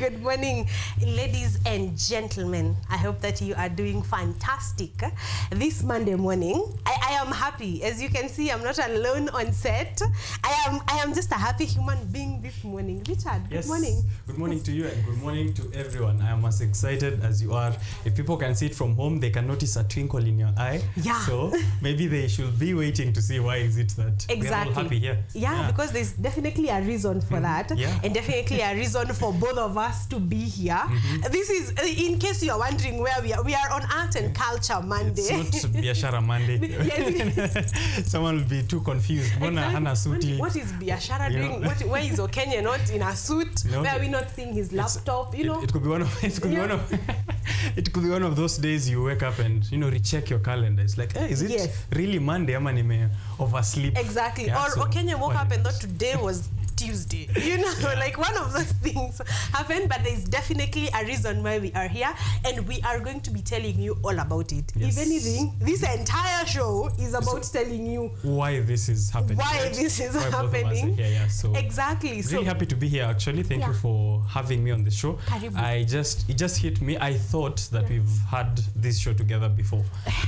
Good morning, ladies and gentlemen. I hope that you are doing fantastic this Monday morning. I am happy. As you can see, I'm not alone on set. I am just a happy human being this morning. Richard, yes. Good morning. Good morning to you and good morning to everyone. I am as excited as you are. If people can see it from home, they can notice a twinkle in your eye. Yeah. So maybe they should be waiting to see why is it that we're all happy here. Yeah, because there's definitely a reason for that. Yeah. And definitely a reason for both of us to be here. This is, in case you are wondering where we are on Art and Culture Monday. It's not Biashara Monday. Yes. Someone will be too confused. Exactly. What is Biashara doing? Where is Okenye not in a suit? No, where are we not seeing his laptop? You know, it could be one of it could be one of those days you wake up and recheck your calendar. It's like, hey, is it really Monday? Am I oversleep? Exactly. Yeah, or so Okenye woke up and thought today was Tuesday. Like one of those things happened, but there's definitely a reason why we are here, and we are going to be telling you all about it. Yes. If anything, this entire show is about telling you why this is happening. Why this is happening. Both of us are here, yeah. So exactly. Really happy to be here. Actually, thank you for having me on the show. It just hit me. I thought that we've had this show together before.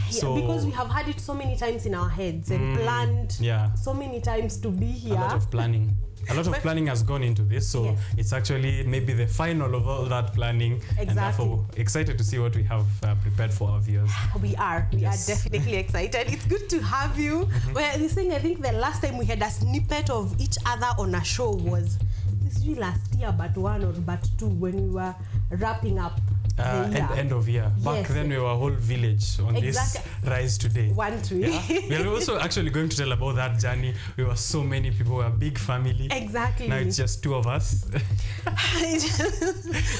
So because we have had it so many times in our heads and planned so many times to be here. A lot of planning. A lot of planning has gone into this, so it's actually maybe the final of all that planning. Exactly. And therefore excited to see what we have prepared for our viewers. We are definitely excited. It's good to have you. Well, this thing, I think the last time we had a snippet of each other on a show was this really last year, but one or but two, when we were wrapping up end of year. Back then we were a whole village on this Rise Today. One tree. Yeah. We are also actually going to tell about that journey. We were so many people, we were a big family. Exactly. Now it's just two of us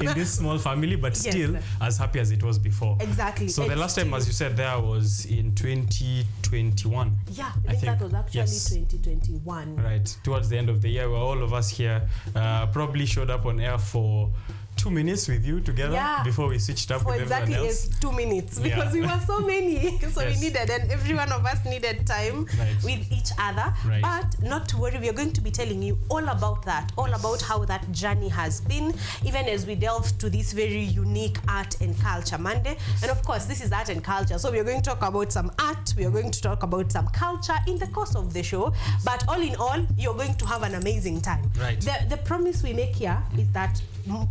in this small family, but still as happy as it was before. Exactly. So the last time, as you said, there was in 2021. Yeah, I think that was actually 2021. Right. Towards the end of the year, where all of us here probably showed up on air for 2 minutes with you together before we switched up with everyone else. Exactly, 2 minutes because we were so many, so we needed, and every one of us needed time with each other. But not to worry, we are going to be telling you all about that, all about how that journey has been, even as we delve to this very unique Art and Culture Monday. And of course, this is Art and Culture, so we are going to talk about some art, we are going to talk about some culture in the course of the show. But all in all, you're going to have an amazing time. The promise we make here is that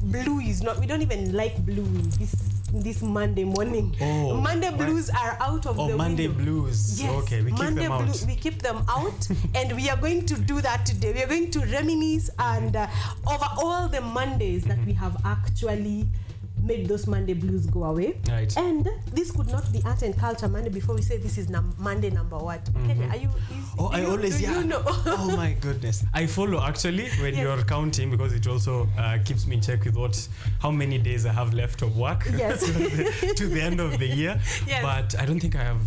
blue is not, we don't even like blue this Monday morning. Monday blues are out of the Monday window. Blues. Yes. Okay, we keep them out. We keep them out and we are going to do that today. We are going to reminisce and over all the Mondays that we have actually made those Monday blues go away. And this could not be Art and Culture Monday before we say this is Monday number what? Okay, are you? You know? Oh my goodness. I follow actually when you're counting, because it also keeps me in check with how many days I have left of work to the end of the year. But I don't think I have.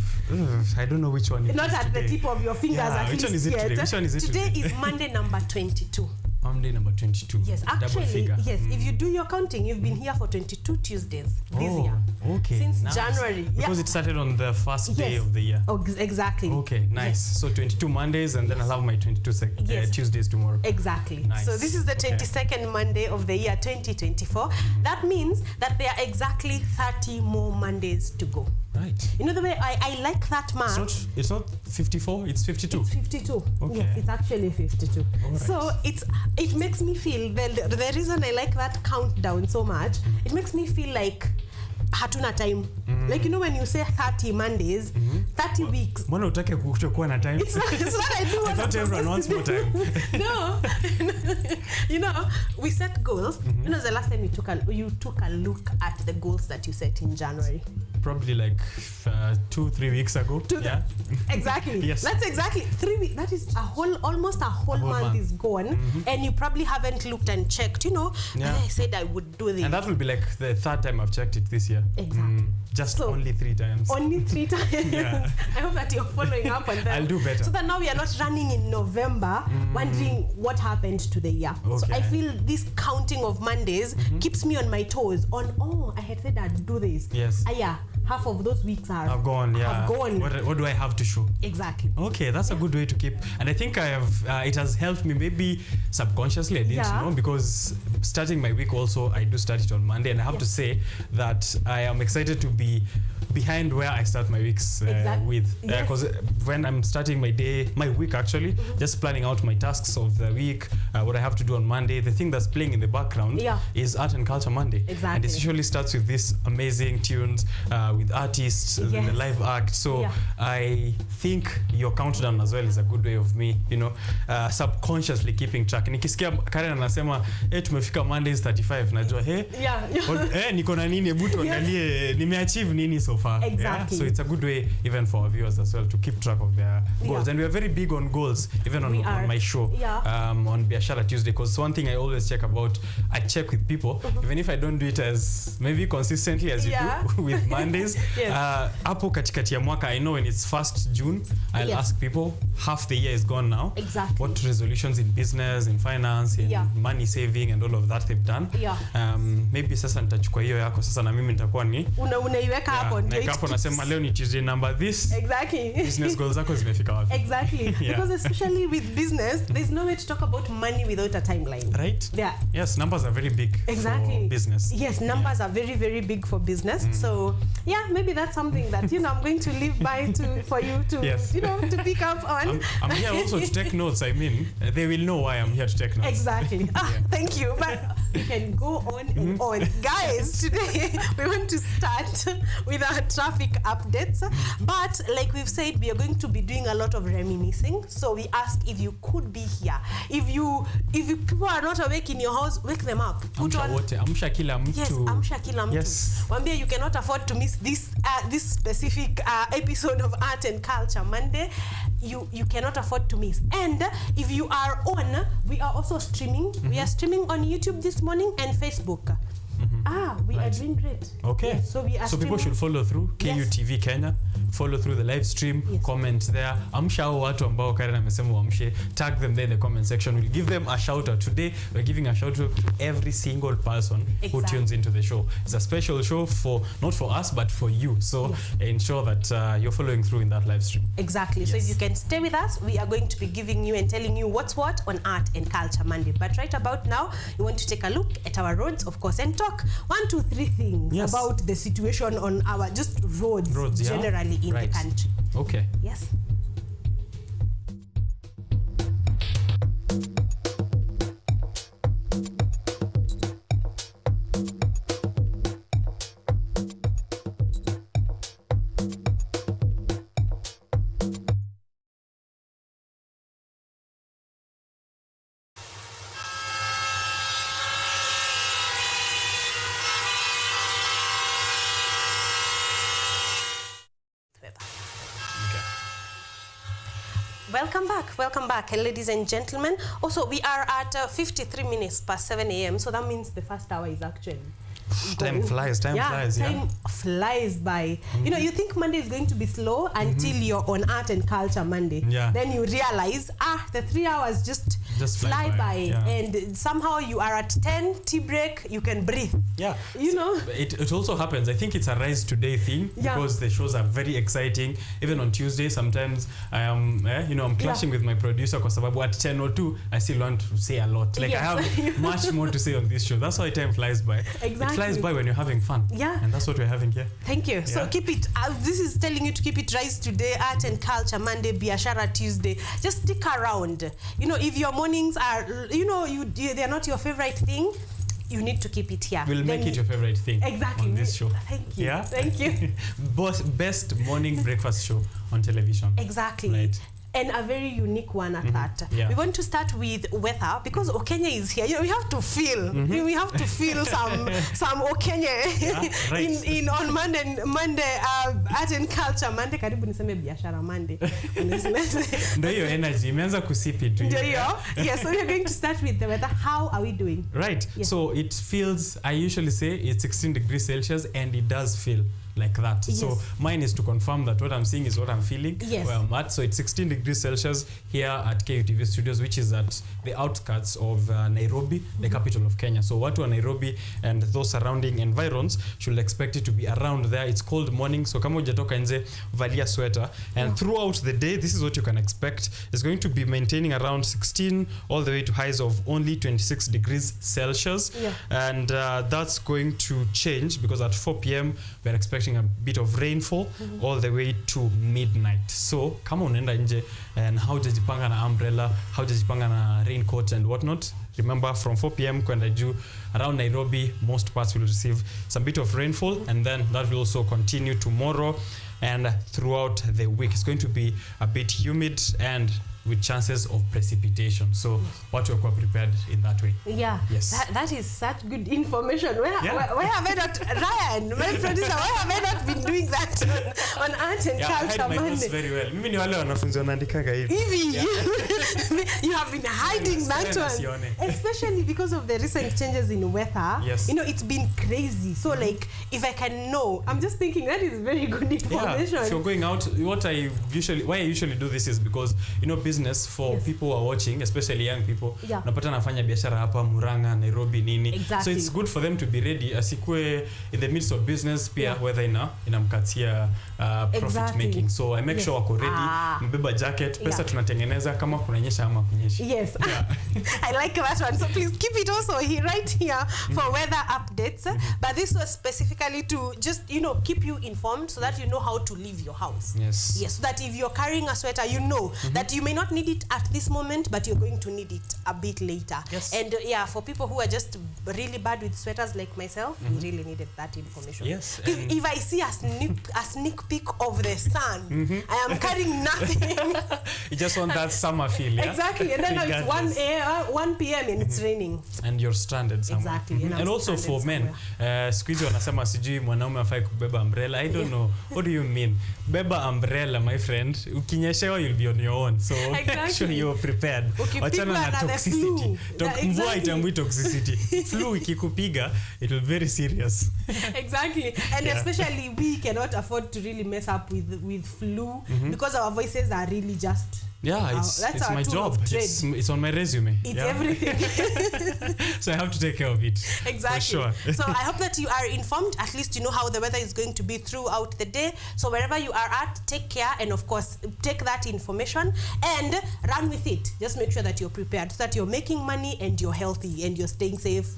I don't know which one it is. Not at the tip of your fingers. At which least one is it yet. today? Which one is it today? Today is Monday number 22. Monday number 22. Yes, actually, yes. If you do your counting, you've been here for 22 Tuesdays this year. Okay. Since January. Because it started on the first day of the year. Oh, exactly. Okay, nice. So 22 Mondays, and then I'll have my 22 Tuesdays tomorrow. Exactly. Nice. So this is the 22nd Monday of the year 2024. That means that there are exactly 30 more Mondays to go. Right. You know the way I like that math. It's not 54, it's 52. It's 52. Okay. Yes, it's actually 52. Right. So it makes me feel, the reason I like that countdown so much, it makes me feel like hatuna time. Like, you know, when you say 30 Mondays, 30 weeks. Mbona utake kuchokuwa na time? It's what I do. I thought everyone wants more time. No. You know, we set goals. When was the last time you took a look at the goals that you set in January? Probably like 2-3 weeks ago. Exactly. Yes. That's exactly 3 weeks. That is almost a whole month is gone, and you probably haven't looked and checked. You know, I said I would do this, and that will be like the third time I've checked it this year. Exactly. Just only 3 times. Only 3 times. I hope that you're following up on that. I'll do better. So that now we are not running in November wondering what happened to the year. So I feel this counting of Mondays keeps me on my toes. I had said I'd do this. Yes. Half of those weeks have gone. Have gone. What do I have to show? Exactly. Okay, that's a good way to keep. And I think I have. It has helped me, maybe subconsciously. I didn't know, because starting my week also, I do start it on Monday, and I have to say that I am excited to be behind where I start my weeks with, because when I'm starting my week actually, just planning out my tasks of the week, what I have to do on Monday, the thing that's playing in the background is Art and Culture Monday. And it usually starts with these amazing tunes with artists, the live act. So I think your countdown as well is a good way of me, you know, subconsciously keeping track. Nikisikia Karen anasema, tumefika Mondays 35, najua, niko na nini, buto angalie, nimeachieve nini so far. So it's a good way even for our viewers as well to keep track of their goals. And we are very big on goals, even on my show, on Biashara Tuesday, because one thing I always check about, I check with people, even if I don't do it as maybe consistently as you do with Mondays. Hapo katikati ya mwaka, I know when it's 1st June, I'll ask people, half the year is gone now. What resolutions in business, in finance, in money saving and all of that they've done. Maybe sasa nitachukua hiyo yako sasa na mimi nitakuwa ni unaiweka hapo ndio hapo nasema leo ni Tuesday number this. Business goals zako zimefika wapi? Because especially with business, there's no way to talk about money without a timeline. Right? Yes, numbers are very big for business. Yes, numbers are very, very big for business. So, maybe that's something that, you know, I'm going to live by for you to, you know, to pick up on. I'm here also to take notes. I mean, they will know why I'm here to take notes. Thank you. But we can go on and on. Guys, today we want to start with our traffic updates. But like we've said, we are going to be doing a lot of reminiscing. So we ask if you could be here. If you people are not awake in your house, wake them up. Amsha kila mtu. Yes, amsha kila mtu. Wambia you cannot afford to miss this specific episode of Art and Culture Monday. You cannot afford to miss. And if you are on, we are also streaming. We are streaming on YouTube this morning and Facebook. We are doing great. Okay. So people should follow through KUTV Kenya. Follow through the live stream, comment there. Amsha watu ambao Karen amesema wamshe, tag them there in the comment section. We'll give them a shout out. Today we're giving a shout out to every single person who tunes into the show. It's a special show for not for us but for you. So ensure that you're following through in that live stream. So if you can stay with us, we are going to be giving you and telling you what's what on Art and Culture Monday. But right about now, we want to take a look at our roads, of course, and talk 1, 2, 3 things about the situation on our just roads generally in the country. Okay. Yes. Welcome back, ladies and gentlemen. Also, we are at 53 minutes past 7 a.m. So that means the first hour is actually Time flies. Time flies by. You know, you think Monday is going to be slow until you're on Art and Culture Monday. Then you realize, the 3 hours just fly by. And somehow you are at 10, tea break, you can breathe. You know? It also happens. I think it's a rise today thing because the shows are very exciting. Even on Tuesday, sometimes I am, I'm clashing with my producer because at 10 or 2, I still want to say a lot. Like I have much more to say on this show. That's why time flies by. It flies by when you're having fun. And that's what we're having here. Thank you. So keep it, this is telling you to keep it rise today, Art and Culture Monday, Biashara Tuesday. Just stick around. You know, if your mornings are, they're not your favorite thing, you need to keep it here. We'll make it your favorite thing on this show. Thank you. Thank you. Best morning breakfast show on television. Exactly. Right. And a very unique one at that. We want to start with weather because OKENYE is here. You know, we have to feel. We have to feel some OKENYE in on Monday Art and Culture Monday. Karibu niseme Biashara Monday. Ndio hiyo energy imeanza kusipi tu. Ndio hiyo. Yes, so we are going to start with the weather. How are we doing? Right. So it feels, I usually say it's 16 degrees Celsius and it does feel like that. So mine is to confirm that what I'm seeing is what I'm feeling, where I'm at. So it's 16 degrees Celsius here at KUTV Studios, which is at the outskirts of Nairobi, the capital of Kenya. So watu wa Nairobi and those surrounding environs should expect it to be around there. It's cold morning, so kama hujatoka nje, valia sweater. And throughout the day, this is what you can expect. It's going to be maintaining around 16 all the way to highs of only 26 degrees Celsius. And that's going to change because at 4 p.m. we're expecting a bit of rainfall all the way to midnight. So kama unaenda nje and haujajipanga na umbrella, haujajipanga na raincoat and whatnot, remember from 4 p.m. kwenda juu around Nairobi, most parts will receive some bit of rainfall, and then that will also continue tomorrow and throughout the week. It's going to be a bit humid and with chances of precipitation. So what you're prepared in that way. That is such good information. Where have I not, Ryan, my producer, why have I not been doing that on Art and Culture Monday? I hide my notes very well. Mimi ni wale wanafunzi wanaandikaga hivi. You have been hiding that one. Especially because of the recent changes in weather. You know, it's been crazy. So like, if I can know, I'm just thinking that is very good information. If you're going out, why I usually do this is because, you know, business for people who are watching, especially young people, napata nafanya biashara hapa Muranga, Nairobi nini. So it's good for them to be ready asikwe in the midst of business pia whether inamkatia profit making. So I make sure wako ready, mbeba jacket, pesa tunatengeneza kama kunanyesha ama kunyeshi. I like that one. So please keep it also right here for weather updates. But this was specifically to just, you know, keep you informed so that you know how to leave your house. So that if you're carrying a sweater, you know that you may not need it at this moment, but you're going to need it a bit later. And for people who are just really bad with sweaters like myself, we really needed that information. If I see a sneak peek of the sun, I am carrying nothing. You just want that summer feel, Exactly. And then it's 1 p.m. and it's raining. And you're stranded somewhere. And also for men, squeeze wanasema sijui mwanaume afai kubeba umbrella. I don't know. What do you mean? Beba umbrella, my friend. Ukinyeshewa, you'll be on your own. So make sure you're prepared. Wachana na toxicity. Mvua itambui toxicity. Flu ikikupiga, it will be very serious. And especially we cannot afford to really mess up with flu because our voices are really just it's my job. It's on my resume. It's everything. So I have to take care of it. For sure. So I hope that you are informed. At least you know how the weather is going to be throughout the day. So wherever you are at, take care and of course take that information and run with it. Just make sure that you're prepared so that you're making money and you're healthy and you're staying safe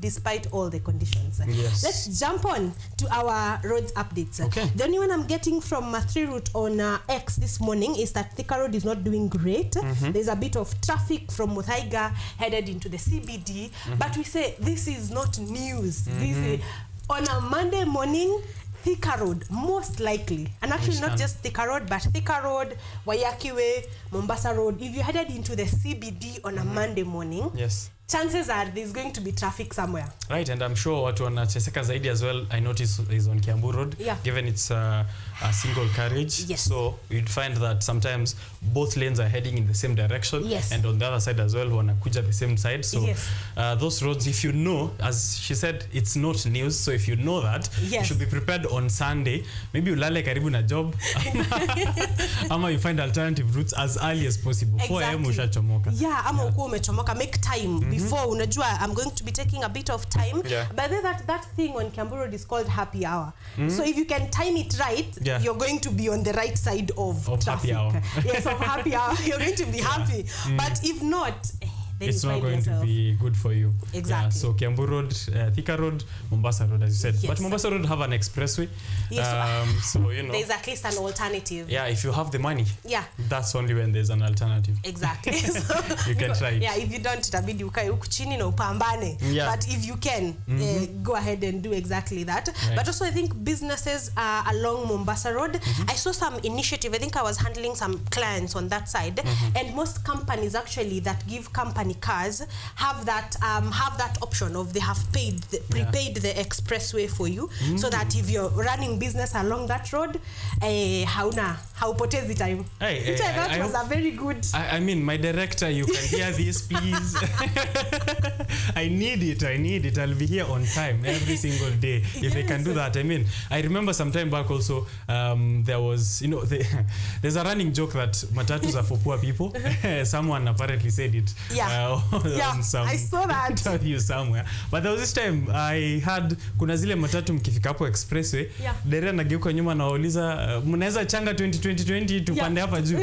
despite all the conditions. Let's jump on to our roads updates. The only one I'm getting from 3 Route on X this morning is that Thika Road is not doing great. There's a bit of traffic from Muthaiga headed into the CBD, but we say this is not news. This is on a Monday morning. Thika Road, most likely, and actually not just Thika Road, but Thika Road, Waiyaki Way, Mombasa Road. If you headed into the CBD on a Monday morning, chances are there's going to be traffic somewhere. Right, and I'm sure watu wanacheseka zaidi as well. I notice is on Kiambu Road, given it's a single carriage. So you'd find that sometimes both lanes are heading in the same direction, and on the other side as well, wanakuja the same side. So those roads, if you know, as she said, it's not news. So if you know that, you should be prepared on Sunday. Maybe ulale karibu na job, ama you find alternative routes as early as possible. 4 a.m. ushachomoka. Ama ukuwa umechomoka, make time. Before unajua I'm going to be taking a bit of time, but then that thing on Kiambu Road is called happy hour. So if you can time it right, you're going to be on the right side of traffic. Happy hour. Of happy hour. You're going to be happy. But if not, then it's not going to be good for you. So Kiambu Road, Thika Road, Mombasa Road, as you said. But Mombasa Road have an expressway. So you know, there's at least an alternative. If you have the money. That's only when there's an alternative. So you can try it. If you don't, itabidi ukae huku chini na upambane. But if you can, go ahead and do exactly that. But also I think businesses along Mombasa Road, I saw some initiative. I think I was handling some clients on that side, and most companies actually that give companies company cars have that option of they have prepaid the expressway for you, so that if you're running business along that road, haupotezi time. Which I thought was a very good. I mean, my director, you can hear this, please. I need it. I'll be here on time every single day if I can do that. I mean, I remember some time back also, there was, there's a running joke that matatus are for poor people. Someone apparently said it on some I saw that interview somewhere. But there was this time I had kuna zile matatu mkifika hapo expressway, dereva anageuka nyuma na wauliza mnaweza changa 2020 tupande hapa juu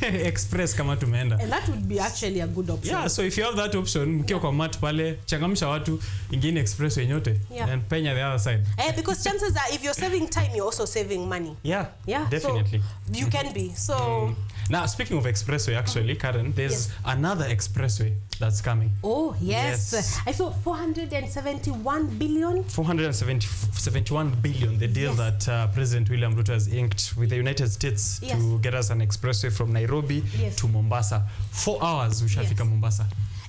express kama tumeenda. And that would be actually a good option. Yeah, so if you have that option, mkiwa kwa mat pale, changamsha watu ingine expressway nyote and penya the other side. Because chances are if you're saving time, you're also saving money. Yeah, definitely. So you can be. So now, speaking of expressway, actually, Karen, there's another expressway that's coming. Oh, yes. I saw 471 billion. 471 billion, the deal that President William Ruto has inked with the United States to get us an expressway from Nairobi to Mombasa. 4 hours, we shall fika Mombasa.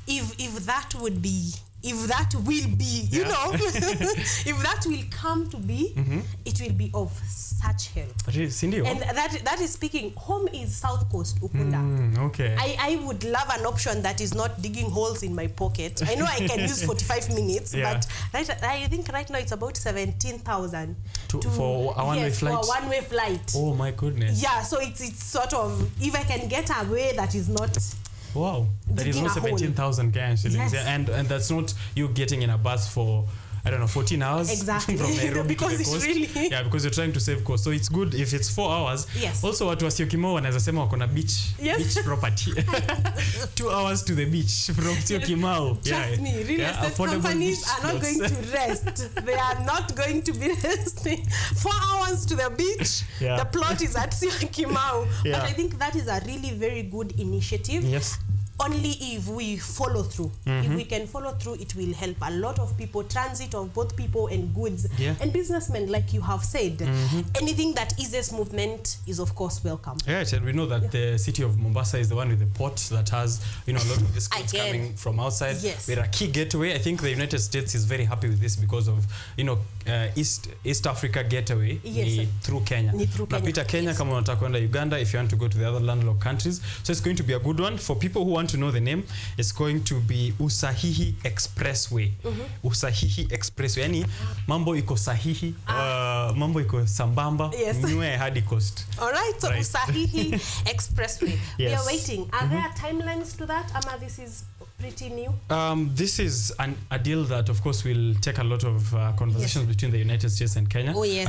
If that will be, if that will come to be, it will be of such help. And that is speaking, home is South Coast, Ukunda. Okay. I would love an option that is not digging holes in my pocket. I know I can use 45 minutes, but I think right now it's about 17,000 for a one-way flight. For a one-way flight. Oh my goodness. Yeah, so it's sort of, if I can get a way that is not. Wow, that is not 17,000 Kenyan shillings. And that's not you getting in a bus for, I don't know, 14 hours exactly. from Nairobi because to the coast. Really because you're trying to save cost. So it's good if it's 4 hours. Also, watu wa Syokimau wanaweza sema wako na beach property. 2 hours to the beach from Syokimau. Trust me, real estate companies are not going to rest. They are not going to be resting. 4 hours to the beach. The plot is at Syokimau. But I think that is a really very good initiative. Yes. Only if we follow through. If we can follow through, it will help a lot of people, transit of both people and goods and businessmen, like you have said. Anything that eases movement is of course welcome. Yes, and we know that the city of Mombasa is the one with the port that has, a lot of this goods coming from outside. We're a key gateway. I think the United States is very happy with this because of, East Africa gateway through Kenya. Napita Kenya kama unataka kwenda Uganda, if you want to go to the other landlocked countries. So it's going to be a good one. For people who want to know the name, it's going to be Usahihi Expressway. Usahihi Expressway. Yani mambo iko sahihi, mambo iko sambamba, nywe hadi coast. All right, so Usahihi Expressway. We are waiting. Are there timelines to that? Ama, this is pretty new? This is a deal that, of course, will take a lot of conversations between the United States and Kenya. Oh, yes.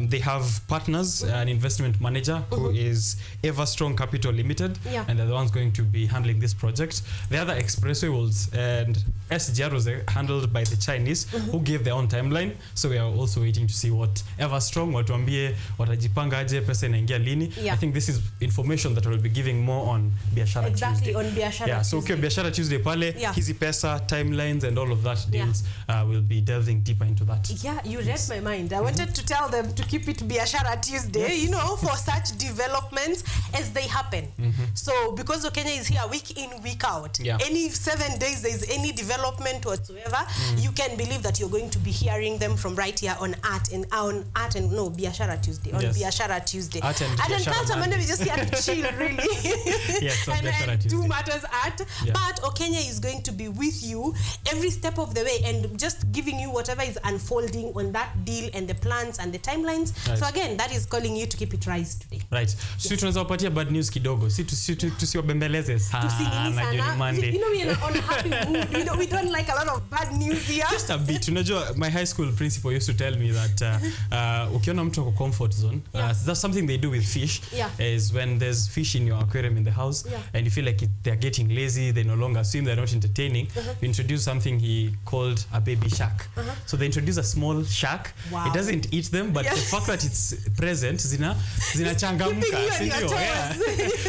They have partners, an investment manager who is Everstrong Capital Limited, and they're the ones going to be handling this project. The other expressway was SGR was handled by the Chinese, who gave their own timeline. So we are also waiting to see what Everstrong, watuambie watajipanga aje, pesa inaingia lini. I think this is information that will be giving more on Biashara Tuesday. On Biashara Tuesday. So Biashara Tuesday pale, hizi pesa, timelines and all of that deals will be delving deeper into that. Yeah, you read my mind. I wanted to tell them to keep it Biashara Tuesday, for such developments as they happen. So because OKENYE is here week in, week out, any 7 days there is any development whatsoever, you can believe that you're going to be hearing them from right here on Biashara Tuesday. On Biashara Tuesday. Art and culture Monday, we just here to chill, really. and do matters art. But OKENYE is going to be with you every step of the way and just giving you whatever is unfolding on that deal and the plans and the timelines. So again, that is calling you to keep it rise today. Right. So tunaweza kupatia bad news kidogo. Tusiwabembeleze sana Monday. We are on a happy mood. We don't like a lot of bad news here. Just a bit. My high school principal used to tell me that ukiona mtu kwa comfort zone, that's something they do with fish. Is when there's fish in your aquarium in the house and you feel like they're getting lazy, they no longer swim, they're not entertaining, you introduce something he called a baby shark. So they introduce a small shark. It doesn't eat them, but the fact that it's present, zinachangamka.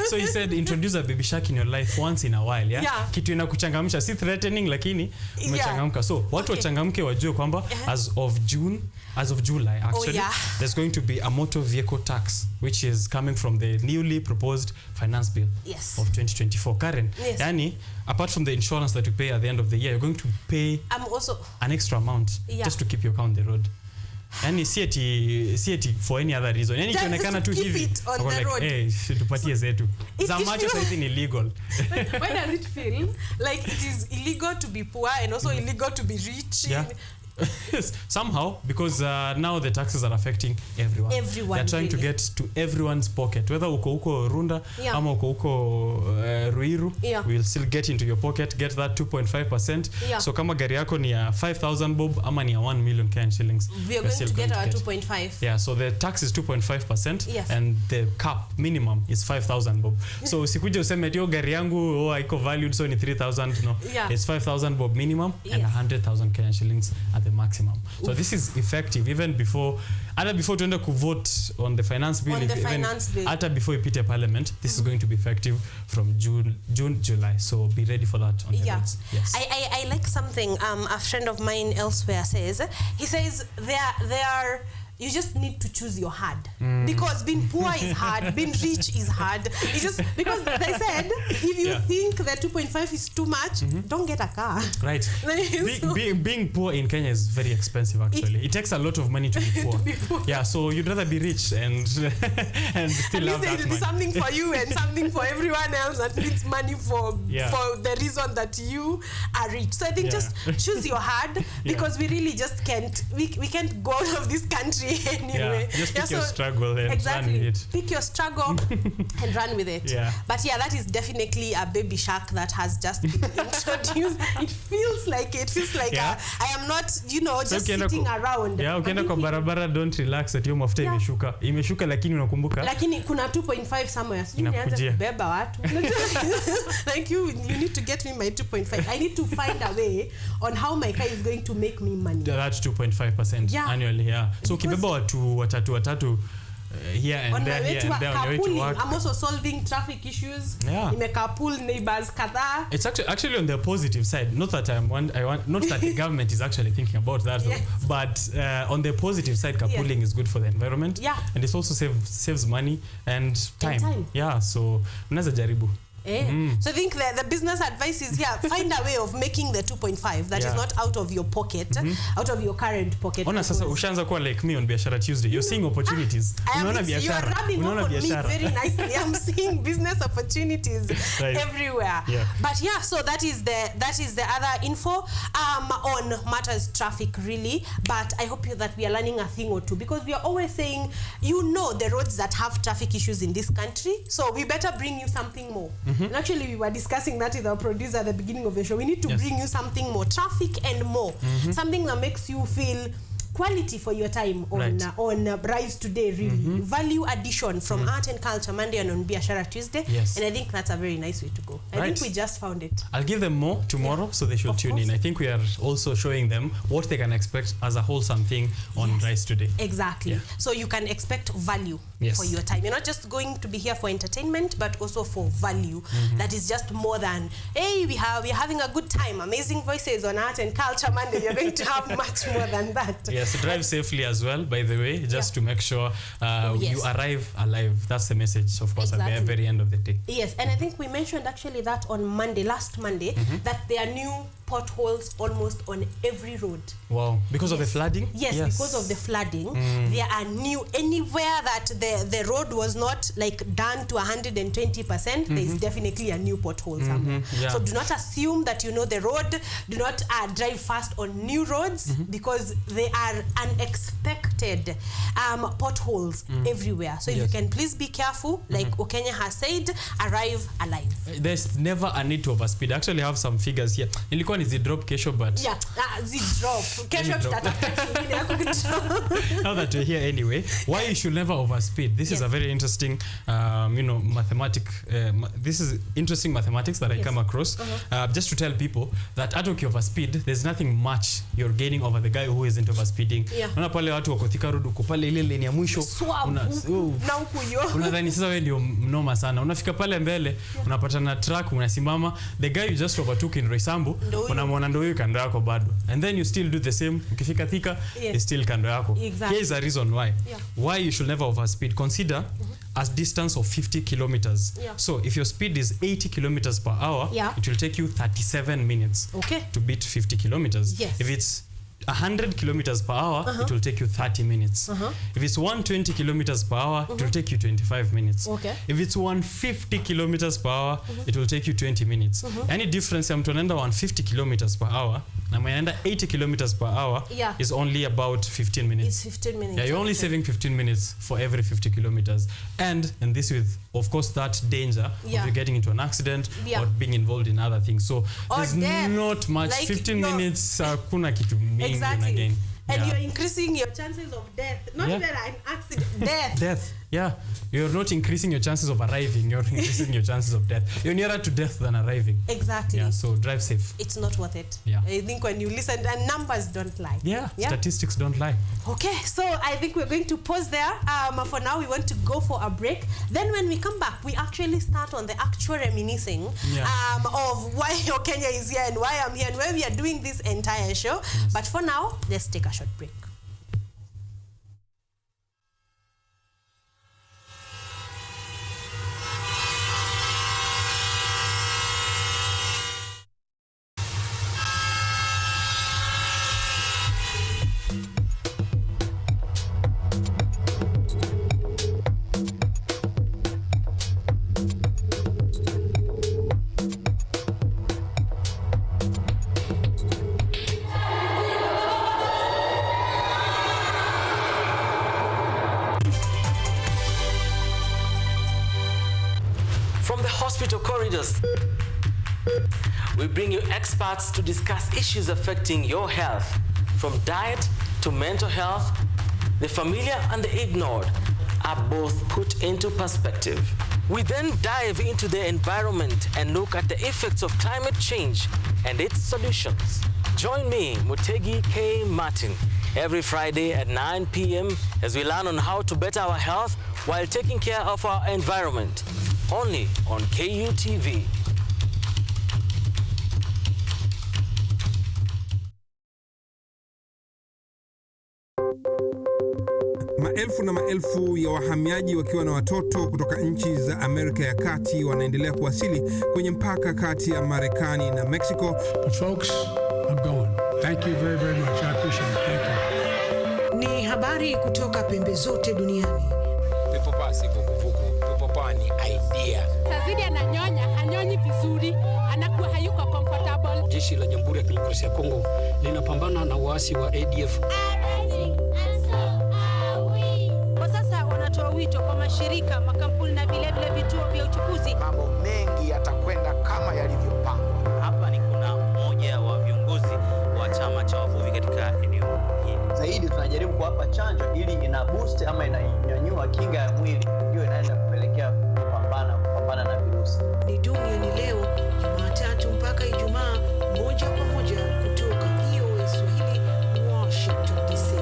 So he said, introduce a baby shark in your life once in a while. Kitu inakuchangamsha, si threatening, lakini umechangamka. So watu wachangamke wajue kwamba as of July, actually, there's going to be a motor vehicle tax, which is coming from the newly proposed finance bill of 2024. Karen, yani, apart from the insurance that you pay at the end of the year, you're going to pay an extra amount just to keep your car on the road. Yani see it for any other reason. Yani ikionekana tu hivi like, tupatie zetu. Zamacho sasa ni illegal. Why does it feel like it is illegal to be poor and also illegal to be rich? Yeah. Somehow, because now the taxes are affecting everyone. They're trying to get to everyone's pocket. Whether uko Runda, ama uko Ruiru, we'll still get into your pocket, get that 2.5%. So kama gari yako ni 5,000 bob, ama ni 1 million Kenyan shillings. We are going to get our 2.5. Yeah, so the tax is 2.5%, and the cap minimum is 5,000 bob. So usikuje useme yo gari yangu haiko valued, so ni 3,000. No, it's 5,000 bob minimum and 100,000 Kenyan shillings at the maximum. So this is effective even before tuende ku vote on the finance bill. After before you pite parliament, this is going to be effective from June, July. So be ready for that on the roads. Yes. I like something a friend of mine elsewhere says. He says there are you just need to choose your hard. Because being poor is hard, being rich is hard. It's just because they said if you think that 2.5 is too much, don't get a car. Right. Being poor in Kenya is very expensive actually. It takes a lot of money to be poor. Yeah, so you'd rather be rich and still have that money. Something for you and something for everyone else that needs money for the reason that you are rich. So I think just choose your hard because we really just can't we can't go out of this country anyway. Just pick your struggle and run with it. Pick your struggle and run with it. But that is definitely a baby shark that has just been introduced. It feels like I am not, just sitting around. Yeah, ukienda kwa barabara, don't relax at hiyo mafuta imeshuka. Imeshuka lakini unakumbuka. Lakini kuna 2.5 somewhere. Nianze kubeba watu. Like you need to get me my 2.5. I need to find a way on how my car is going to make me money. That's 2.5% annually, So ukibeba watu watatu here and there on the way to work. I'm also solving traffic issues. Carpool neighbors kadhaa. It's actually on the positive side. Not that I want not that the government is actually thinking about that, but on the positive side, carpooling is good for the environment. And it also saves money and time. So unaweza jaribu. So I think the business advice is find a way of making the 2.5 that is not out of your pocket, out of your current pocket. Ona sasa ushaanza kuwa like me on Biashara Tuesday. You're seeing opportunities. Unaona biashara. Unaona biashara. Very nicely. I'm seeing business opportunities everywhere. But so that is the other info on matters traffic really. But I hope that we are learning a thing or two because we are always saying the roads that have traffic issues in this country. So we better bring you something more. And actually, we were discussing that with our producer at the beginning of the show. We need to bring you something more, traffic and more. Something that makes you feel quality for your time on Rise Today, really. Value addition from Art and Culture Monday and on Biashara Tuesday. And I think that's a very nice way to go. I think we just found it. I'll give them more tomorrow so they should tune in. I think we are also showing them what they can expect as a wholesome thing on Rise Today. Exactly. So you can expect value for your time. You're not just going to be here for entertainment, but also for value. That is just more than, hey, we're having a good time. Amazing voices on Art and Culture Monday. You're going to have much more than that. Drive safely as well, by the way, just to make sure you arrive alive. That's the message, of course, at the very end of the day. Yes, and I think we mentioned actually that on last Monday, that there are new potholes almost on every road. Wow, because of the flooding? Yes, because of the flooding. There are new, anywhere that the road was not done to 120%, there is definitely a new pothole somewhere. So do not assume that you know the road. Do not drive fast on new roads because they are unexpected potholes everywhere. So if you can please be careful, like OKENYE has said, arrive alive. There's never a need to overspeed. I actually have some figures here. Nilikuwa ni drop kesho, but drop. Kesho now that we're here anyway, why you should never overspeed. This is a very interesting this is interesting mathematics that I come across. Just to tell people that at overspeed, there's nothing much you're gaining over the guy who isn't overspeeding. Unaona pale watu wako Thika Road uko pale ile lane ya mwisho unadhani sasa wewe ndio mnoma sana. Unafika pale mbele unapata na truck unasimama, the guy you just overtook in Roysambu unamwona ndio huyo kando yako bado, and then you still do the same. Ukifika Thika is still kando yako. Here is a reason why you should never overspeed. Consider a distance of 50 kilometers. Yeah. So if your speed is 80 kilometers per hour, it will take you 37 minutes to beat 50 kilometers. Yes. If it's 100 kilometers per hour, it will take you 30 minutes. If it's 120 kilometers per hour, it will take you 25 minutes. If it's 150 kilometers per hour, it will take you 20 minutes. Any difference I'm tunaenda 150 kilometers per hour, na mnaenda 80 kilometers per hour is only about 15 minutes. It's 15 minutes. Yeah, you're only saving 15 minutes for every 50 kilometers. And this with, of course, that danger of you getting into an accident or being involved in other things. So there's not much. Like 15 minutes, kuna kitu mingi again. And you're increasing your chances of death. Not even an accident, death. Death, yeah. You're not increasing your chances of arriving. You're increasing your chances of death. You're nearer to death than arriving. Exactly. Yeah, so drive safe. It's not worth it. Yeah. I think when you listen, and numbers don't lie. Yeah, statistics don't lie. Okay, so I think we're going to pause there. For now, we want to go for a break. Then when we come back, we actually start on the actual reminiscing of why OKENYE is here and why I'm here and why we are doing this entire show. Yes. But for now, let's take a short break. From the hospital corridors, we bring you experts to discuss issues affecting your health, from diet to mental health. The familiar and the ignored are both put into perspective. We then dive into the environment and look at the effects of climate change and its solutions. Join me, Mutegi K. Martin, every Friday at 9 p.m. as we learn on how to better our health while taking care of our environment. Only on KUTV. Maelfu na maelfu ya wahamiaji wakiwa na watoto kutoka nchi za Amerika ya Kati wanaendelea kuwasili kwenye mpaka kati ya Marekani na Mexico. But folks, I'm going. Thank you very, very much. I appreciate it. Thank you. Ni habari kutoka pembe zote duniani. Pepo pasi vuguvugu. Pepo pani idea. Sazidi ananyonya, hanyonyi vizuri, anakuwa hayuko comfortable. Jeshi la Jamhuri ya Kidemokrasia ya Kongo linapambana na waasi wa ADF. Kwa sasa wanatoa wito kwa mashirika, makampuni na vile vituo vya uchukuzi. Mambo mengi yatakwenda kama yalivyopangwa. Hapa ni kuna mmoja wa viongozi wa chama cha wavuvi katika eneo hili. Zaidi tunajaribu kuwapa chanjo ili ina boost ama inanyanyua kinga ya mwili, hiyo inaenda kupelekea kupambana na virusi. Ni Duniani Leo, Jumatatu mpaka Ijumaa, moja kwa moja kutoka VOA Swahili, Washington DC.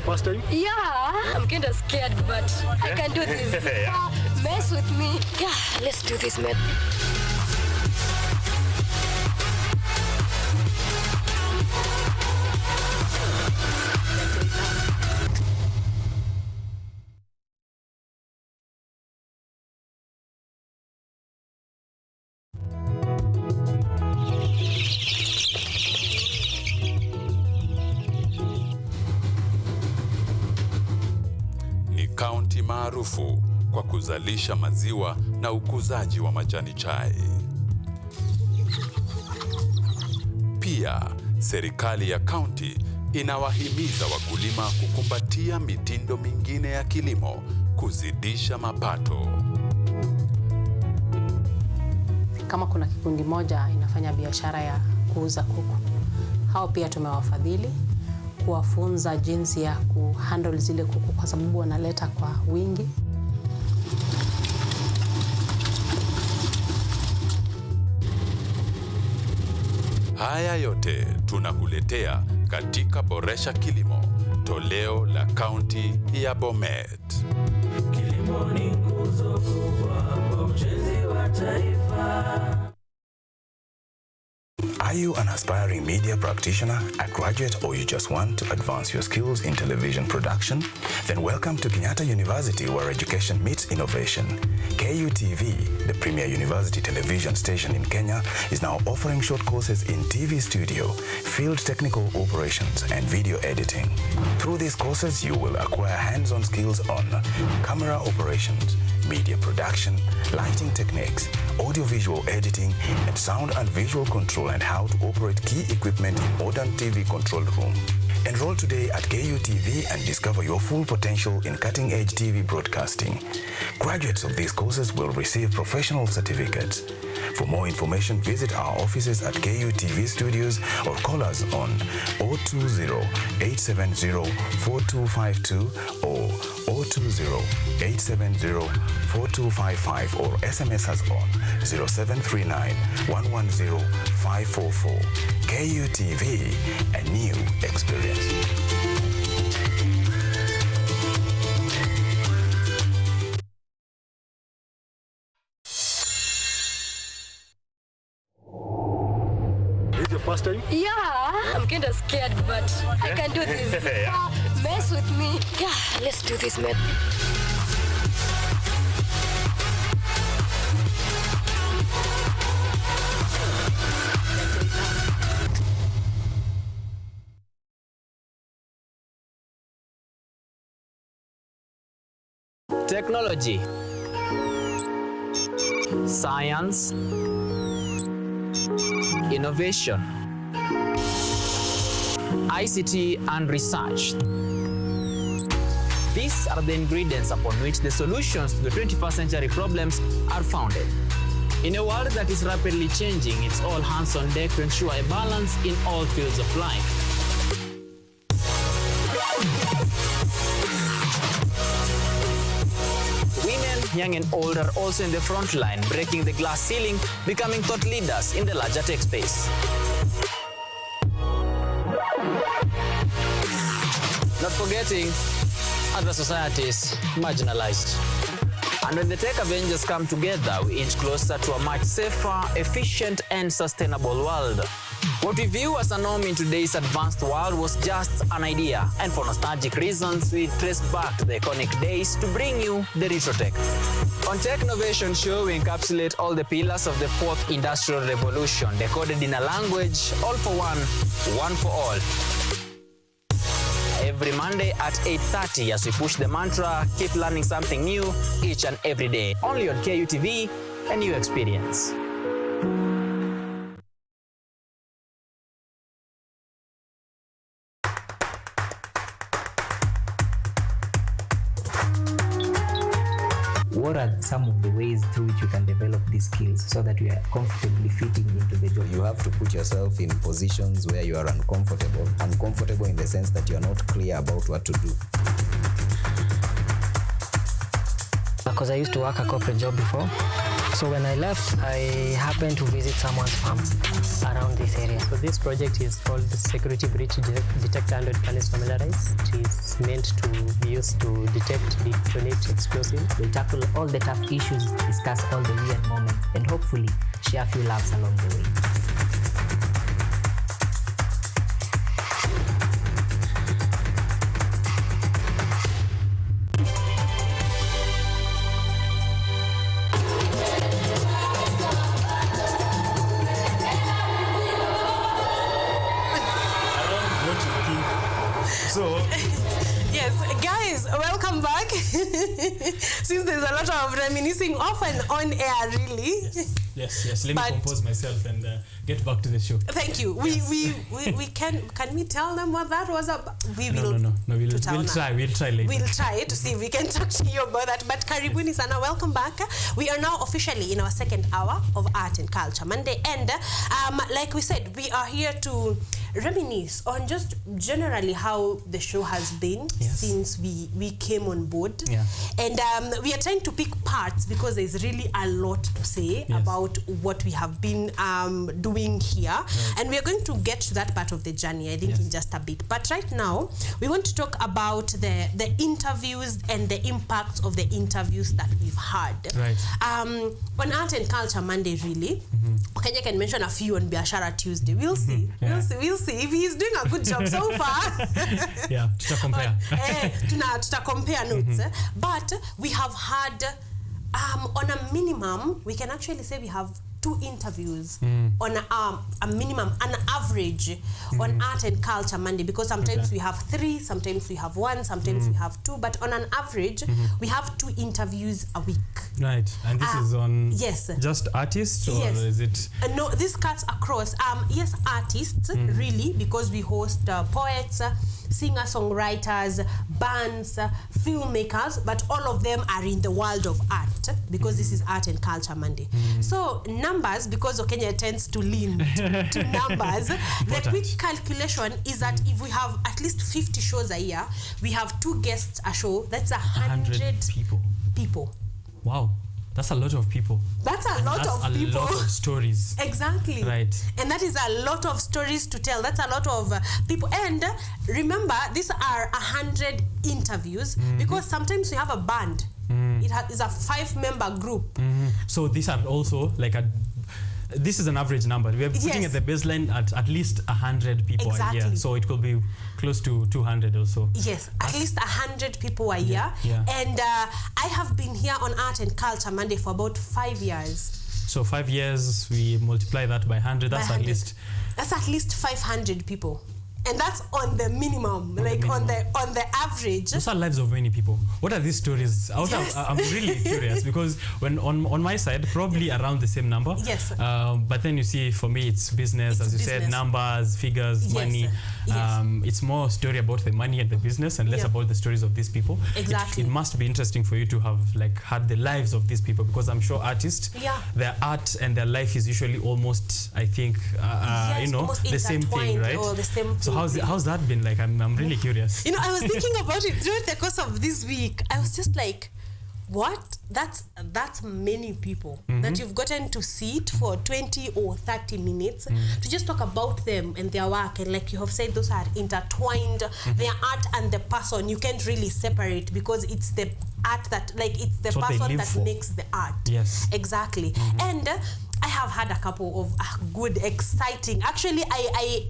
First time? Yeah, I'm kind of scared, but I can do this. Mess with me. Yeah, let's do this, man. Kaunti maarufu kwa kuzalisha maziwa na ukuzaji wa majani chai. Pia, serikali ya kaunti inawahimiza wakulima kukumbatia mitindo mingine ya kilimo kuzidisha mapato. Kama kuna kikundi moja inafanya biashara ya kuuza kuku, hao pia tumewafadhili kuwafunza jinsi ya kuhandle zile kuku kwa sababu wanaleta kwa wingi. Haya yote tunakuletea katika Boresha Kilimo, toleo la kaunti ya Bomet. Kilimo ni nguzo kubwa kwa ujenzi wa taifa. you an aspiring media practitioner, a graduate, or you just want to advance your skills in television production? Then welcome to Kenyatta University, where education meets innovation. KUTV, the premier university television station in Kenya, is now offering short courses in TV studio, field technical operations, and video editing. Through these courses, you will acquire hands-on skills on camera operations, media production, lighting techniques, audiovisual editing, and sound and visual control, and how to operate key equipment in modern TV control room. Enroll today at KUTV and discover your full potential in cutting-edge TV broadcasting. Graduates of these courses will receive professional certificates. For more information, visit our offices at KUTV Studios or call us on 020-870-4252 or 020-870-4255 or SMS us on 0739-110-544. KUTV, a new experience. First time? Yeah, I'm kind of scared, but I can do this. Mess with me. Yeah, let's do this, man. Technology, science, innovation, ICT and research. These are the ingredients upon which the solutions to the 21st century problems are founded. In a world that is rapidly changing, it's all hands on deck to ensure a balance in all fields of life. Young and old are also in the front line, breaking the glass ceiling, becoming thought leaders in the larger tech space. Not forgetting other societies marginalized. And when the tech Avengers come together, we inch closer to a much safer, efficient, and sustainable world. What we view as a norm in today's advanced world was just an idea, and for nostalgic reasons, we trace back to the iconic days to bring you the retro tech. On Tech Innovation Show, we encapsulate all the pillars of the fourth industrial revolution, decoded in a language, all for one for all. Every Monday at 8:30 as we push the mantra, keep learning something new each and every day. Only on KUTV, a new experience. What are some of the ways through which you can develop these skills so that you are comfortably fitting into the job? You have to put yourself in positions where you are uncomfortable. Uncomfortable in the sense that you are not clear about what to do. Because I used to work a corporate job before. So when I left, I happened to visit someone's farm around this area. So this project is called the Security Breach Detector and Palace Familiarize. It is meant to be used to detect, detonate explosives. We'll tackle all the tough issues, discuss all the weird moments, and hopefully share a few laughs along the way. So, yes, guys, welcome back. Since there's a lot of reminiscing off and on air, really. Yes. Let me compose myself and get back to the show. Thank you. Yes. We can we tell them what that was about? No. We'll try later. We'll try to see if we can talk to you about that. But karibuni sana, welcome back. We are now officially in our second hour of Art and Culture Monday, and like we said, we are here to reminisce on just generally how the show has been since we came on board. episode. And we are trying to pick parts because there's really a lot to say about what we have been doing here. And we are going to get to that part of the journey, I think, in just a bit. But right now, we want to talk about the interviews and the impacts of the interviews that we've had. On Art and Culture Monday, really, Kenya can mention a few on Biashara Tuesday. We'll see. We'll see if he's doing a good job so far. To compare. To compare notes. But we have had, on a minimum, we can actually say we have 2 interviews on a minimum, an average on Art and Culture Monday, because sometimes we have 3, sometimes we have 1, sometimes we have 2, but on an average, we have 2 interviews a week. Right, and this is on just artists, or is it? No, this cuts across. Yes, artists, really, because we host poets, singer-songwriters, bands, filmmakers, but all of them are in the world of art, because this is Art and Culture Monday. So numbers, because OKENYE tends to lean to numbers, the quick calculation is that if we have at least 50 shows a year, we have 2 guests a show, that's 100 people. Wow. That's a lot of people. That's a lot of people. A lot of stories. Exactly. Right. And that is a lot of stories to tell. That's a lot of people. And remember, these are 100 interviews, because sometimes we have a band. It is a 5-member group. So these are also like this is an average number. We are putting at the baseline at least 100 people a year. So it could be close to 200 or so. Yes, at least 100 people a year. And I have been here on Art and Culture Monday for about 5 years. So 5 years, we multiply that by 100. That's at least 500 people. And that's on the minimum, on the average. Those are lives of many people. What are these stories? I'm really curious, because when on my side, probably around the same number. Yes. But then you see, for me, it's business, as you said, numbers, figures, money. It's more story about the money and the business, and less about the stories of these people. Exactly. It must be interesting for you to have had the lives of these people, because I'm sure artists, their art and their life is usually almost, I think, the same thing, right? Or the same thing. So how's that been like? I'm really curious. I was thinking about it during the course of this week. I was just like, what? That's many people that you've gotten to sit for 20 or 30 minutes to just talk about them and their work. And like you have said, those are intertwined. Their art and the person, you can't really separate, because it's the art that, it's the person that makes the art. Yes. Exactly. And I have had a couple of good, exciting. Actually, I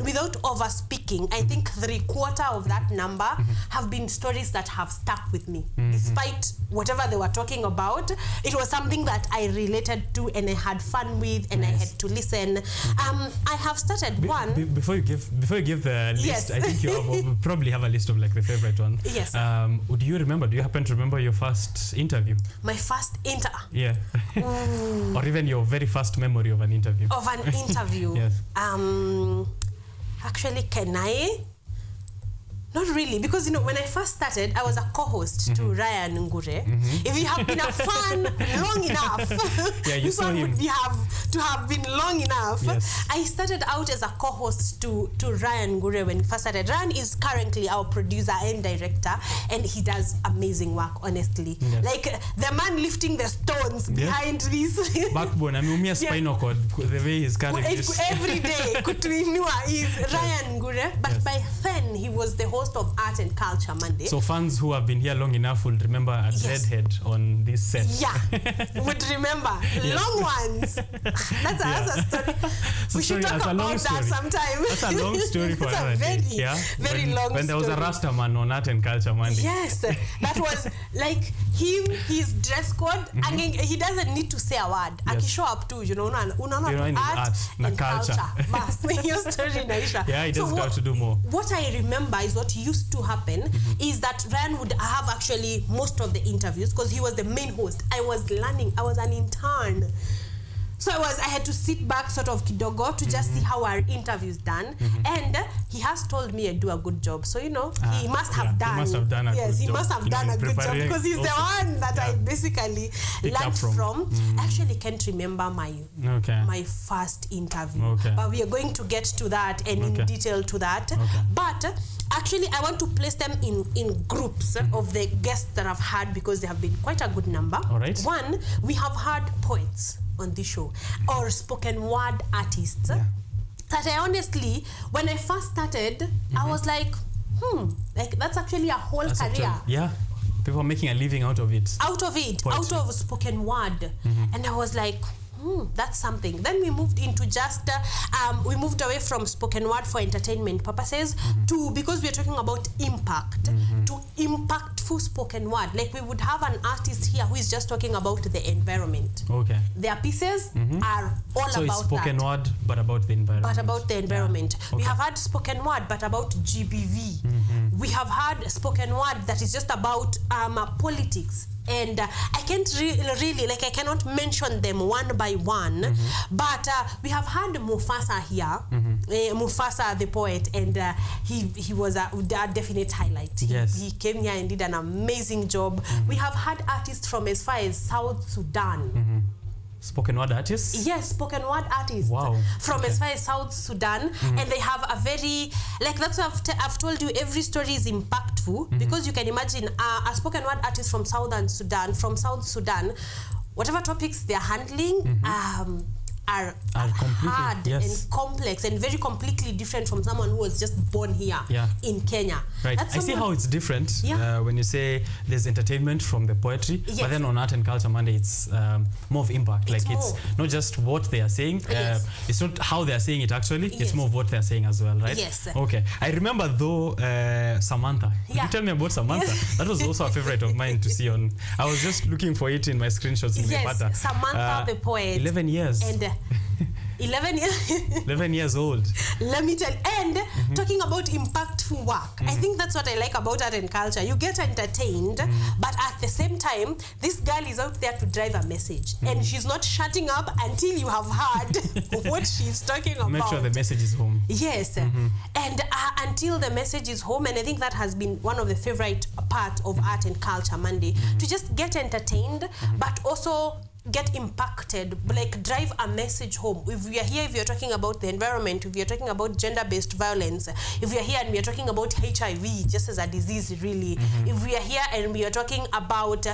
without over speaking, I think 3/4 of that number have been stories that have stuck with me, despite whatever they were talking about. It was something that I related to and I had fun with, and I had to listen. I have started one. Before you give the list, I think you probably have a list of the favorite one. Yes. Do you happen to remember your first interview? My first Yeah. Or even your very first memory of an interview. Of an interview. Yes. Actually, can I? Not really, because when I first started, I was a co-host to Ryan Ngure. If you have been a fan long enough, you saw him. Would have to have been long enough. Yes. I started out as a co-host to Ryan Ngure when we first started. Ryan is currently our producer and director, and he does amazing work, honestly. Yes. The man lifting the stones behind this. Backbone, spinal cord, the way he's carrying this. Every day, Kutuinua is Ryan Ngure, but by then he was the host of Art and Culture Monday. So fans who have been here long enough will remember a redhead on this set. Yeah, would remember. Long ones. That's a story. We should talk about that sometime. That's a long story for another day. Very long story. When there was a Rasta man on Art and Culture Monday. Yes, that was like him, his dress code. I mean, he doesn't need to say a word. Yes. Show up too, art and culture. Yeah, he doesn't have to do more. What I remember is what used to happen is that Ryan would have actually most of the interviews, because he was the main host. I was learning. I was an intern. So I had to sit back sort of kidogo to just see how our interview's done. And he has told me I do a good job. So, you know, he must have done. He must have done a good job. He must have done a good job because he's the one that I basically learned from. I actually can't remember my first interview. But we are going to get to that and in detail to that. But actually, I want to place them in groups of the guests that I've had because they have been quite a good number. All right. One, we have had poets on this show or spoken word artists that I honestly, when I first started, I was like that's actually a whole career. People are making a living out of it. Out of spoken word. And I was like, that's something. Then we moved into just we moved away from spoken word for entertainment purposes to, because we're talking about impact, to impactful spoken word. Like we would have an artist here who is just talking about the environment. Their pieces are all so about it's spoken word but about the environment. But about the environment. We have had spoken word but about GBV. We have had spoken word that is just about politics. And I can't really, like, I cannot mention them one by one, but we have had Mufasa here, Mufasa the poet, and he was a definite highlight. He came here and did an amazing job. We have had artists from as far as South Sudan. Spoken word artists? Yes, spoken word artists. Wow. From as far as South Sudan. And they have a very, like that's what I've told you, every story is impactful because you can imagine a spoken word artist from South Sudan, whatever topics they're handling are hard and complex and very completely different from someone who was just born here in Kenya. Right. I see how it's different when you say there's entertainment from the poetry, but then on Art and Culture Monday, it's more of impact. It's not just what they are saying. It's not how they are saying it actually. It's more of what they are saying as well, right? Yes. Okay. I remember though Samantha. Could you tell me about Samantha? That was also a favorite of mine to see on. I was just looking for it in my screenshots in Yes, Samantha the poet. 11 years. And 11 years old. Let me tell you. And talking about impactful work, I think that's what I like about art and culture. You get entertained, but at the same time, this girl is out there to drive a message. And she's not shutting up until you have heard what she's talking about. Make sure the message is home. Yes. And until the message is home, and I think that has been one of the favorite part of Art and Culture Monday, to just get entertained, but also get impacted, like drive a message home. If we are here, if you're talking about the environment, if you're talking about gender-based violence, if we are here and we are talking about HIV just as a disease really, if we are here and we are talking about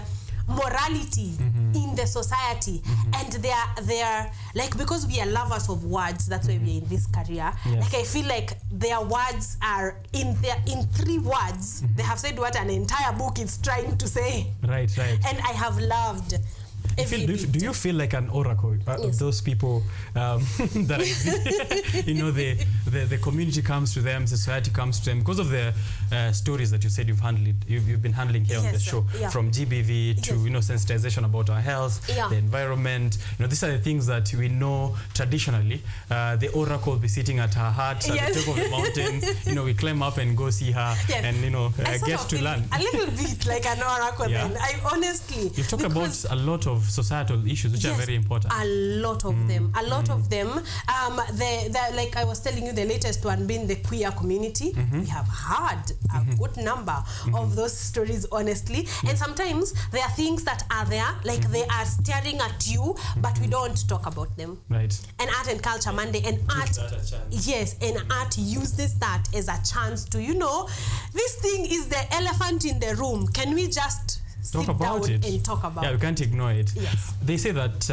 morality in the society, and they are like, because we are lovers of words, that's why we are in this career. Like I feel like their words are in 3 words they have said what an entire book is trying to say. Right. And I have loved. Do you feel like an oracle of those people that the community comes to them, society comes to them because of the stories that you said you've been handling here on the show, from GBV to sensitization about our health, the environment. These are the things that we know traditionally. The oracle will be sitting at her hut at the top of the mountain. We climb up and go see her and get to learn a little bit like an oracle. Then I honestly, you've talked about a lot of societal issues which are very important. A lot of them. Like I was telling you, the latest one being the queer community. We have had a good number of those stories, honestly. And sometimes there are things that are there, like they are staring at you, but we don't talk about them. Right. And Art and Culture Monday and art, and art uses that as a chance to, this thing is the elephant in the room. Can we just talk about it and talk about it? We can't ignore it. Yes. They say that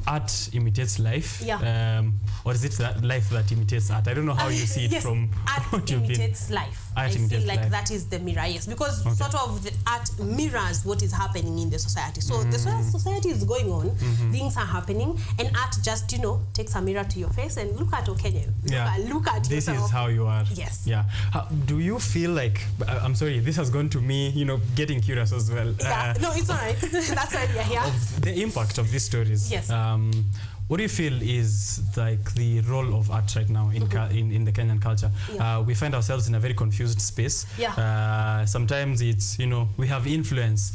art imitates life. Or is it that life that imitates art? I don't know how you see it from art imitates life. I feel like that is the mirror, because sort of the art mirrors what is happening in the society. So the society is going on, things are happening, and art just, takes a mirror to your face and look at OKENYE. Look at this yourself. Is how you are. Yes. Yeah. Do you feel like, I'm sorry, this has gone to me, getting curious as well. No, it's all right. That's why we are here. Of the impact of these stories. Yes. what do you feel is like the role of art right now in in the Kenyan culture? We find ourselves in a very confused space. Sometimes it's, we have influence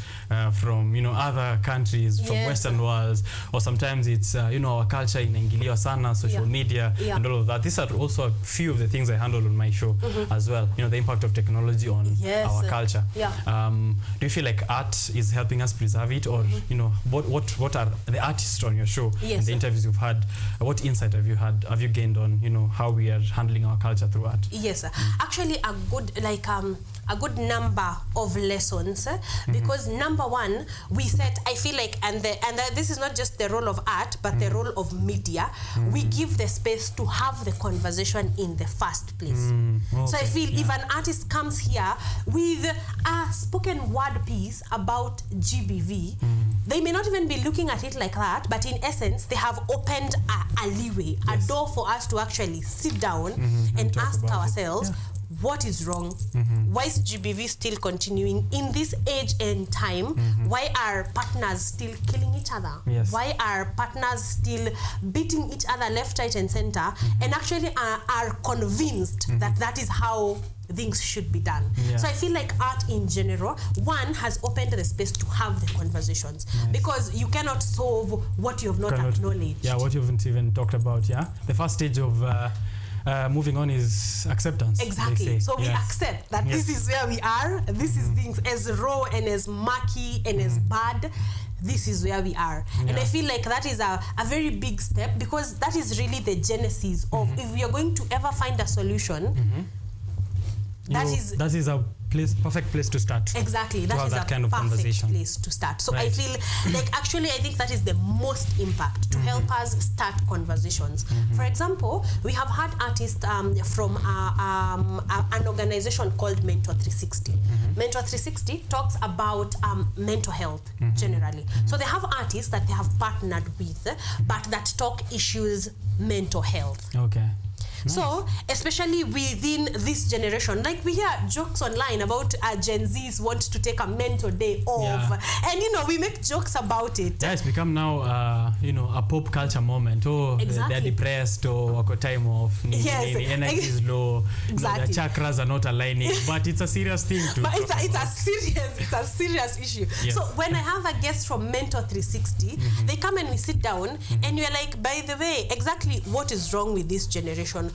from, other countries, from Western worlds, or sometimes it's, our culture inaingiliwa sana, social media, and all of that. These are also a few of the things I handle on my show as well. The impact of technology on our culture. Do you feel like art is helping us preserve it, or what are the artists on your show and the interviews you've had? What insight have you gained on how we are handling our culture through art? Yes, actually a good number of lessons, because number one, we said, I feel like, and this is not just the role of art, but the role of media. We give the space to have the conversation in the first place. So I feel if an artist comes here with a spoken word piece about GBV, they may not even be looking at it like that, but in essence, they have opened a leeway, a door for us to actually sit down and ask ourselves, what is wrong? Why is GBV still continuing in this age and time? Why are partners still killing each other? Why are partners still beating each other left, right, and center, and actually are convinced that that is how things should be done? So I feel like art in general, one, has opened the space to have the conversations, because you cannot solve what you have not acknowledged. What you haven't even talked about. The first stage of moving on is acceptance. Exactly. So we accept that this is where we are. This is things as raw and as murky and as bad. This is where we are. And I feel like that is a very big step, because that is really the genesis of, if we are going to ever find a solution, that is a perfect place to start. Exactly. That is a kind of perfect place to start. So I feel like, actually, I think that is the most impact, to help us start conversations. For example, we have had artists from an organization called Mentor 360. Mentor 360 talks about mental health generally. So they have artists that they have partnered with, but that talk issues mental health. So, especially within this generation, like we hear jokes online about Gen Zs want to take a mental day off, and we make jokes about it. It's become now, a pop culture moment. They're depressed, or wako time off, energy is low, the chakras are not aligning, but it's a serious thing to but it's a serious issue. So when I have a guest from Mentor 360, they come and we sit down, and we're like, by the way, exactly what is wrong with this generation?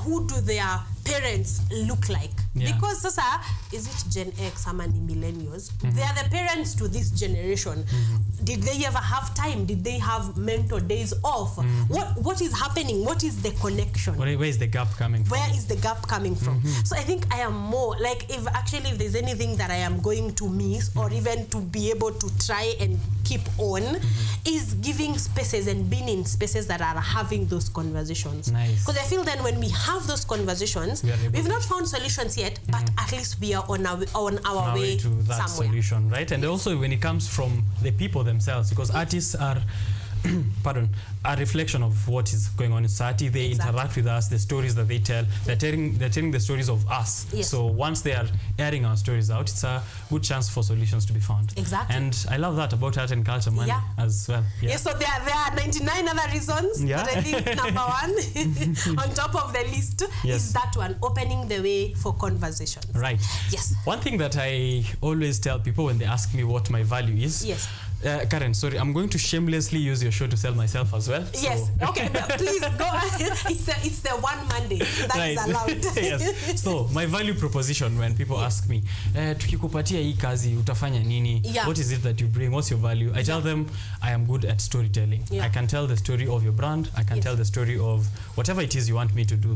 Who do their parents look like? Because sasa, is it Gen X or millennials? They are the parents to this generation. Did they ever have time? Did they have mental days off? What is happening? What is the connection? Where is the gap coming from? Where is the gap coming from? So I think I am more like, if there's anything that I am going to miss, or even to be able to try and keep on, is giving spaces and being in spaces that are having those conversations. Because I feel then when we have those conversations, we've not found solutions yet, but at least we are on our way to that somewhere. Solution, right? And also when it comes from the people themselves, because artists are a reflection of what is going on in society. They interact with us, the stories that they tell. They're telling the stories of us. So once they are airing our stories out, it's a good chance for solutions to be found. And I love that about art and culture money as well. So there are 99 other reasons, but I think number one on top of the list is that one, opening the way for conversations. Right. One thing that I always tell people when they ask me what my value is, Karen, sorry, I'm going to shamelessly use your show to sell myself as well. Okay, but please go ahead. It's the one Monday that is allowed. So my value proposition, when people ask me, tukikupatia hii kazi utafanya nini? What is it that you bring? What's your value? I tell them I am good at storytelling. I can tell the story of your brand. I can tell the story of whatever it is you want me to do.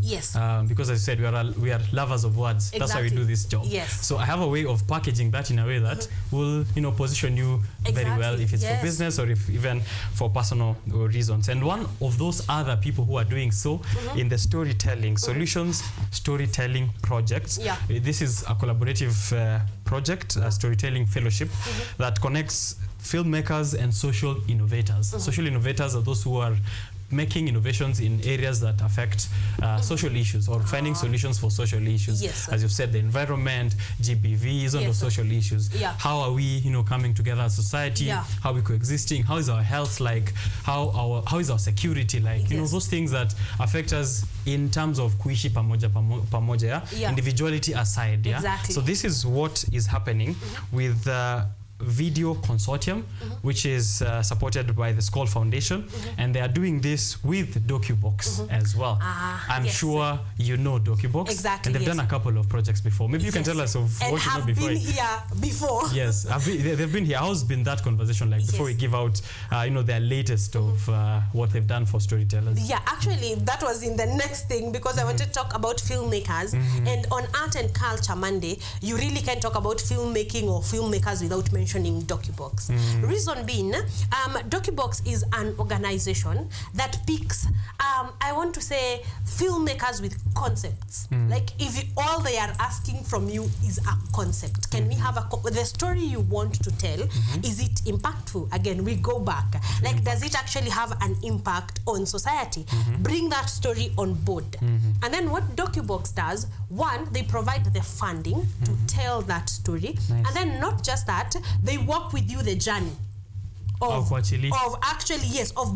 Because as I said, we are lovers of words. That's why we do this job. So I have a way of packaging that in a way that will position you very well, if it's for business or if even for personal reasons. And one of those other people who are doing so in the storytelling solutions storytelling projects. This is a collaborative project, a storytelling fellowship that connects filmmakers and social innovators. Social innovators are those who are making innovations in areas that affect social issues, or finding solutions for social issues. Yes. As you've said, the environment, GBV, on those social issues. Yeah. How are we, coming together as society? Yeah. How are we coexisting? How is our health like? How is our security like? Yes. Those things that affect us in terms of kuishi pamoja, Yeah. individuality aside. Yeah. Exactly. So this is what is happening with Video Consortium, which is supported by the Skoll Foundation, and they are doing this with DocuBox as well. I'm sure you know DocuBox. Exactly. And they've done a couple of projects before. Maybe you can tell us of and what you know before. And have been here before. Yes, they've been here. How's been that conversation like before we give out, their latest of what they've done for storytellers? Yeah, actually, that was in the next thing, because I wanted to talk about filmmakers. And on Art and Culture Monday, you really can't talk about filmmaking or filmmakers without mentioning DocuBox. Reason being, DocuBox is an organization that picks, I want to say, filmmakers with concepts. Like, if all they are asking from you is a concept, can we have the story you want to tell, is it impactful? Again, we go back. Like, does it actually have an impact on society? Bring that story on board. And then what DocuBox does, one, they provide the funding to tell that story. And then not just that, they walk with you the journey of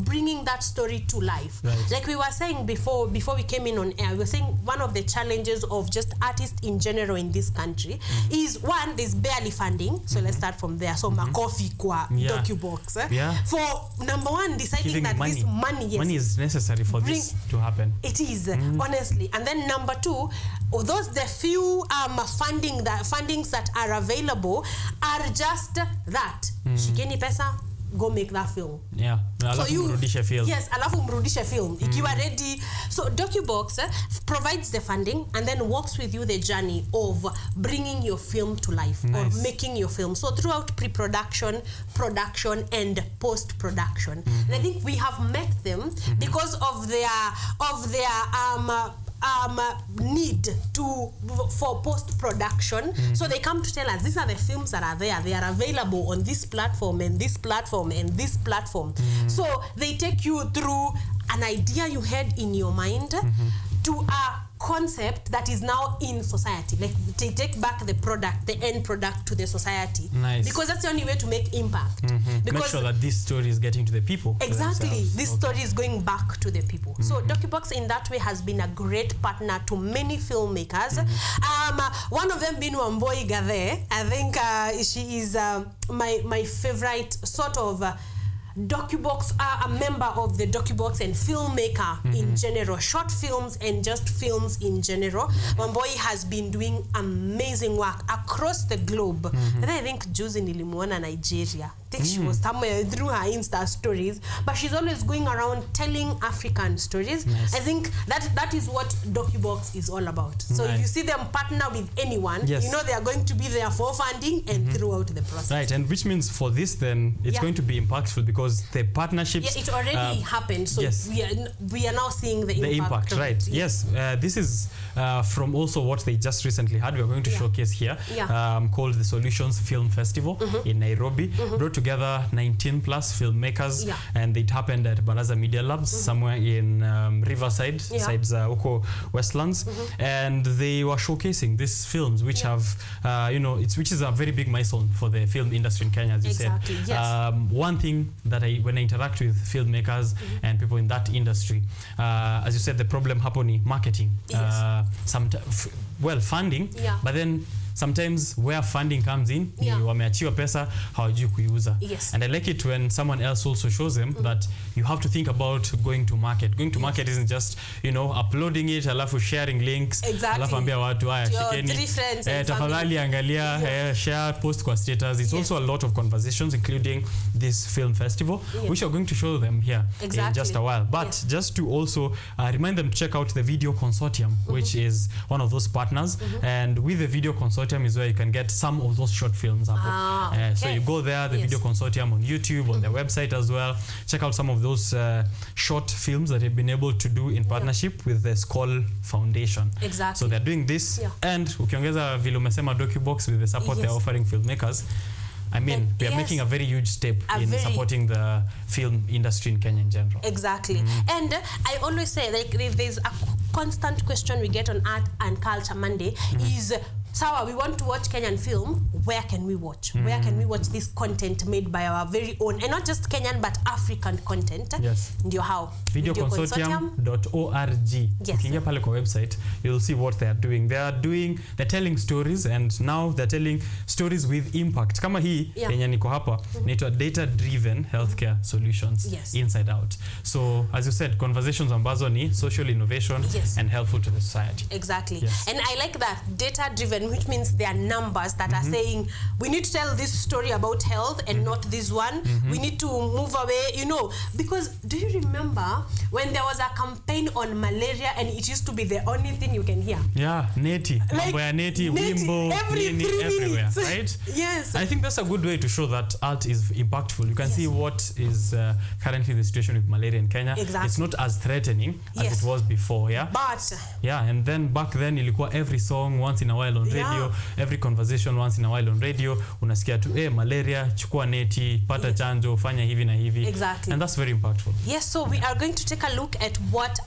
bringing that story to life. Like we were saying before we came in on air, we were saying one of the challenges of just artists in general in this country is, one, there's barely funding. So let's start from there. So makofi kwa DocuBox. For number one, deciding giving that this money is necessary for this to happen. It is, honestly. And then number two, the few fundings that are available are just that. Shikeni pesa, go make that film. Yeah. So you film. Yes, alafu mrudishe film. If you are ready. So DocuBox provides the funding and then walks with you the journey of bringing your film to life or making your film. So throughout pre-production, production, and post-production. And I think we have met them because of their need for post-production. So they come to tell us, these are the films that are there. They are available on this platform and this platform and this platform. So they take you through an idea you had in your mind to a concept that is now in society. Like, they take back the product, the end product, to the society. Because that's the only way to make impact. Because make sure that this story is getting to the people. Exactly. This story is going back to the people. So DocuBox in that way has been a great partner to many filmmakers. One of them being Wamboi Gade. I think she is my favorite sort of DocuBox, a member of the DocuBox and filmmaker in general, short films and just films in general. Wamboi has been doing amazing work across the globe. And I think Juzi nilimuona Nigeria. I think she was somewhere through her Insta stories, but she's always going around telling African stories. I think that is what DocuBox is all about. So if you see them partner with anyone, you know they are going to be there for funding and throughout the process. Right, and which means for this then it's going to be impactful because the partnerships... Yeah, it already happened, so we are now seeing the impact. Right, yes. This is from also what they just recently had. We are going to showcase here, called the Solutions Film Festival in Nairobi. Brought together 19 plus filmmakers, and it happened at Baraza Media Labs somewhere in Riverside, sides Oko Westlands, and they were showcasing these films which have which is a very big milestone for the film industry in Kenya, as you said. One thing that when I interact with filmmakers and people in that industry, as you said, the problem happening marketing, funding, but then sometimes where funding comes in, wameachiwa pesa, hawajui kuiuza. And I like it when someone else also shows them that you have to think about going to market. Going to market isn't just, uploading it, alafu sharing links, alafu ambia watu haya shikeni, tafadhali angalia, share, post kwa status. It's also a lot of conversations, including this film festival, which are going to show them here in just a while. But just to also remind them to check out the Video Consortium, which is one of those partners. And with the Video Consortium is where you can get some of those short films. So you go there, the Video Consortium on YouTube, on their website as well. Check out some of those short films that they've been able to do in partnership with the Skoll Foundation. So they're doing this, and ukiongeza vile umesema DocuBox with the support they're offering filmmakers, I mean, we are making a very huge step in supporting the film industry in Kenya in general. Exactly. And I always say, like, if there's a constant question we get on Art and Culture Monday is, Sawa, we want to watch Kenyan film. Where can we watch? Where can we watch this content made by our very own, and not just Kenyan but African content? Yes. Ndio how? Videoconsortium.org. Yes. Ukiingia pale kwa website, you'll see what they are doing. They're telling stories, and now they're telling stories with impact. Kama hii yenye niko hapa, inaitwa data-driven healthcare solutions inside out. So as you said, conversations ambazo ni social innovation and helpful to the society. Exactly. Yes. And I like that data-driven, which means there are numbers that are saying we need to tell this story about health and not this one. We need to move away, you know, because do you remember when there was a campaign on malaria and it used to be the only thing you can hear? Yeah, neti, mambo ya neti, wimbo, everywhere, right? Yes. I think that's a good way to show that art is impactful. You can see what is currently the situation with malaria in Kenya. Exactly. It's not as threatening as it was before, But and then back then ilikuwa every song once in a while on radio, every conversation once in a while on radio, unasikia tu malaria, chukua neti, pata chanjo, fanya hivi na hivi. Exactly. And that's very impactful. Yes, so we are going to take a look at what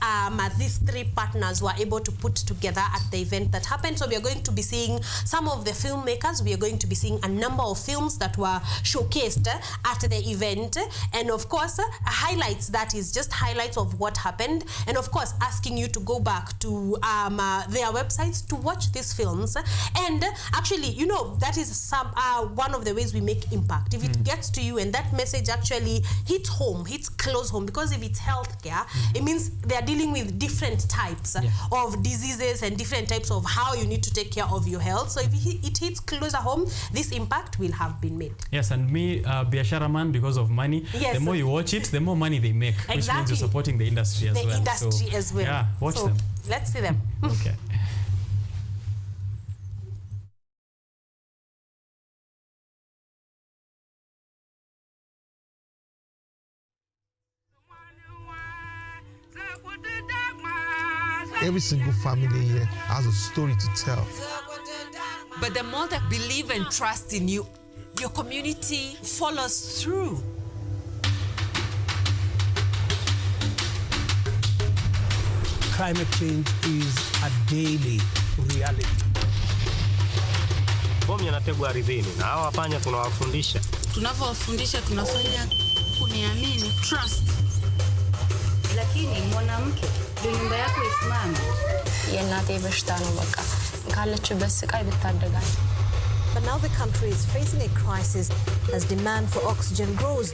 these three partners were able to put together at the event that happened. So we are going to be seeing some of the filmmakers. We are going to be seeing a number of films that were showcased at the event. And of course, highlights, that is just highlights of what happened. And of course, asking you to go back to their websites to watch these films. And actually, you know, that is one of the ways we make impact. If it gets to you and that message actually hits home, hits close home, because if it's healthcare, it means they're dealing with different types of diseases and different types of how you need to take care of your health. So if it hits closer home, this impact will have been made. Yes, and me, biashara man, because of money, the more you watch it, the more money they make, which means you're supporting the industry as well. The industry as well. Yeah, watch them. Let's see them. Okay. Every single family here has a story to tell. But the more they believe and trust in you, your community follows through. Climate change is a daily reality. Bomu yanategwa ardhini na hawa panya tunawafundisha. Tunavyowafundisha tunafanya kuniamini, trust. Lakini mwanamke ndio nyumba yako isimame. Yenate bashta no baka. Galechubes sky bitadaga. But now the country is facing a crisis as demand for oxygen grows.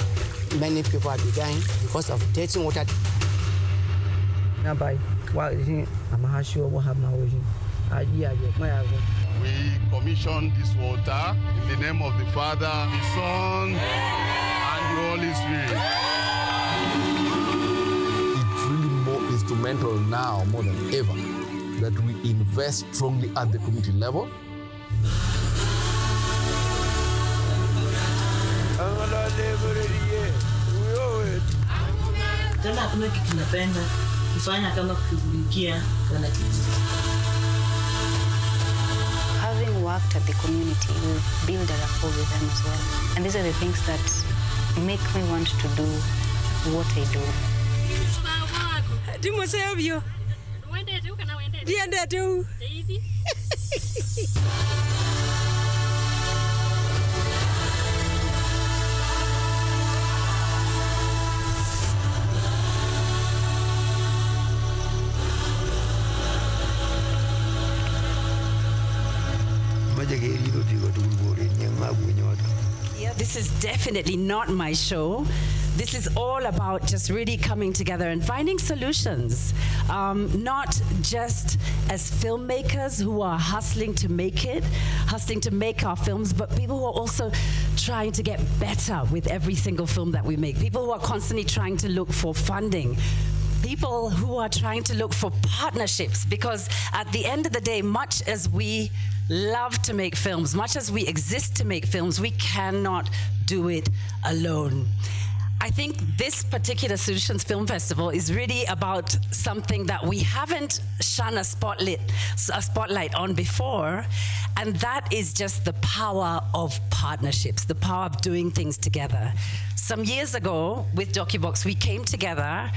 Many people are dying because of dirty water. We commission this water in the name of the Father, the Son, and the Holy Spirit. It's really more instrumental now, more than ever, that we invest strongly at the community level. Tena hakuna kitu tunapenda kufanya kama kushughulikia wanakijiji. Having worked at the community, we build a rapport with them as well. And these are the things that make me want to do what I do. Timosevyo. Uende tu kana uende. Diende tu. Hivi. This is definitely not my show. This is all about just really coming together and finding solutions. Not just as filmmakers who are hustling to make our films, but people who are also trying to get better with every single film that we make. People who are constantly trying to look for funding. People who are trying to look for partnerships, because at the end of the day, much as we love to make films, much as we exist to make films, we cannot do it alone. I think this particular Solutions Film Festival is really about something that we haven't shone a spotlight on before, and that is just the power of partnerships, the power of doing things together. Some years ago with DocuBox, we came together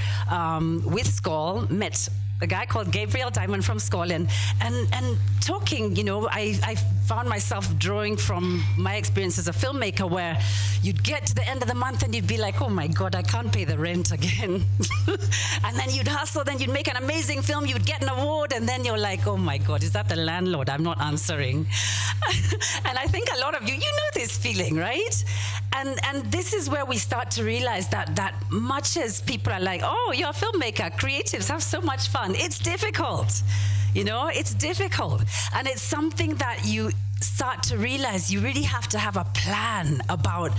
with Skoll, met a guy called Gabriel Diamond from Skoll, and talking, you know, I found myself drawing from my experience as a filmmaker, where you'd get to the end of the month and you'd be like, oh my God, I can't pay the rent again. And then you'd hustle, then you'd make an amazing film, you'd get an award, and then you're like, oh my God, is that the landlord? I'm not answering. And I think a lot of you know this feeling, right? And this is where we start to realize that much as people are like, oh, you're a filmmaker, creatives have so much fun, it's difficult. You know, it's difficult. And it's something that you start to realize you really have to have a plan about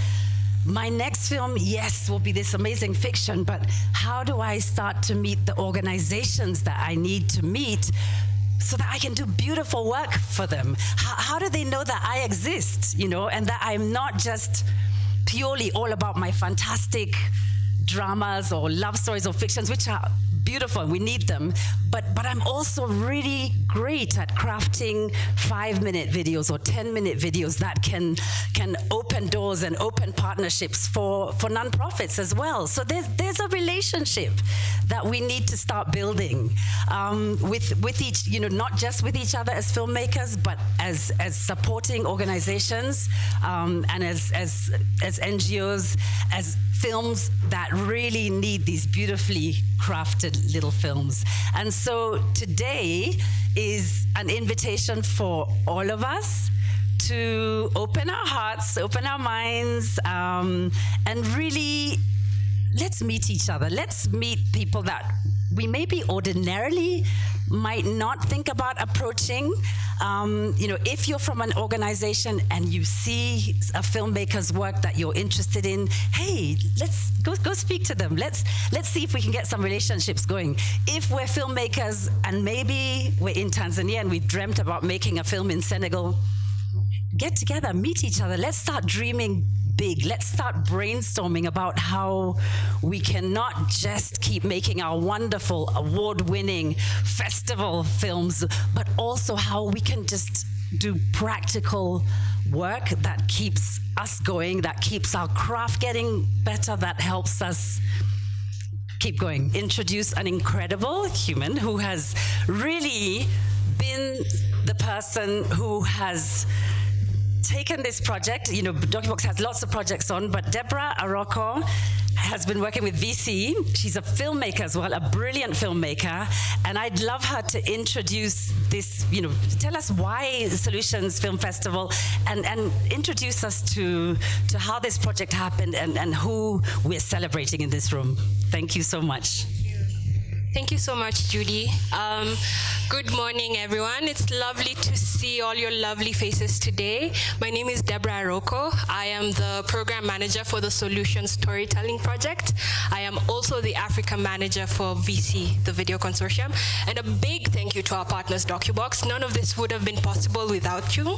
my next film, yes, will be this amazing fiction, but how do I start to meet the organizations that I need to meet so that I can do beautiful work for them? How do they know that I exist, you know, and that I'm not just purely all about my fantastic dramas or love stories or fictions, which are beautiful, we need them, but I'm also really great at crafting 5-minute videos or 10-minute videos that can open doors and open partnerships for nonprofits as well. So there's a relationship that we need to start building with each, you know, not just with each other as filmmakers, but as supporting organizations and as NGOs, as films that really need these beautifully crafted little films. And so today is an invitation for all of us to open our hearts, open our minds, and really let's meet each other. Let's meet people that we maybe ordinarily might not think about approaching. You know, if you're from an organization and you see a filmmaker's work that you're interested in, hey, let's go speak to them. Let's see if we can get some relationships going. If we're filmmakers and maybe we're in Tanzania and we've dreamt about making a film in Senegal, get together, meet each other. Let's start dreaming big. Let's start brainstorming about how we can not just keep making our wonderful award-winning festival films, but also how we can just do practical work that keeps us going, that keeps our craft getting better, that helps us keep going. Introduce an incredible human who has really been the person who has taken this project. You know, DocuBox has lots of projects on, but Deborah Aroko has been working with VC. She's a filmmaker as well, a brilliant filmmaker, and I'd love her to introduce this, you know, tell us why Solutions Film Festival, and introduce us to how this project happened and who we're celebrating in this room. Thank you so much. Thank you so much, Judy. Good morning, everyone. It's lovely to see all your lovely faces today. My name is Deborah Aroko. I am the program manager for the Solutions Storytelling Project. I am also the Africa manager for VC, the Video Consortium. And a big thank you to our partners, DocuBox. None of this would have been possible without you.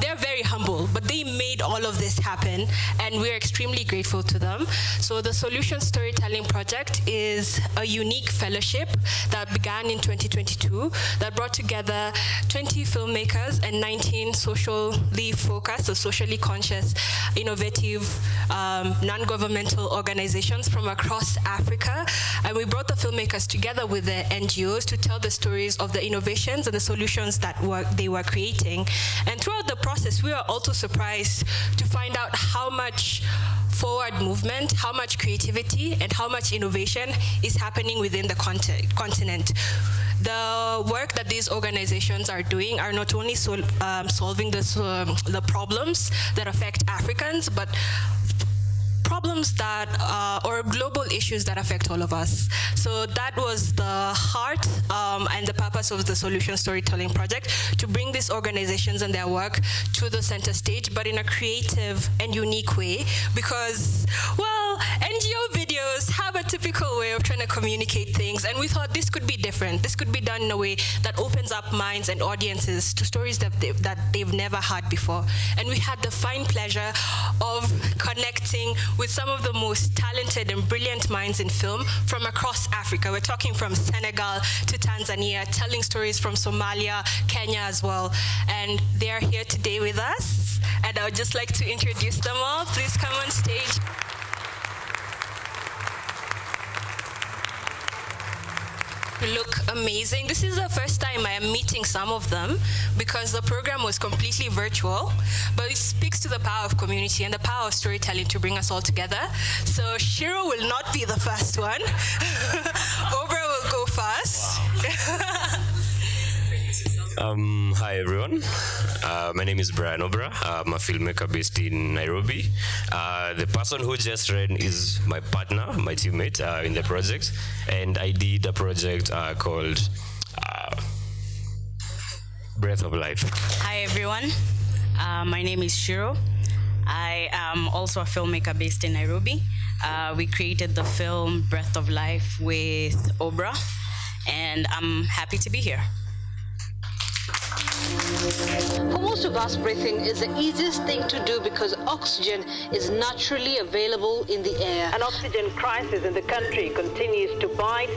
They're very humble, but they made all of this happen, and we're extremely grateful to them. So the Solutions Storytelling Project is a unique fellowship that began in 2022 that brought together 20 filmmakers and 19 socially focused or socially conscious, innovative, non-governmental organizations from across Africa. And we brought the filmmakers together with the NGOs to tell the stories of the innovations and the solutions that they were creating. And throughout the process, we were also surprised to find out how much forward movement, how much creativity, and how much innovation is happening within the continent. The work that these organizations are doing are not only solving the problems that affect Africans, but problems that, or global issues that affect all of us. So that was the heart and the purpose of the Solution Storytelling Project, to bring these organizations and their work to the center stage, but in a creative and unique way, because, well, NGO videos have a typical way of trying to communicate things. And we thought this could be different. This could be done in a way that opens up minds and audiences to stories that they've never had before. And we had the fine pleasure of connecting with some of the most talented and brilliant minds in film from across Africa. We're talking from Senegal to Tanzania, telling stories from Somalia, Kenya as well. And they are here today with us. And I would just like to introduce them all. Please come on stage. Look amazing. This is the first time I am meeting some of them because the program was completely virtual, but it speaks to the power of community and the power of storytelling to bring us all together. So Shiro will not be the first one. Obra will go first. Wow. Hi everyone, my name is Brian Obra. I'm a filmmaker based in Nairobi. The person who just ran is my partner, my teammate in the project, and I did a project called Breath of Life. Hi everyone, my name is Shiro. I am also a filmmaker based in Nairobi. We created the film Breath of Life with Obra, and I'm happy to be here. For most of us, breathing is the easiest thing to do because oxygen is naturally available in the air. An oxygen crisis in the country continues to bite,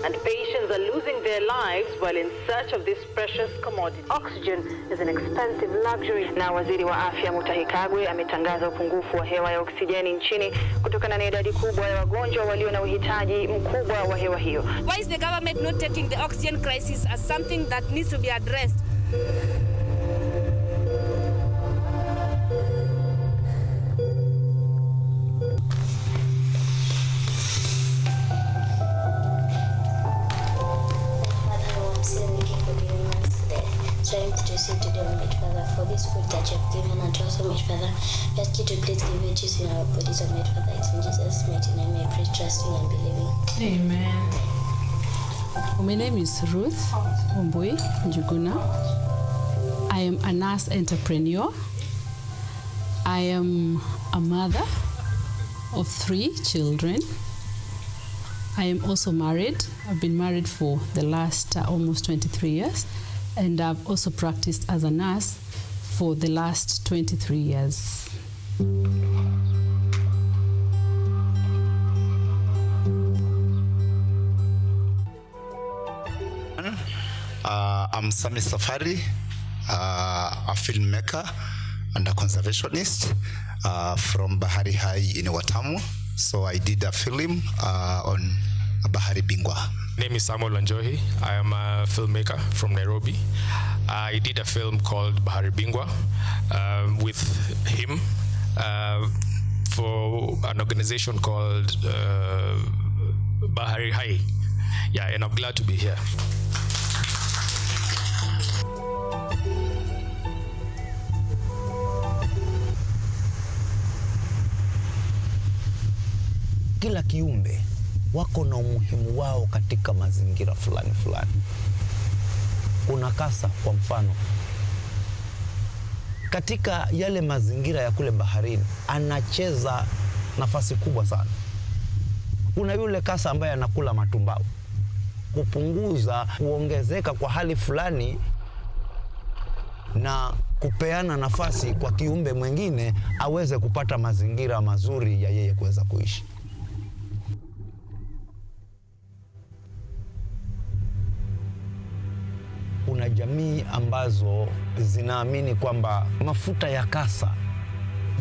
and patients are losing their lives while in search of this precious commodity. Oxygen is an expensive luxury. Na waziri wa afya Mutahi Kagwe ametangaza upungufu wa hewa ya oksijeni nchini kutokana na idadi kubwa ya wagonjwa walio na uhitaji mkubwa wa hewa hiyo. Why is the government not taking the oxygen crisis as something that needs to be addressed? Strength to receive today, Almighty Father, for this food that you have given unto us, Almighty Father. We ask you to please give it juice in our bodies, Almighty Father. It's in Jesus' mighty name I pray, trusting and believing. Amen. My name is Ruth Ombui Njuguna. I am a nurse entrepreneur. I am a mother of 3 children. I am also married. I've been married for the last almost 23 years. And I've also practiced as a nurse for the last 23 years. I'm Sami Safari, a filmmaker and a conservationist from Bahari High in Watamu. So I did a film on Bahari Bingwa. My name is Samuel Wanjohi. I am a filmmaker from Nairobi. I did a film called Bahari Bingwa with him for an organization called Bahari High. Yeah, and I'm glad to be here. Kila kiumbe wako na umuhimu wao katika mazingira fulani fulani. Kuna kasa kwa mfano, katika yale mazingira ya kule baharini anacheza nafasi kubwa sana. Kuna yule kasa ambaye anakula matumbawe, kupunguza kuongezeka kwa hali fulani na kupeana nafasi kwa kiumbe mwingine aweze kupata mazingira mazuri ya yeye kuweza kuishi. Kuna jamii ambazo zinaamini kwamba mafuta ya kasa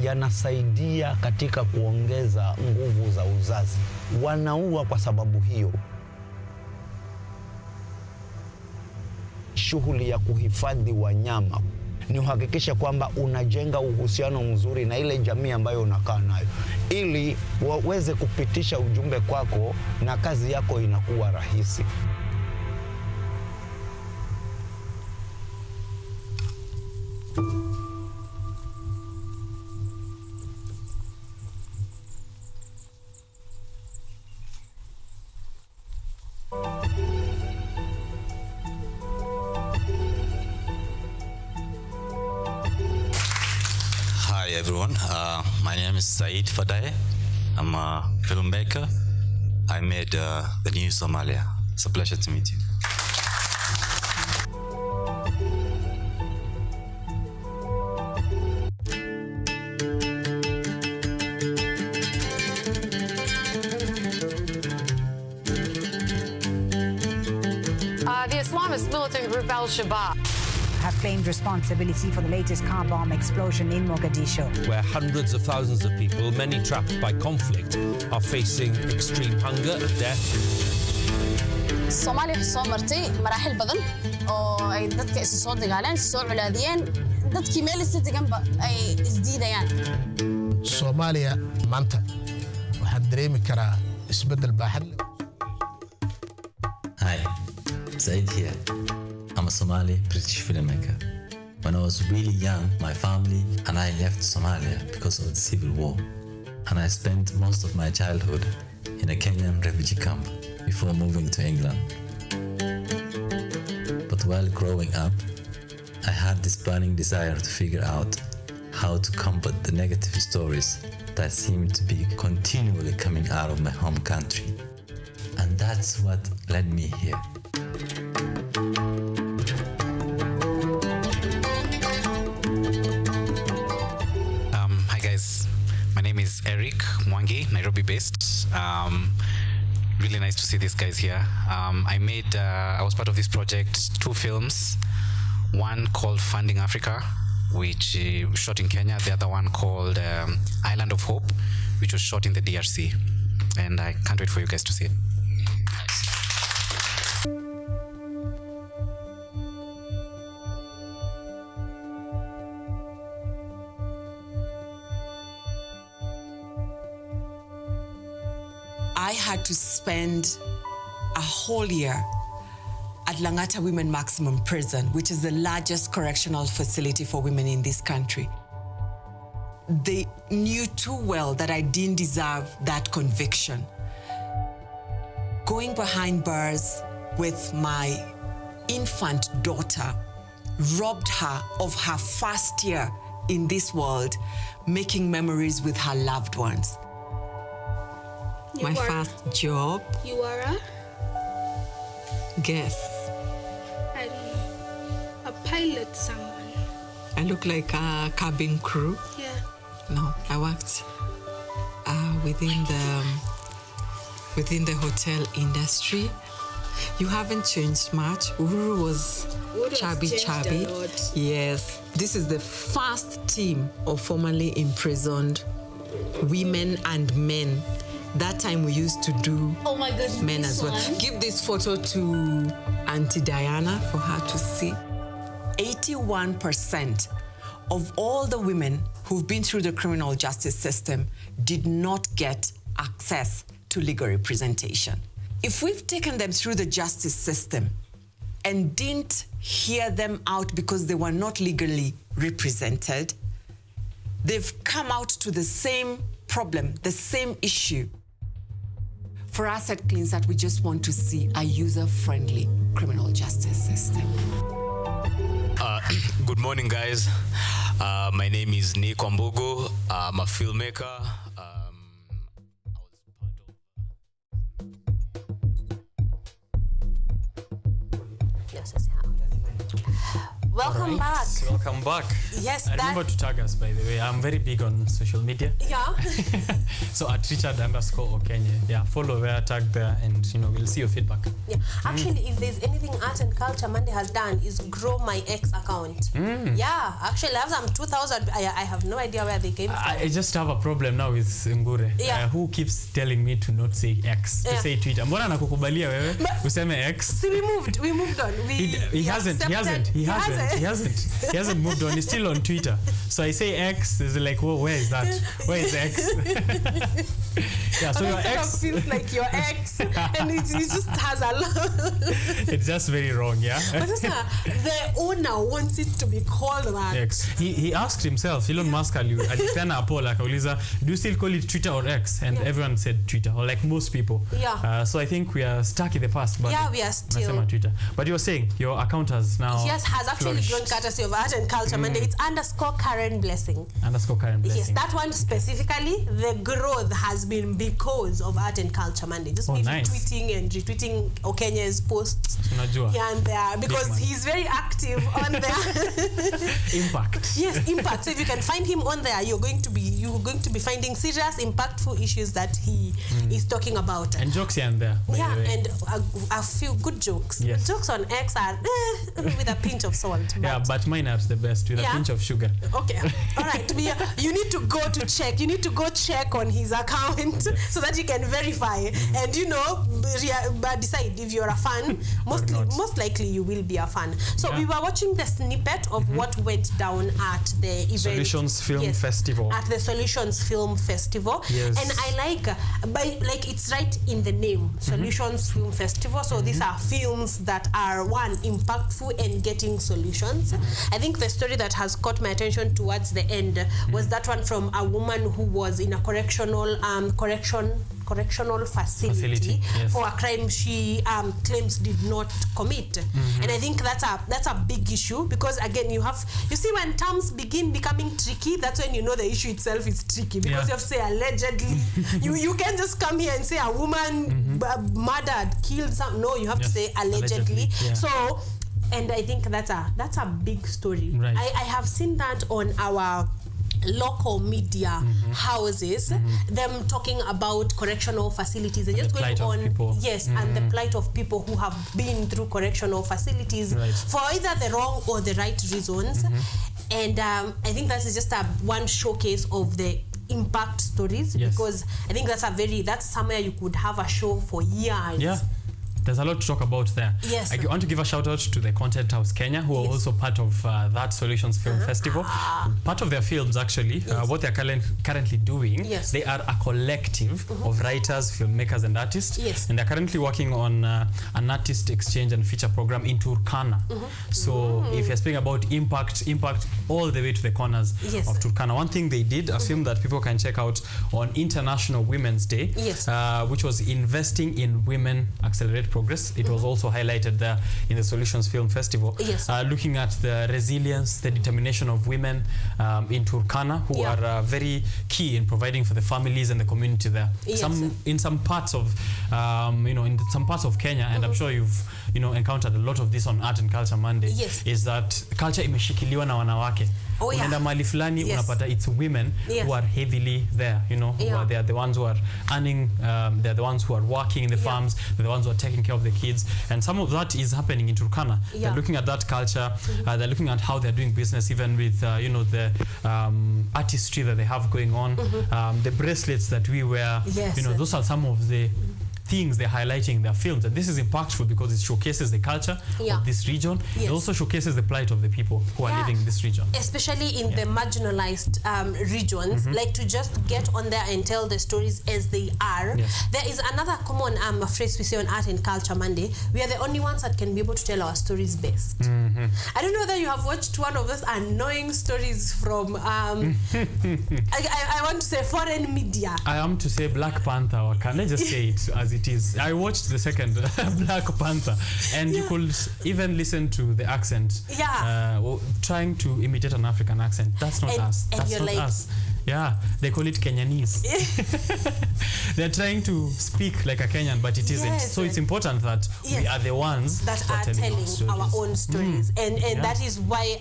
yanasaidia katika kuongeza nguvu za uzazi. Wanaua kwa sababu hiyo. Shughuli ya kuhifadhi wanyama ni uhakikisha kwamba unajenga uhusiano mzuri na ile jamii ambayo unakaa nayo, ili waweze kupitisha ujumbe kwako na kazi yako inakuwa rahisi. Hi everyone, my name is Said Fadaye. I'm a filmmaker I made the new Somalia. It's a pleasure to meet you. The Islamist militant group Al-Shabaab have claimed responsibility for the latest car bomb explosion in Mogadishu, where hundreds of thousands of people, many trapped by conflict, are facing extreme hunger and death. Somalia soo martay maraaxil badan oo ay dadka isu soo dagaaleen, soo culaadiyeen, dadkii meel isla deganba ay isdiidayaan. Soomaaliya maanta waxaan dareemi karaa isbedel baaxad leh. Hi, Said here. I'm a Somali British filmmaker. When I was really young, my family and I left Somalia because of the civil war. And I spent most of my childhood in a Kenyan refugee camp before moving to England. But while growing up, I had this burning desire to figure out how to combat the negative stories that seemed to be continually coming out of my home country. And that's what led me here. Hi guys, my name is Eric Mwangi, Nairobi based. Really nice to see these guys here. I was part of this project, 2 films. One called Funding Africa, which was shot in Kenya. The other one called Island of Hope, which was shot in the DRC. And I can't wait for you guys to see it. I had to spend a whole year at Langata Women Maximum Prison, which is the largest correctional facility for women in this country. They knew too well that I didn't deserve that conviction. Going behind bars with my infant daughter robbed her of her first year in this world, making memories with her loved ones. My first job. You are a? Guess. I don't know. A pilot, someone. I look like a cabin crew. Yeah. No, I worked within the hotel industry. You haven't changed much. Uhuru was chubby. Yes. This is the first team of formerly imprisoned women and men. That time we used to do men as well. Give this photo to Auntie Diana for her to see. 81% of all the women who've been through the criminal justice system did not get access to legal representation. If we've taken them through the justice system and didn't hear them out because they were not legally represented, they've come out to the same problem, the same issue. For us at CleanSat, we just want to see a user-friendly criminal justice system. Good morning, guys. My name is Nick Wambugu. I'm a filmmaker. Welcome back. Welcome back. Yes, remember to tag us, by the way. I'm very big on social media. Yeah. So at Richard_Okenye. Yeah, follow there, tag there, and we'll see your feedback. Yeah. Actually, if there's anything Art and Culture Monday has done is grow my ex account. Yeah, actually I have some 2,000. I have no idea where they came from. I just have a problem now with Ngure. Yeah. Who keeps telling me to not say X, to say Twitter. Mbona nakukubalia wewe useme X? See, we moved on. He hasn't moved on. He's still on Twitter. So I say X, is like, whoa, where is that? Where is X? Yeah, so your ex feels like your ex, and it just has a lot. It's just very wrong, yeah. But the owner wants it to be called that. X. He asked himself, Elon Musk alitana Apollo akauliza, do you still call it Twitter or X? And everyone said Twitter, or like most people. Yeah. So I think we are stuck in the past. But yeah, we are still. Twitter. But you're saying your account has now. Yes, has actually grown courtesy of Art and Culture Monday. It's _Karen Blessing. _Karen Blessing. Yes, that one specifically, the growth has been big because of Art and Culture Monday. Just me retweeting and retweeting Okenye's posts here and there because he's very active on there. Impact. Yes, impact. So if you can find him on there, you're going to be finding serious, impactful issues that he is talking about. And jokes here and there. Yeah, and a few good jokes. Yes. Jokes on X are with a pinch of salt. Yeah, but mine are the best with a pinch of sugar. Okay. All right. You need to go to check. You need to go check on his account so that you can verify and decide if you're a fan. Most likely you will be a fan. So we were watching the snippet of what went down at the event. Solutions Film Festival. At the Solutions Film Festival. Yes. And I like it's right in the name, Solutions Film Festival. So these are films that are impactful and getting solutions. I think the story that has caught my attention towards the end was that one from a woman who was in a correctional facility for a crime she claims did not commit. And I think that's a big issue because again you see when terms begin becoming tricky, that's when you know the issue itself is tricky because you have to say allegedly. you can't just come here and say a woman murdered, killed some. No, you have to say allegedly. So, and I think that's a big story. Right. I have seen that on our local media houses, them talking about correctional facilities and just going on and the plight of people who have been through correctional facilities for either the wrong or the right reasons. And I think that is just one showcase of the impact stories because I think that's somewhere you could have a show for years. Yeah. There's a lot to talk about there. Yes. I want to give a shout out to the Content House Kenya, who are also part of that Solutions Film Festival. Part of their films, actually, what they're currently doing, they are a collective of writers, filmmakers, and artists. And they're currently working on an artist exchange and feature program in Turkana. So if you're speaking about impact all the way to the corners of Turkana. One thing they did, a film that people can check out on International Women's Day, which was investing in women accelerate progress. It was also highlighted there in the Solutions Film Festival, looking at the resilience, the determination of women in Turkana, who are very key in providing for the families and the community there. In some parts of Kenya, and I'm sure you've encountered a lot of this on Art and Culture Monday, is that culture imeshikiliwa na wanawake. Unaenda mahali fulani unapata it's women who are heavily there, who they are the ones who are earning, they're the ones who are working in the farms, they're the ones who are taking care of the kids, and some of that is happening in Turkana. They're looking at that culture, they're looking at how they're doing business, even with the artistry that they have going on, the bracelets that we wear, those are some of the things they're highlighting in their films, and this is impactful because it showcases the culture of this region. It also showcases the plight of the people who are living in this region, especially in the marginalized regions. Like to just get on there and tell the stories as they are. There is another common phrase we say on Art and Culture Monday: we are the only ones that can be able to tell our stories best. I don't know whether you have watched one of those annoying stories from I want to say foreign media. I am to say Black Panther, or can I just say it as it is? I watched the second Black Panther, and you could even listen to the accent. Trying to imitate an African accent. That's not us. That's not us. Yeah, they call it Kenyanese. They're trying to speak like a Kenyan, but it isn't. So it's important that we are the ones that are telling our own stories. And that is why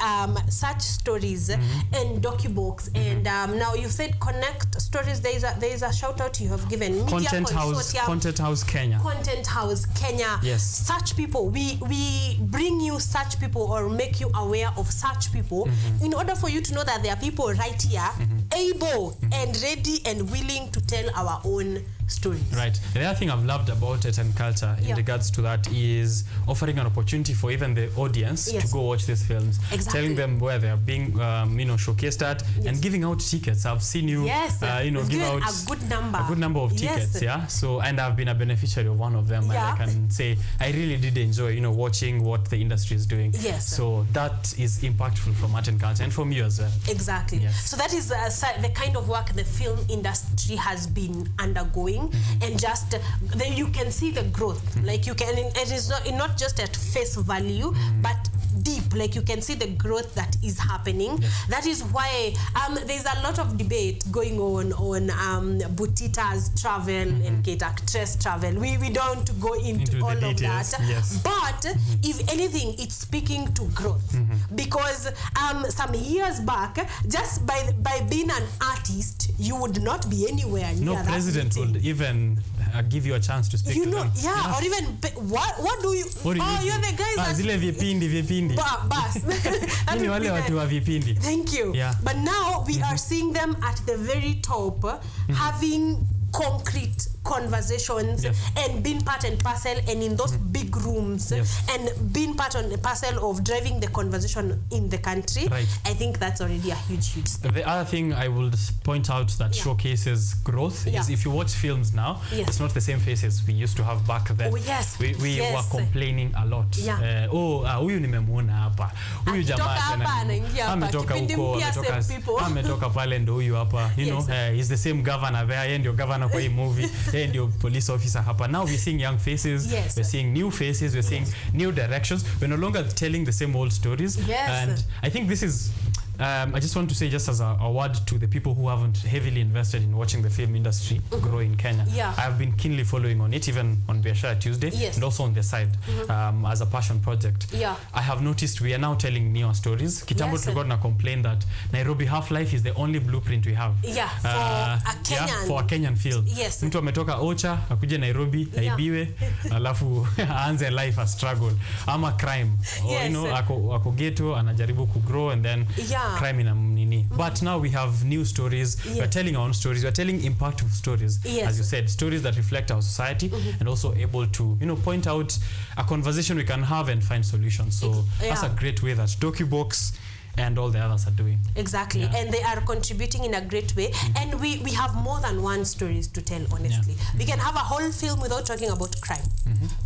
such stories and docubooks and now you said Connect Stories, there is a shout out you have given. Media Content House Kenya. Content House Kenya. Yes. Such people, we bring you such people or make you aware of such people in order for you to know that there are people right here able and ready and willing to tell our own stories. Right. The other thing I've loved about it and culture in regards to that is offering an opportunity for even the audience to go watch these films, telling them where they are being showcased at, and giving out tickets. I've seen you give out a good number of tickets. So, and I've been a beneficiary of one of them, and I can say I really did enjoy watching what the industry is doing. So that is impactful from art and culture and from you as well. Exactly. So that is the kind of work the film industry has been undergoing. And just then you can see the growth. Like you can, it is not just at face value, but deep. Like you can see the growth that is happening. Yes. That is why there's a lot of debate going on Butita's travel and Kate actress travel. We don't go into all of that. Yes. But if anything, it's speaking to growth. Because some years back, just by being an artist, you would not be anywhere near that president meeting. would even give you a chance to speak to them. Yeah, or even what do you you're the guys that zile vipindi bas ni wale watu wa vipindi. Thank you. Yeah. But now we are seeing them at the very top, having concrete conversations and being part and parcel and in those big rooms and being part and parcel of driving the conversation in the country. Right. I think that's already a huge step. The other thing I will point out that showcases growth is if you watch films now, it's not the same faces we used to have back then. Oh, yes. We were complaining a lot. Huyu nimemuona hapa. Huyu jamaa ametoka huko, ametoka pale ndo huyu hapa. You know, he's the same governor there, yeye ndio governor kwa hii movie. And your police officer hapa. Now we're seeing young faces, we're seeing new faces, we're seeing new directions. We're no longer telling the same old stories. And I think this is I just want to say, just as a word to the people who haven't heavily invested in watching the film industry grow in Kenya. I have been keenly following on it, even on Biashara Tuesday, and also on the side as a passion project. I have noticed we are now telling newer stories. Kitambo tulikuwa na complain that Nairobi Half-Life is the only blueprint we have. For a Kenyan film. Mtu ametoka Ocha, akuje Nairobi, aibiwe, alafu aanze life a struggle. Ama crime. Or, you know, ako ghetto, anajaribu ku grow and then crime in a nini. But now we have new stories. We're telling our own stories. We're telling impactful stories. As you said, stories that reflect our society and also able to, you know, point out a conversation we can have and find solutions. So that's a great way that DocuBox and all the others are doing. Exactly. And they are contributing in a great way. And we have more than one stories to tell, honestly. We can have a whole film without talking about crime.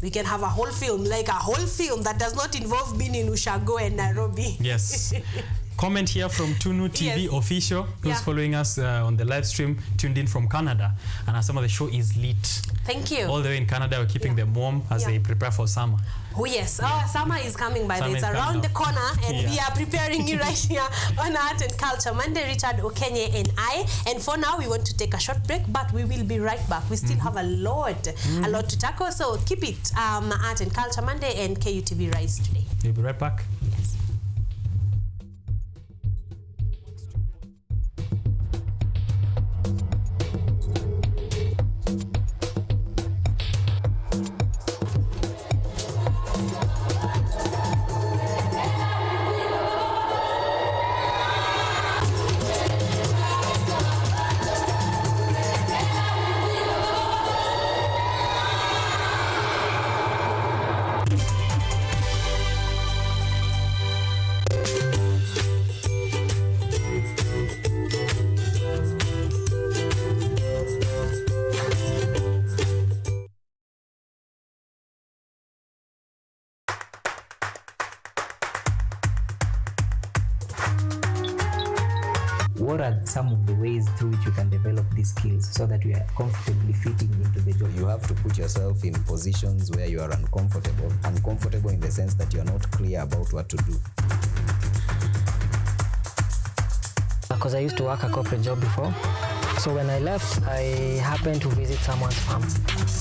We can have a whole film, like a whole film that does not involve being in Ushago and Nairobi. Yes. Comment here from Tunu TV official, who's following us on the live stream, tuned in from Canada. And some of the show is lit. Thank you. All the way in Canada, we're keeping them warm as they prepare for summer. Oh yes, summer is coming by. It's around the corner, and we are preparing you right here on Art and Culture Monday. Richard, Okenye, and I. And for now, we want to take a short break, but we will be right back. We still have a lot to tackle. So keep it Art and Culture Monday and KUTV Rise today. We'll be right back. Yes. What are some of the ways through which you can develop these skills so that you are comfortably fitting into the job? You have to put yourself in positions where you are uncomfortable. Uncomfortable in the sense that you are not clear about what to do. Because I used to work a corporate job before. So when I left, I happened to visit someone's farm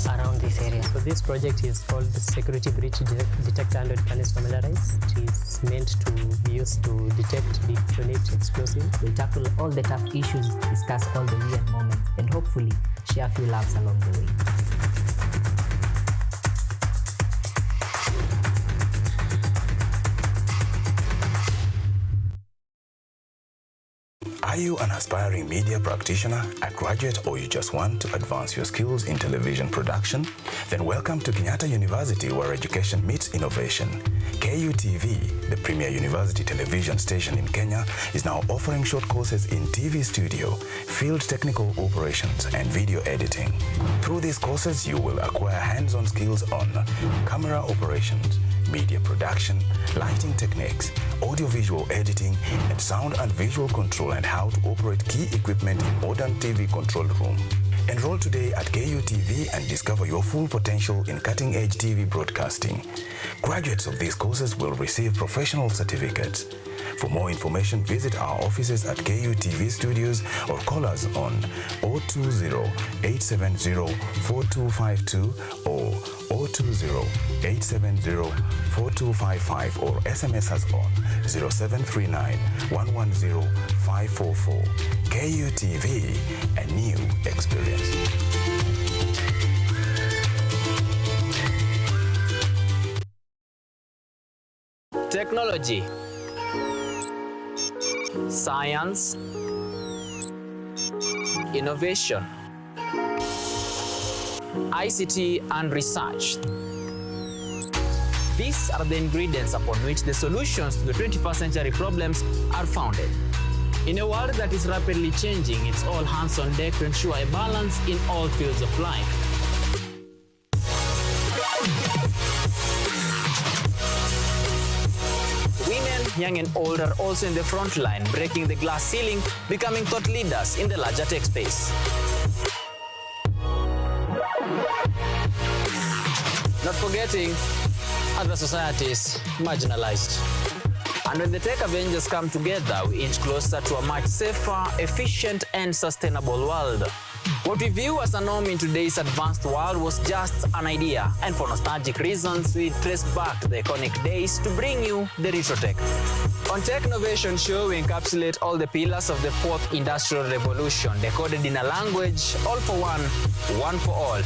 around this area. So this project is called the Security Breach Detector and Can Familiarize. It is meant to be used to detect, detonate explosives. We tackle all the tough issues, discuss all the weird moments, and hopefully share a few laughs along the way. Are you an aspiring media practitioner, a graduate, or you just want to advance your skills in television production? Then welcome to Kenyatta University, where education meets innovation. KUTV, the premier university television station in Kenya, is now offering short courses in TV studio, field technical operations, and video editing. Through these courses, you will acquire hands-on skills on camera operations, media production, lighting techniques, audiovisual editing, and sound and visual control, and how to operate key equipment in modern TV control room. Enroll today at KUTV and discover your full potential in cutting-edge TV broadcasting. Graduates of these courses will receive professional certificates. For more information, visit our offices at KUTV studios or call us on 020-870-4252 or 020-870-4255 or SMS us on 0739-110-544. KUTV, a new experience. Technology, science, innovation, ICT and research. These are the ingredients upon which the solutions to the 21st century problems are founded. In a world that is rapidly changing, it's all hands on deck to ensure a balance in all fields of life. Women, young and old, are also in the front line, breaking the glass ceiling, becoming thought leaders in the larger tech space. Not forgetting other societies marginalized. And when the tech Avengers come together, we inch closer to a much safer, efficient, and sustainable world. What we view as a norm in today's advanced world was just an idea, and for nostalgic reasons, we trace back to the iconic days to bring you the retro tech. On Tech Innovation Show, we encapsulate all the pillars of the fourth industrial revolution, decoded in a language, all for one for all.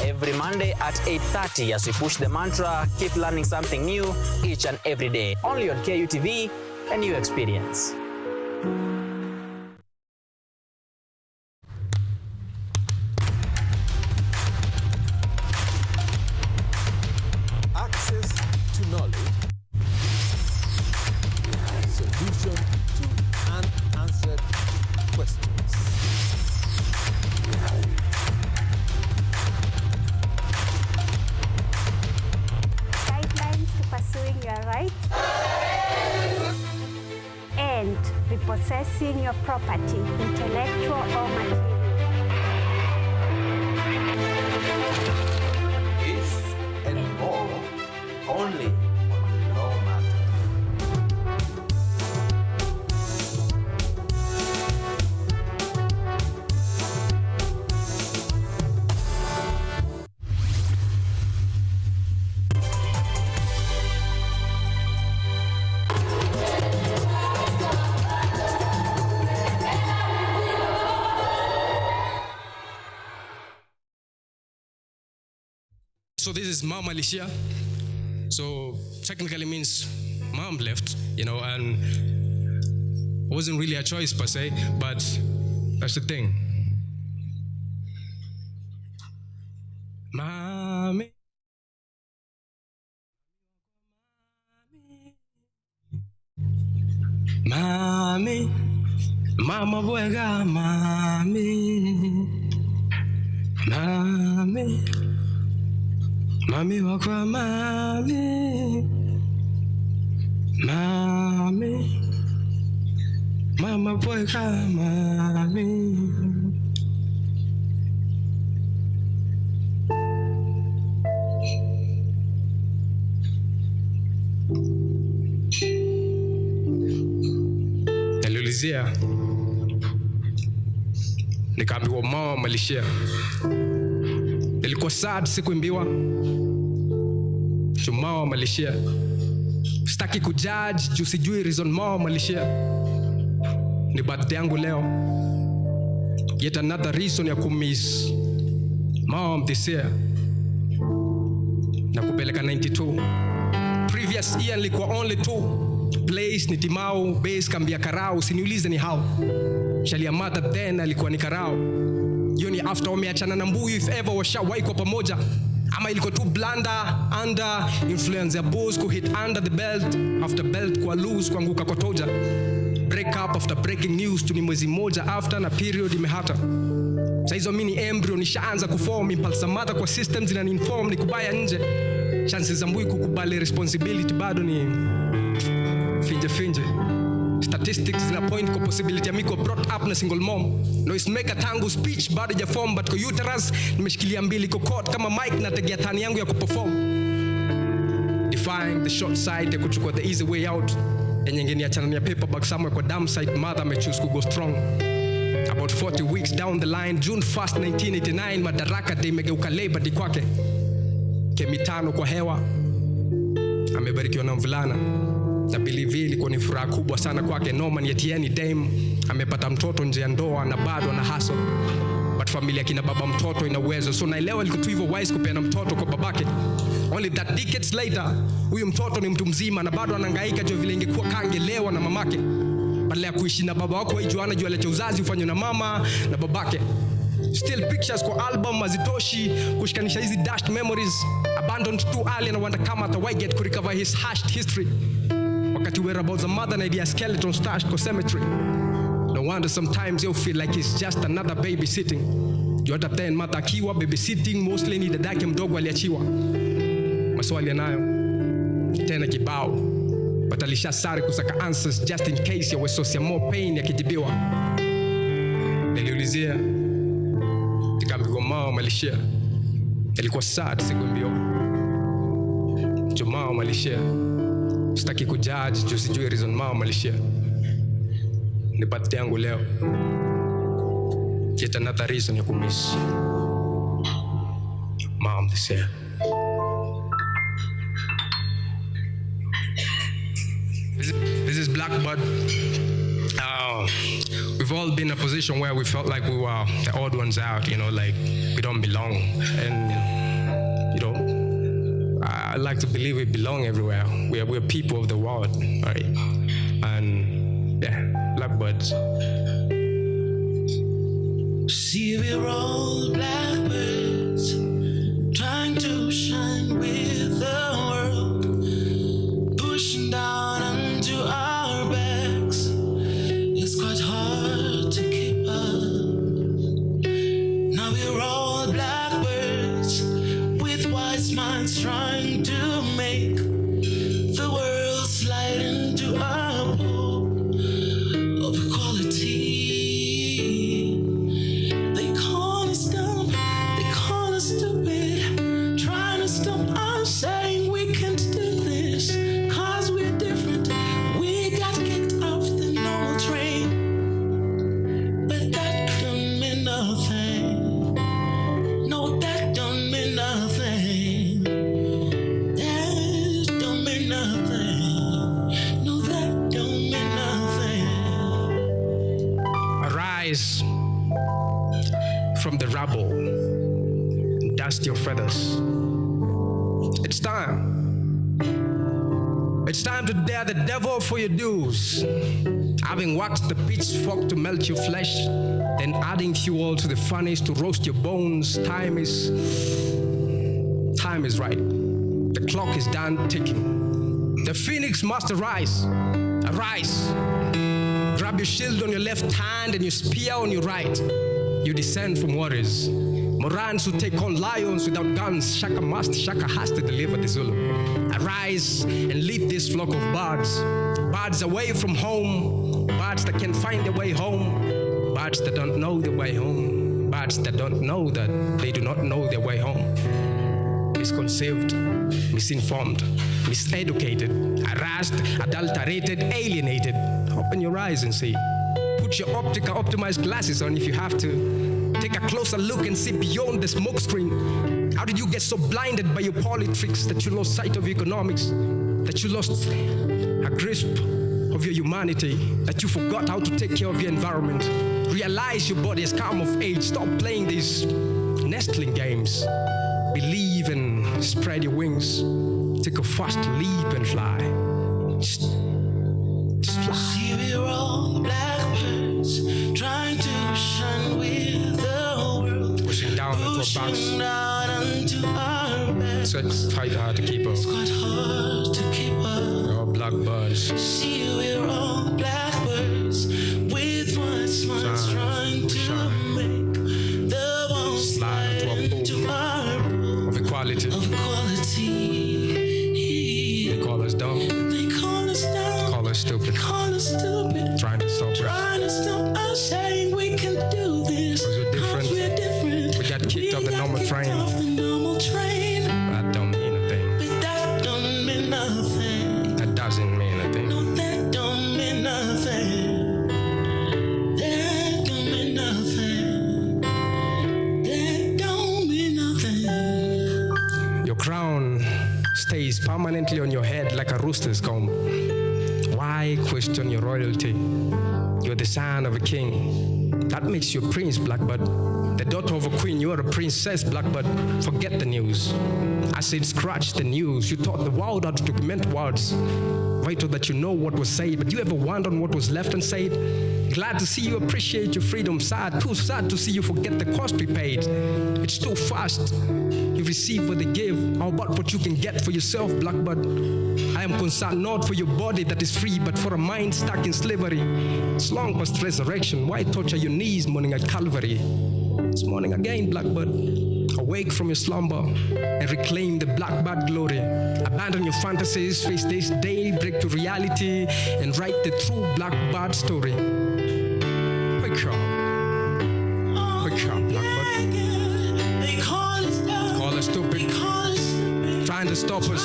Every Monday at 8:30 as we push the mantra, keep learning something new each and every day. Only on KUTV, a new experience. Access to knowledge. Solution to unanswered questions. Pursuing your rights and repossessing your property, intellectual or material. This and more only on Law Matters. So this is Mom Alicia. So technically means mom left, and it wasn't really a choice per se, but that's the thing. Mommy. Mommy. Mama boyga mommy. Mommy. Mami wakwa mami, mami, mama boy ka mami. Niliulizia, nikaambiwa mama malishia. Nilikuwa sad sikuimbiwa. Mama malishia. Sitaki kujudge juu sijui reason mama malishia. Ni birthday yangu leo. Yet another reason ya kumiss mom this year. Na kupeleka 92. Previous year nilikuwa only 2. Place ni Timau, base Kambia Karau, usiniulize ni how. Shalia mother then alikuwa ni Karau. Hiyo ni after wameachana na Mbuyu, if ever washawahi kwa pamoja. Ama ilikuwa tu blunder under influence ya booze ku hit under the belt after belt kwa loose kuanguka kwa toja. Break up after breaking news tu ni mwezi moja after na period imehata. Saizo mini embryo nishaanza kuform impulse mother kwa systems ina inform ni kubaya nje. Chances za Mbuyu kukubali responsibility bado ni finje. Start statistics zina point kwa possibility ya miko brought up na single mom. Noisemaker tangu speech bado ja form, but kwa uterus nimeshikilia mbili kokot kama mic na tegea tani yangu ya kuperform. Defying the short side ya kuchukua the easy way out. Yenye ngeniachana ya paperback somewhere kwa damn side, mother may choose to go strong. About 40 weeks down the line, June 1st, 1989, Madaraka Day imegeuka Labor Day kwake. Kemitano kwa hewa, amebarikiwa na mvulana. Na believe ilikuwa ni furaha kubwa sana kwake. Norman Yetieni Dame amepata mtoto nje ya ndoa na bado ana hustle. But familia kina baba mtoto ina uwezo, so naelewa ilikuwa tu hivyo wise kupeana mtoto kwa babake. Only that decades later, huyu mtoto ni mtu mzima na bado anahangaika juu vile ingekuwa kaangelewa na mamake. Badala ya kuishi na baba wako hiyo juu aliacha uzazi ufanywe na mama na babake. Still pictures kwa album hazitoshi kushikanisha hizi dashed memories. Abandoned too early and wonder kama atawai get kurecover his hashed history. Wakati whereabouts a mother na idea skeleton stashed kwa cemetery. No wonder sometimes you feel like it's just another babysitting. Juu hata then mata akiwa babysitting mostly ni dadake mdogo aliachiwa. Maswali yanayo tena kibao, but alisha sare kusaka answers just in case ya wesosia more pain yakijibiwa. Niliulizia tikambigo mao malishia, ilikuwa sad siku mbio jumao malishia. Sitaki kujudge juu sijui reason mao malishia. Ni birthday yangu leo, yet another reason ya kumiss mom this year. This is Blackbird. We've all been in a position where we felt like we were the odd ones out, you know, like we don't belong. And, you know, I like to believe we belong everywhere. We're people of the world, right? And yeah, Blackbirds. See, we're all blackbirds trying to shine with the world, pushing down onto our backs. It's quite hard to keep up. Now we're all blackbirds with wise minds trying to make the world slide into our pool of equality. They call us dumb, they call us stupid, trying to stop us saying we can't do this, 'cause we're different. We got kicked off the normal train, but that don't mean nothing. No, that don't mean nothing. That don't mean nothing. No, that don't mean nothing. Arise from the rubble, dust your feathers. It's time. It's time to dare the devil for your dues. Having waxed the pitchfork to melt your flesh, then adding fuel to the furnace to roast your bones. Time is right. The clock is done ticking. The phoenix must arise. Arise. Grab your shield on your left hand and your spear on your right. You descend from warriors. Morans who take on lions without guns. Shaka has to deliver the Zulu. Arise and lead this flock of birds. Birds away from home. Birds that can find their way home. Birds that don't know their way home. Birds that don't know that they do not know their way home. Misconceived, misinformed, miseducated, harassed, adulterated, alienated. Open your eyes and see. Put your optimized glasses on if you have to. Take a closer look and see beyond the smoke screen. How did you get so blinded by your politics that you lost sight of economics? That you lost a grasp of your humanity? That you forgot how to take care of your environment? Realize your body has come of age. Stop playing these nestling games. Believe and spread your wings. Take a fast leap and fly. Just fly. See, we're all blackbirds trying to shine with the world, pushing down into our backs. So it's quite hard to keep up. It's quite hard to keep up. We're all blackbirds. See, we're all blackbirds with wise minds trying to make the world slide into our pool of equality. They call us dumb. They call us dumb. Call us stupid. Call us stupid. normal train. Off the normal train. That don't mean a thing. But that don't mean nothing. That doesn't mean a thing. No, that don't mean nothing. That don't mean nothing. That don't mean nothing. Your crown stays permanently on your head like a rooster's comb. Why question your royalty? You're the son of a king. That makes you a prince, Blackbird. The daughter of a queen, you are a princess, Blackbird. Forget the news. I said scratch the news. You taught the world how to document words. Vital that you know what was said, but you ever wonder on what was left unsaid? Glad to see you appreciate your freedom. Sad, too sad to see you forget the cost we paid. It's too fast. You receive what they give. How about what you can get for yourself, Blackbird? I am concerned not for your body that is free, but for a mind stuck in slavery. It's long past resurrection. Why torture your knees morning at Calvary? It's morning again, Blackbird. Awake from your slumber and reclaim the Blackbird glory. Abandon your fantasies, face this day, break to reality, and write the true Blackbird story. Wake up. Wake up, Blackbird. They call us stupid. Trying to stop us.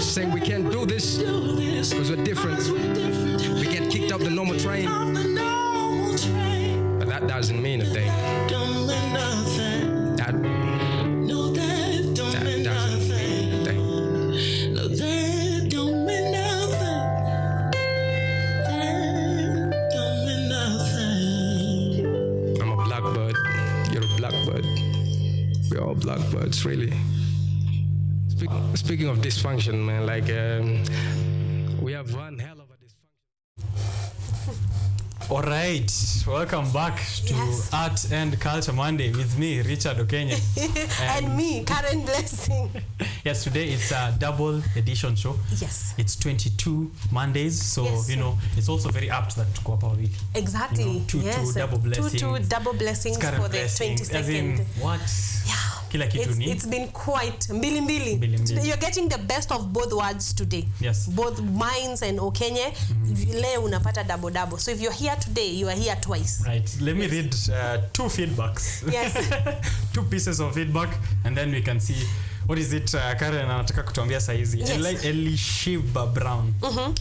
Saying we can't do this because we're different. We get kicked off the normal train. But that doesn't mean a thing. Don't mean nothing. That don't mean nothing. No, that don't mean nothing. That don't mean nothing. I'm a blackbird. You're a blackbird. We're all blackbirds, really. Speaking of dysfunction, man, like we have one hell of a dysfunction. All right, welcome back to Art and Culture Monday with me, Richard OKENYE. And me, Karen Blessing. Yes, today it's a double edition show. Yes. It's 22 Mondays, so you know, it's also very apt that tuko hapa week. Exactly. You know, two double blessings. Two double blessings for the 22nd. As in, what? Yeah. It's been quite mbili. Today you're getting the best of both words today. Yes. Both mines and Okenye. Leo unapata double. So if you're here today, you are here twice. Right. Let me read two feedbacks. Yes. Two pieces of feedback, and then we can see what is it. Karen anataka kutuambia saizi. Yes. Elishiba Brown.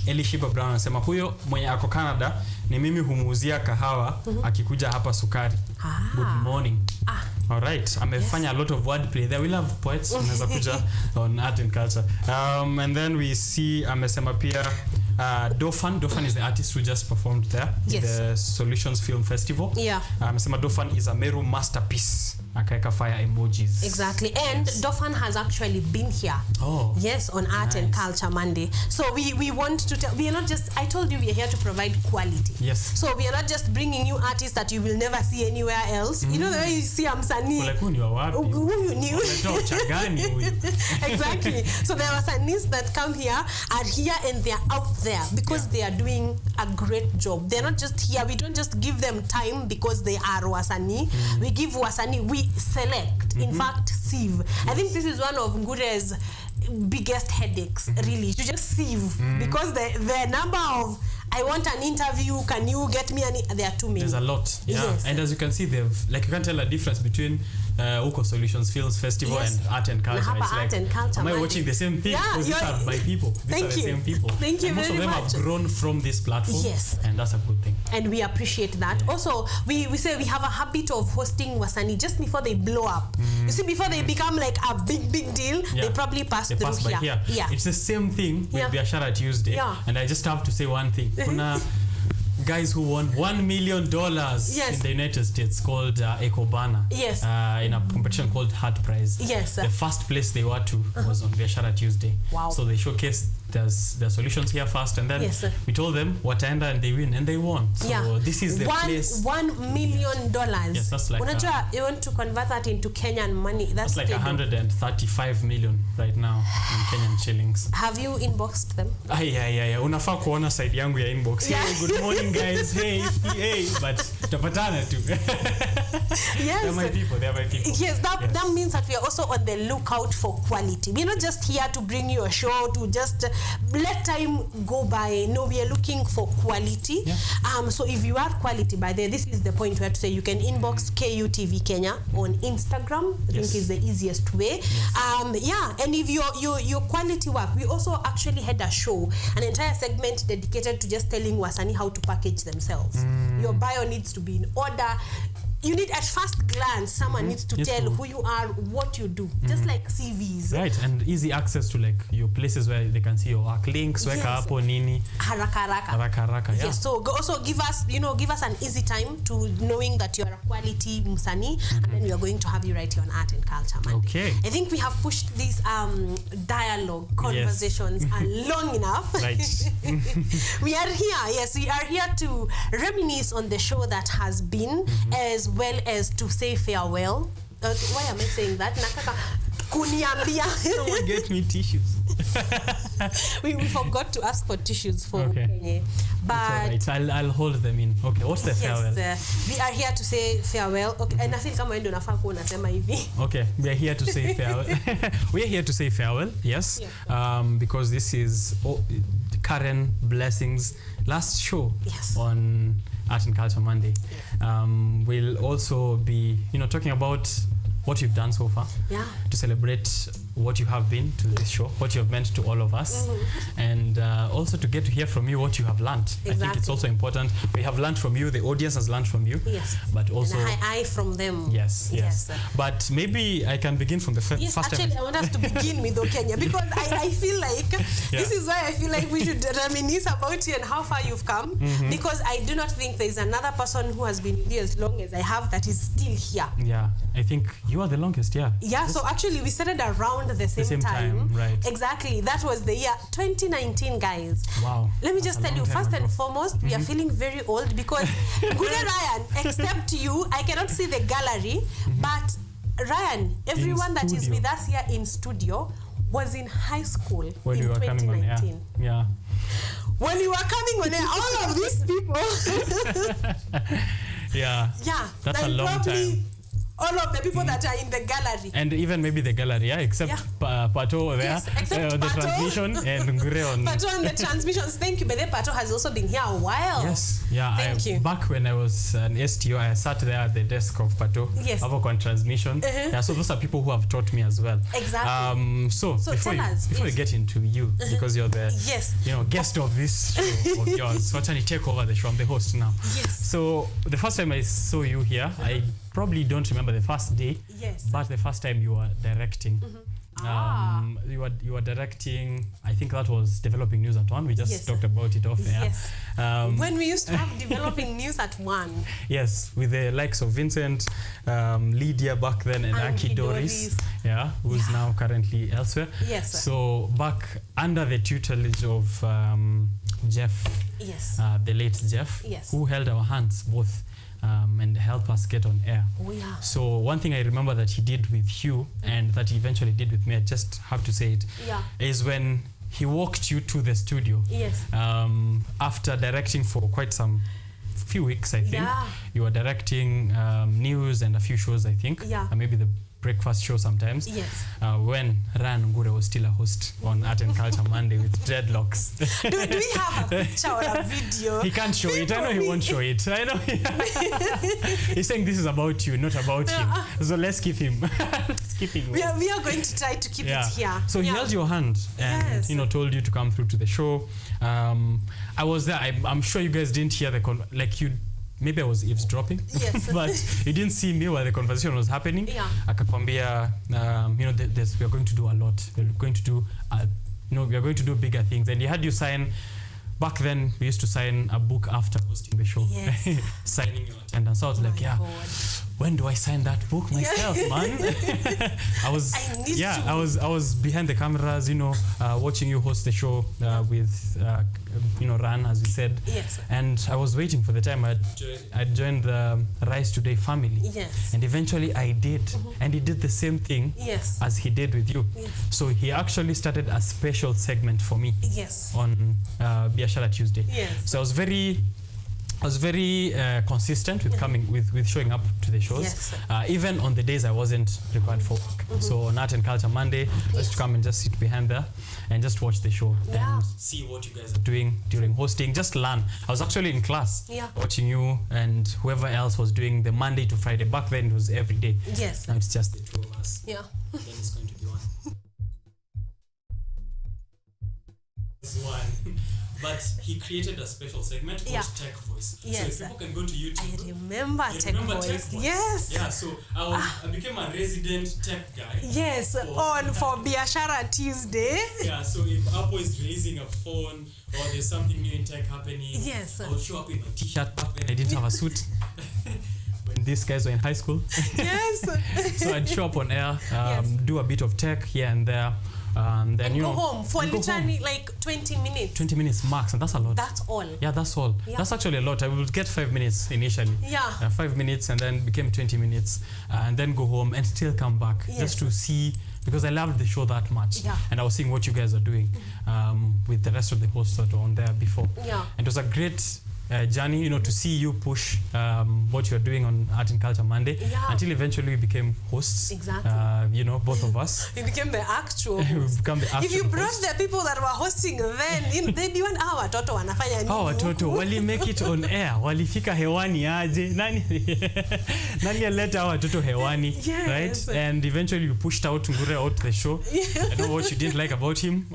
Elishiba Brown anasema huyo mwenye ako Canada ni mimi humuuzia kahawa akikuja hapa sukari. Good morning. All right. Amefanya a lot of wordplay there. We love poets. Unaweza kuja on Art and Culture. And then we see amesema pia Dofan is the artist who just performed there in the Solutions Film Festival. Yeah. Amesema Dofan is a Meru masterpiece. Akaeka fire emojis. Exactly. And Dofan has actually been here. Oh. Yes, on Art and Culture Monday. So we want to tell, we are not just, I told you we are here to provide quality. Yes. So we are not just bringing you artists that you will never see anywhere else. You know the way you see Amsani. Exactly. So there are Sanis that come here, are here and they are out there because they are doing a great job. They're not just here. We don't just give them time because they are Wasani. We give Wasani, we select, in fact, sieve. I think this is one of Ngure's biggest headaches, really. You just sieve because the number of I want an interview, can you get me there are too many. There's a lot. Yeah. Yes. And as you can see, they've like you can tell a difference between Uko Solutions Films Festival and Art and Culture. It's Art and Culture. Am I watching the same thing? Yeah, because these are my people. These are the same people. Thank you and very much. Most of them have grown from this platform. Yes. And that's a good thing. And we appreciate that. Yeah. Also, we say we have a habit of hosting Wasani just before they blow up. You see, before they become like a big deal, they probably pass through here. Yeah. It's the same thing with Biashara Tuesday. Yeah. And I just have to say one thing. Kuna guys who won $1 million in the United States called Ecobana. Yes. In a competition called Heart Prize. Yes. The first place they were to was on Biashara Tuesday. Wow. So they showcased their solutions here first, and then we told them wataenda and they win, and they won. So this is the place. $1 million. Yes, that's like you want to convert that into Kenyan money. That's like 135 million right now in Kenyan shillings. Have you inboxed them? Yeah. Unafaa kuona side yangu ya inbox. Hey, good morning guys. Hey, but tapatana tu. Yes. They're my people. Yes, that means that we are also on the lookout for quality. We're not just here to bring you a show to just let time go by. No, we are looking for quality. So if you are quality by there, this is the point where to say you can inbox KUTV Kenya on Instagram. I think is the easiest way. And if your quality work, we also actually had a show, an entire segment dedicated to just telling Wasani how to package themselves. Your bio needs to be in order. You need, at first glance, someone needs to tell who you are, what you do, just like CVs. Right, and easy access to like your places where they can see your work links, weka hapo nini. Haraka. Yes, so also give us an easy time to knowing that you are a quality Musani, and then we are going to have you right here on Art and Culture Monday. Okay. I think we have pushed these dialogue conversations long enough. Right. We are here to reminisce on the show that has been, as well as to say farewell. Why am I saying that? Nakaka kuniambia. Someone get me tissues. we forgot to ask for tissues for Okenye. But it's all right. I'll hold them in. Okay, what's the farewell? We are here to say farewell. Okay, and I feel kama ndio nafaa kuwa nasema hivi. Okay, we are here to say farewell. We are here to say farewell, yes. Because this is Karen Blessings' last show on Art and Culture Monday. We'll also be, talking about what you've done so far, to celebrate what you have been to this show, what you have meant to all of us, and also to get to hear from you what you have learned. I think it's also important. We have learned from you, the audience has learned from you, but also and I from them. Yes. But maybe I can begin from the first time. Actually, I want us to begin with Okenya, because I feel like this is why I feel like we should reminisce about you and how far you've come, because I do not think there is another person who has been here as long as I have that is still here. Yeah, I think you are the longest, so actually we started around the same time. Right. Exactly. That was the year 2019, guys. Wow. Let me just tell you, first and foremost, we are feeling very old because Gure Ryan, except you, I cannot see the gallery, but Ryan, everyone that is with us here in studio was in high school when in you were 2019. Coming on air. When you were coming on air, all of these people. That's a long time. All of the people that are in the gallery. And even maybe the gallery, except Pato there, except the Pato. transmission and Ngure on. Pato on the transmissions. Thank you. But then Pato has also been here a while. Yes. Thank you. Back when I was an STO, I sat there at the desk of Pato. Yes. On transmission. So those are people who have taught me as well. Exactly. So before we get into you, because you're the guest of this show of yours, why don't you take over the show? I'm the host now. Yes. So the first time I saw you here, I probably don't remember the first day, but the first time you were directing. You were directing, I think that was Developing News at 1. We just talked about it off air. When we used to have Developing News at 1. Yes, with the likes of Vincent, Lydia back then, and Anki Doris, who's now currently elsewhere. Yes. So back under the tutelage of Jeff, the late Jeff, who held our hands both and help us get on air. So one thing I remember that he did with you and that he eventually did with me, I just have to say it, is when he walked you to the studio. After directing for quite some few weeks, I think. You were directing news and a few shows, I think. Maybe the breakfast show sometimes. When Ran Ngure was still a host on Art and Culture Monday with dreadlocks. Do we have a picture or a video? He can't show it. I know he won't show it. I know. He's saying this is about you, not about him. So let's keep him. We are going to try to keep it here. So he held your hand and told you to come through to the show. I was there. I'm sure you guys didn't hear maybe I was eavesdropping, but you didn't see me while the conversation was happening. Akakwambia, we are going to do a lot. We're going to do, we are going to do bigger things. And he had you sign. Back then, we used to sign a book after hosting the show, signing your attendance. So I was like, when do I sign that book myself, man? I was behind the cameras, watching you host the show with, Ran, as we said. And I was waiting for the time I joined the Rise Today family. And eventually I did. And he did the same thing as he did with you. So he actually started a special segment for me on Biashara Tuesday. So I was very I was very consistent with coming with showing up to the shows. Yes. Even on the days I wasn't required for work. So on Art and Culture Monday, I used to come and just sit behind there and just watch the show and see what you guys are doing during hosting. Just learn. I was actually in class watching you and whoever else was doing the Monday to Friday. Back then it was every day. Yes. Now it's just the two of us. Yeah. Then it's going to be one. But he created a special segment called Tech Voice. Yes. So if people can go to YouTube. I remember Tech Voice. Yes. Yeah, so I became a resident tech guy. Yes, for Biashara Tuesday. Yeah, so if Apple is raising a phone or there's something new in tech happening, yes, I'll show up in my t-shirt. Back then I didn't have a suit. When these guys were in high school. Yes. So I'd show up on air, do a bit of tech here and there. Then and you go know, home for literally like 20 minutes. 20 minutes max, and that's a lot. That's all. Yeah, that's all. Yeah. That's actually a lot. I would get 5 minutes initially. Yeah. 5 minutes, and then became 20 minutes, and then go home and still come back just to see, because I loved the show that much. Yeah. And I was seeing what you guys are doing with the rest of the hosts that were on there before. Yeah. And it was a great journey, you know, to see you push what you're doing on Art and Culture Monday until eventually we became hosts. Exactly. You know, both of us. We became the actual We've become the actual If you brought hosts. the people that were hosting then, they'd be one hour watoto wanafanya nini? Watoto wali make it on air, walifika hewani aje, nani aleta hawa watoto hewani, right? And eventually you pushed out Ngure out the show. I know what you didn't like about him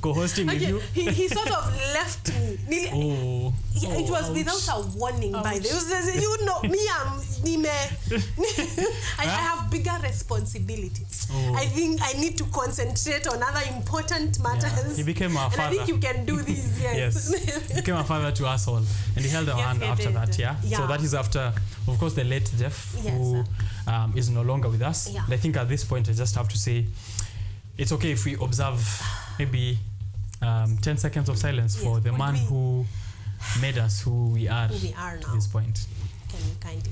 co-hosting with you. He sort of left me. Yeah, it was without a warning, by the way. You know, I have bigger responsibilities. I think I need to concentrate on other important matters. He became our father. And I think you can do this, yes. He became a father to us all. And he held our hand after that, So that is after, of course, the late Jeff, who is no longer with us. Yeah. And I think at this point, I just have to say, it's okay if we observe maybe 10 seconds of silence for the man who made us who we are now. To this point. Can you kindly?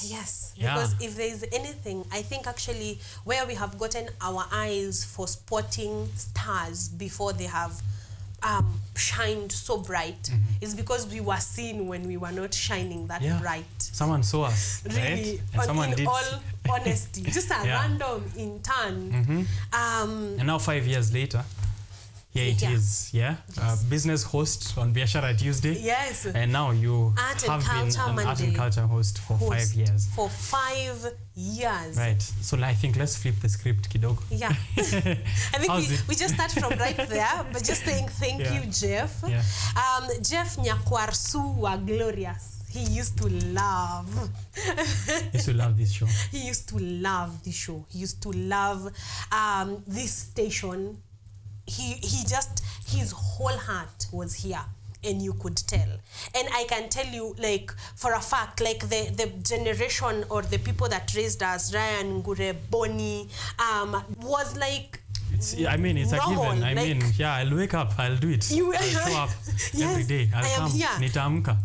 Yes, because if there is anything, I think actually where we have gotten our eyes for spotting stars before they have shined so bright is because we were seen when we were not shining that bright. Someone saw us, really, right? And someone did. all honesty, just a random intern. And now 5 years later, here it is, business host on Biashara Tuesday. Yes. And now you Art have been an Monday art and culture host for 5 years. For 5 years. Right. So I think let's flip the script, kidogo. Yeah. I think we just start from right there, but just saying thank you, Jeff. Yeah. Jeff Nyakwarsu wa Glorious. He used to love. He used to love this show. He used to love the show. He used to love this station. He just, his whole heart was here, and you could tell. And I can tell you, like, for a fact, like the generation or the people that raised us, Ryan, Ngure, Bonnie, was like, it's a given. I mean, I'll wake up, I'll do it. I'll show up every day. I'll come. Nitaamka.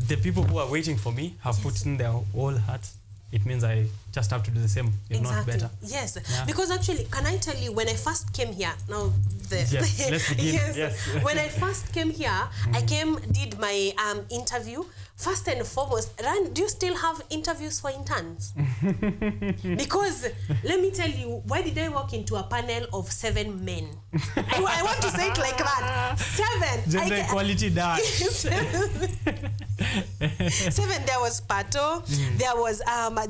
The people who are waiting for me have put in their whole heart. It means I just have to do the same, if not better. Yes, because actually, can I tell you, when I first came here, now let's begin. Yes. When I first came here, I did my interview. First and foremost, Ryan, do you still have interviews for interns? Because let me tell you, why did I walk into a panel of 7 men? I want to say it like that. 7. Gender equality died. 7. There was Pato. There was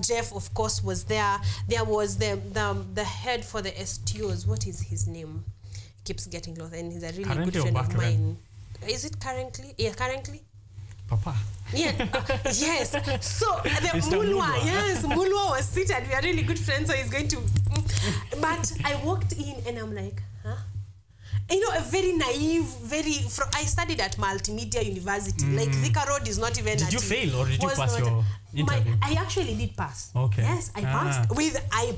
Jeff, of course, was there. There was the head for the STOs. What is his name? He keeps getting lost, and he's a really currently good friend of mine. Is it currently? Yeah, currently. Papa. Yeah. Yes. So the Mulwa, yes, Mulwa was seated. We are really good friends, so he's going to. But I walked in and I'm like, huh? a very naive, I studied at Multimedia University. Like Thika Road is not even. Did you fail or did you pass your interview? I actually did pass. Okay. Yes, I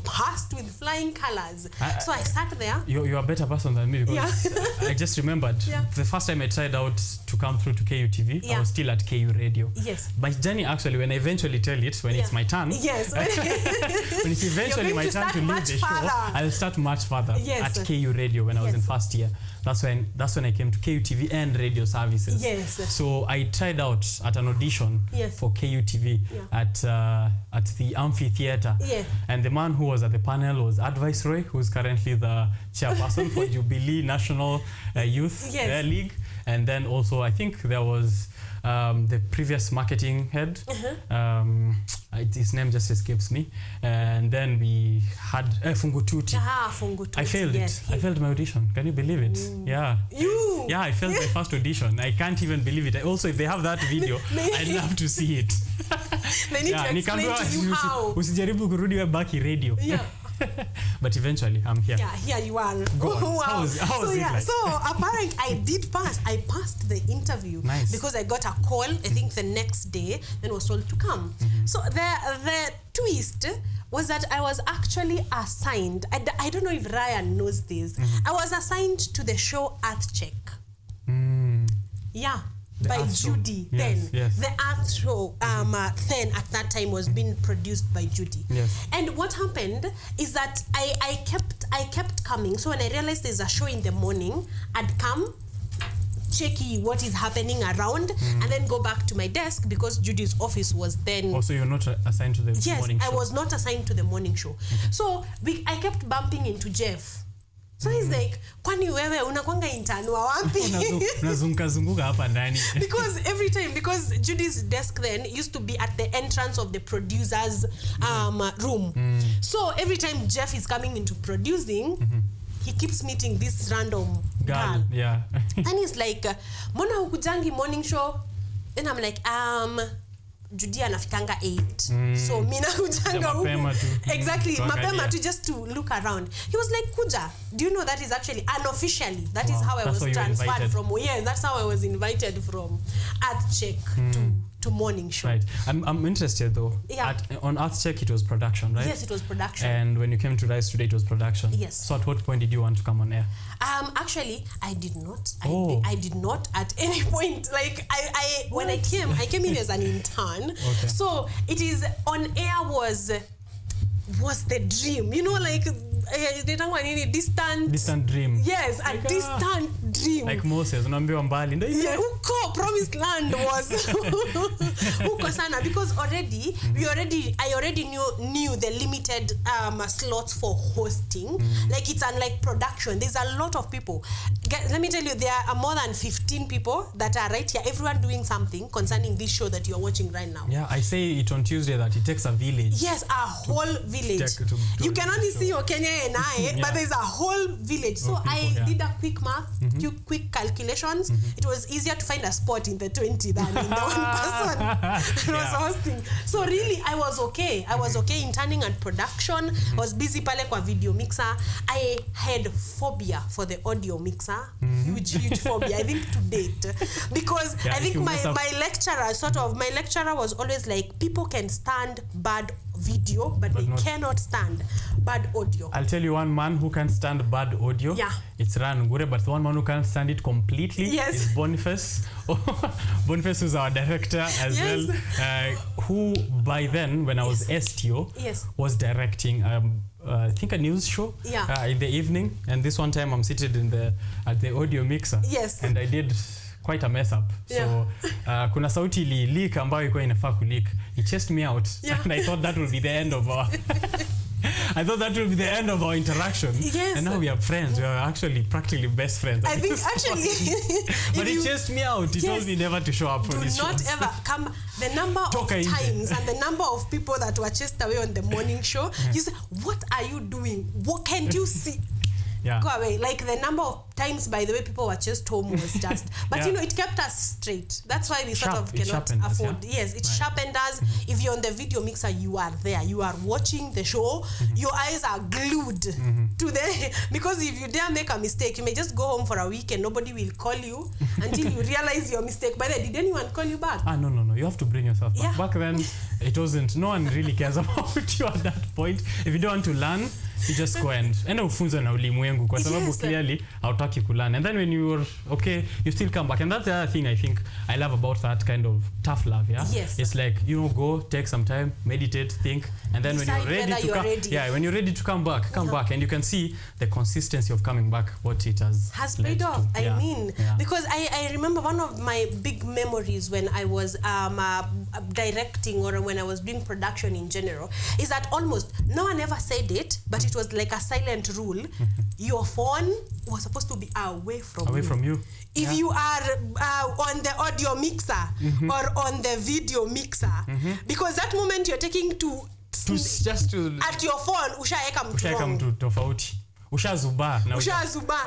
passed with flying colors. So I sat there. You're a better person than me because I just remembered the first time I tried out to come through to KUTV, I was still at KU Radio. Yes. My journey actually, when I eventually tell it, when it's my turn. Yes. When it's eventually my turn to leave the show, I'll start much further at KU Radio when I was in first year. That's when I came to KUTV and radio services. Yes. So I tried out at an audition for KUTV at the amphitheater. Yeah. And the man who was at the panel was Advice Roy, who's currently the chairperson for Jubilee National Youth League. And then also I think there was the previous marketing head. His name just escapes me. And then we had Fungututi. Fungututi. I failed it. I failed my audition. Can you believe it? Yeah. Yeah, I failed my first audition. I can't even believe it. Also, if they have that video, I'd love to see it. They need to explain to you how. Usijaribu kurudi baki radio. Yeah. But eventually, I'm here. Yeah, here you are. Go on. Wow. How was it like? So apparently I did pass. I passed the interview because I got a call, I think the next day, and was told to come. So the twist was that I was actually assigned, I don't know if Ryan knows this, I was assigned to the show Earth Check. Yeah. By Judy then. The Earth show then at that time was being produced by Judy. And what happened is that I kept coming. So when I realized there's a show in the morning, I'd come, check what is happening around, and then go back to my desk because Judy's office was then. Also, you're not assigned to the morning show? Yes, I was not assigned to the morning show. So I kept bumping into Jeff. So he's like, kwani wewe unakwanga intern wa wapi? Unazunguka hapa ndani. Because Judy's desk then used to be at the entrance of the producer's room. So every time Jeff is coming into producing, he keeps meeting this random girl. Yeah. And he's like, mbona hukujangi morning show? And I'm like, Judy anafikanga 8. So mina kujanga huku. Exactly. Mapema tu just to look around. He was like, Kuja, do you know that is actually unofficially, that is how I was transferred from. Yeah, that's how I was invited from Earth Check to morning show. Right. I'm interested though. Yeah. On Earth Check it was production, right? Yes, it was production. And when you came to Rise Today it was production. Yes. So at what point did you want to come on air? Actually, I did not. I did not at any point. Like when I came in as an intern. Okay. So it is on air was the dream. You know, like distant dream. Yes, a distant dream. Like Moses, unaambiwa mbali. Yeah, uko promised land was uko sana because I already knew the limited slots for hosting. Like it's unlike production. There's a lot of people. Let me tell you, there are more than 15 people that are right here. Everyone doing something concerning this show that you are watching right now. Yeah, I say it on Tuesday that it takes a village. Yes, a whole village. You can only see OKENYE and I, but there's a whole village. So I did a quick math, quick calculations. It was easier to find a spot in the 20 than in the one person that was hosting. So really, I was okay. I was okay interning and production. I was busy pale kwa video mixer. I had phobia for the audio mixer. Huge phobia, I think, to date. Because I think my lecturer was always like, people can stand bad video, but they cannot stand bad audio. I'll tell you one man who can stand bad audio. Yeah. It's Ran Ngure, but the one man who can stand it completely is Boniface. Boniface is our director as well, who by then, when I was STO, was directing I think a news show in the evening. And this one time I'm seated at the audio mixer. Yes. And I did quite a mess up. So kuna sauti leak ambayo ilikuwa inafaa kuleak. It chased me out. And I thought that would be the end of our interaction. Yes. And now we are friends. We are actually practically best friends. I think actually but it chased me out. He told me never to show up for this show. Do not ever come. The number of times and the number of people that were chased away on the morning show, you say, what are you doing? What can't you see? Yeah. Go away. Like the number of times, by the way, people were just home was just. But you know, it kept us straight. That's why we sort of cannot afford. Yes, it sharpened us. If you're on the video mixer, you are there. You are watching the show. Your eyes are glued to the. Because if you dare make a mistake, you may just go home for a week and nobody will call you until you realize your mistake. By the way, did anyone call you back? No. You have to bring yourself back. Back then, it wasn't. No one really cares about you at that point. If you don't want to learn, you just go and ufunza na ulimwengu kwa sababu clearly hautaki kulearn. And then when you're okay, you still come back. And that's the other thing I think I love about that kind of tough love, yeah? Yes. It's like, go, take some time, meditate, think, and then decide when you're ready to come when you're ready to come back, come back, and you can see the consistency of coming back, what it has paid off. I mean, because I remember one of my big memories when I was directing or when I was doing production in general is that almost no one ever said it, but it was like a silent rule. Your phone was supposed to be away from you. If you are on the audio mixer or on the video mixer, because that moment you're taking to at your phone, ushaeka mtu tofauti. Ushazuba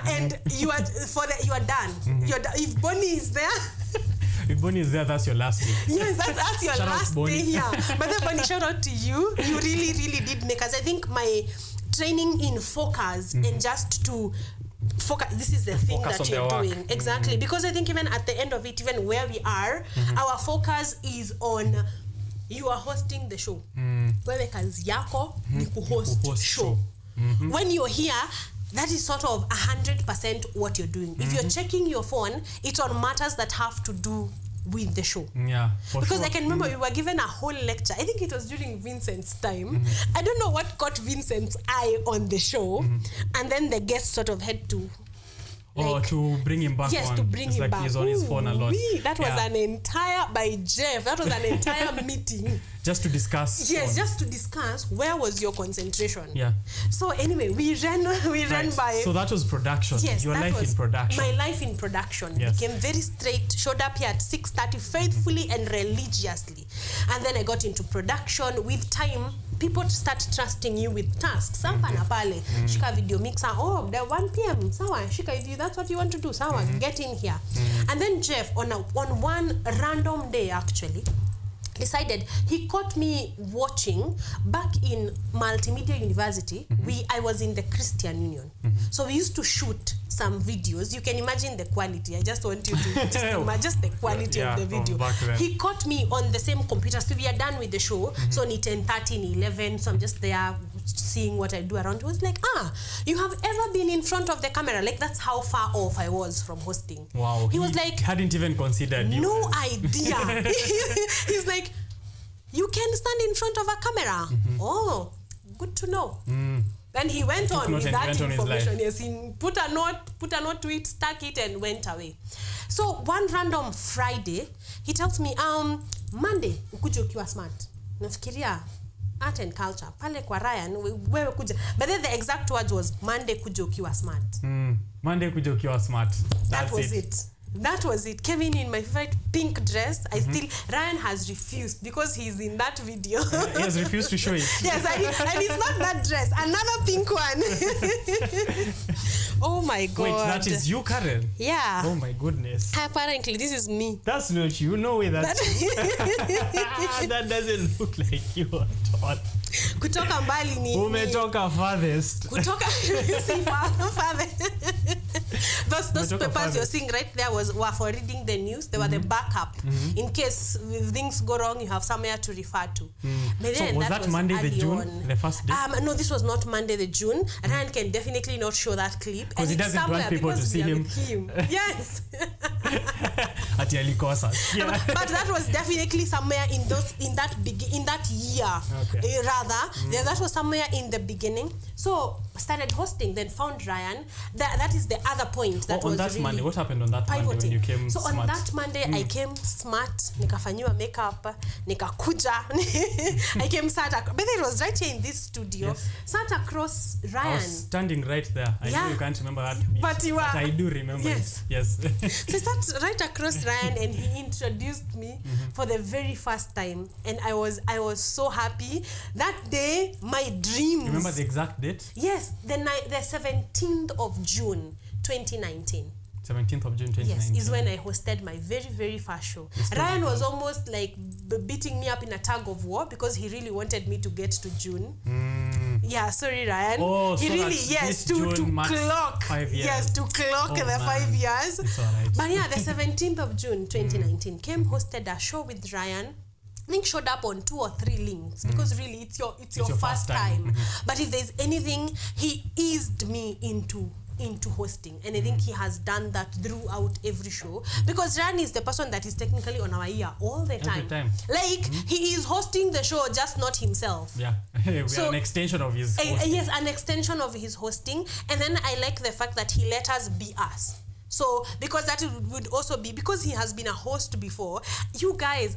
and you are done. If Bonnie is there. If Bonnie is there, that's your last day. Yes, that's your last day here. But then Bonnie, shout out to you. You really, really did make us. I think my training in focus and just to focus, this is the thing that you're doing. Exactly. Because I think even at the end of it, even where we are, our focus is on you are hosting the show. Wewe kazi yako ni kuhost show. When you're here, that is sort of 100% what you're doing. If you're checking your phone, it's on matters that have to do with the show. Yeah, because I can remember we were given a whole lecture. I think it was during Vincent's time. I don't know what caught Vincent's eye on the show, and then the guests sort of had to. To bring him back. Yes, to bring him back. He's on his phone a lot. That was an entire by Jeff. That was an entire meeting. Just to discuss. Yes, just to discuss where was your concentration. Yeah. So anyway, we ran by. So that was production. Yes, your life in production. My life in production became very straight. Showed up here at 6:30 faithfully and religiously, and then I got into production. With time, people start trusting you with tasks. Sapa na pale, shika video mixer. Oh, the 1 p.m. Sawa, shika if that's what you want to do. Sawa, get in here. And then Jeff on one random day actually decided, he caught me watching back in Multimedia University. I was in the Christian Union. So we used to shoot some videos. You can imagine the quality. I just want you to just the quality of the video. He caught me on the same computer. So we are done with the show. So ni 10:30, ni 11. So I'm just there seeing what I do around. He was like, you have ever been in front of the camera? Like, that's how far off I was from hosting. Wow. He was like, hadn't even considered you. No idea. He's like, you can stand in front of a camera. Oh, good to know. Then he went on with that information. Yes, he put a note to it, stuck it, and went away. So one random Friday, he tells me, Monday, ukuje ukiwa smart. Nafikiria art and culture. Pale kwa Ryan, wewe kuja. But then the exact words was, Monday kuja ukiwa smart. Monday kuja ukiwa smart. That was it. That was it. Came in my favorite pink dress. Ryan has refused because he's in that video. He has refused to show it. Yes, and it's not that dress. Another pink one. Oh my God. Wait, that is you, Karen? Yeah. Oh my goodness. Apparently, this is me. That's not you. No way that's you. That doesn't look like you at all. Kutoka mbali ni. Umetoka farthest. Kutoka farthest. Those papers you're seeing right there were for reading the news. They were the backup. In case things go wrong, you have somewhere to refer to. So was that Monday the June, the first day? No, this was not Monday the June. Ryan can definitely not show that clip. Because he doesn't want people to see him. Yes. But that was definitely somewhere in that year. Okay. That was somewhere in the beginning. So started hosting, then found Ryan. That is the other point that was on that really Monday. What happened on that Monday when you came so smart? On that Monday I came smart, nikafanyiwa makeup, nikakuja. I came but it was right here in this studio. Sat across Ryan. I was standing right there. I know you can't remember that bit, but you were. But I do remember it. Yes. So I sat right across Ryan and he introduced me for the very first time, and I was so happy. That day my dreams. Remember the exact date? Yes. Yes, the 17th of June, 2019. 17th of June 2019. Yes, is when I hosted my very, very first show. Ryan was almost like beating me up in a tug of war because he really wanted me to get to June. Yeah, sorry, Ryan. Oh, he so really, that's to June max clock. 5 years. Yes, to clock the 5 years. It's all right. But yeah, the 17th of June 2019 came, hosted a show with Ryan. I think showed up on 2 or 3 links because really it's your first time. But if there's anything, he eased me into hosting, and I think he has done that throughout every show because Ryan is the person that is technically on our ear all the time. Like he is hosting the show, just not himself. Yeah. We are an extension of his hosting. Yes, an extension of his hosting. And then I like the fact that he let us be us. So because that would also be because he has been a host before. You guys,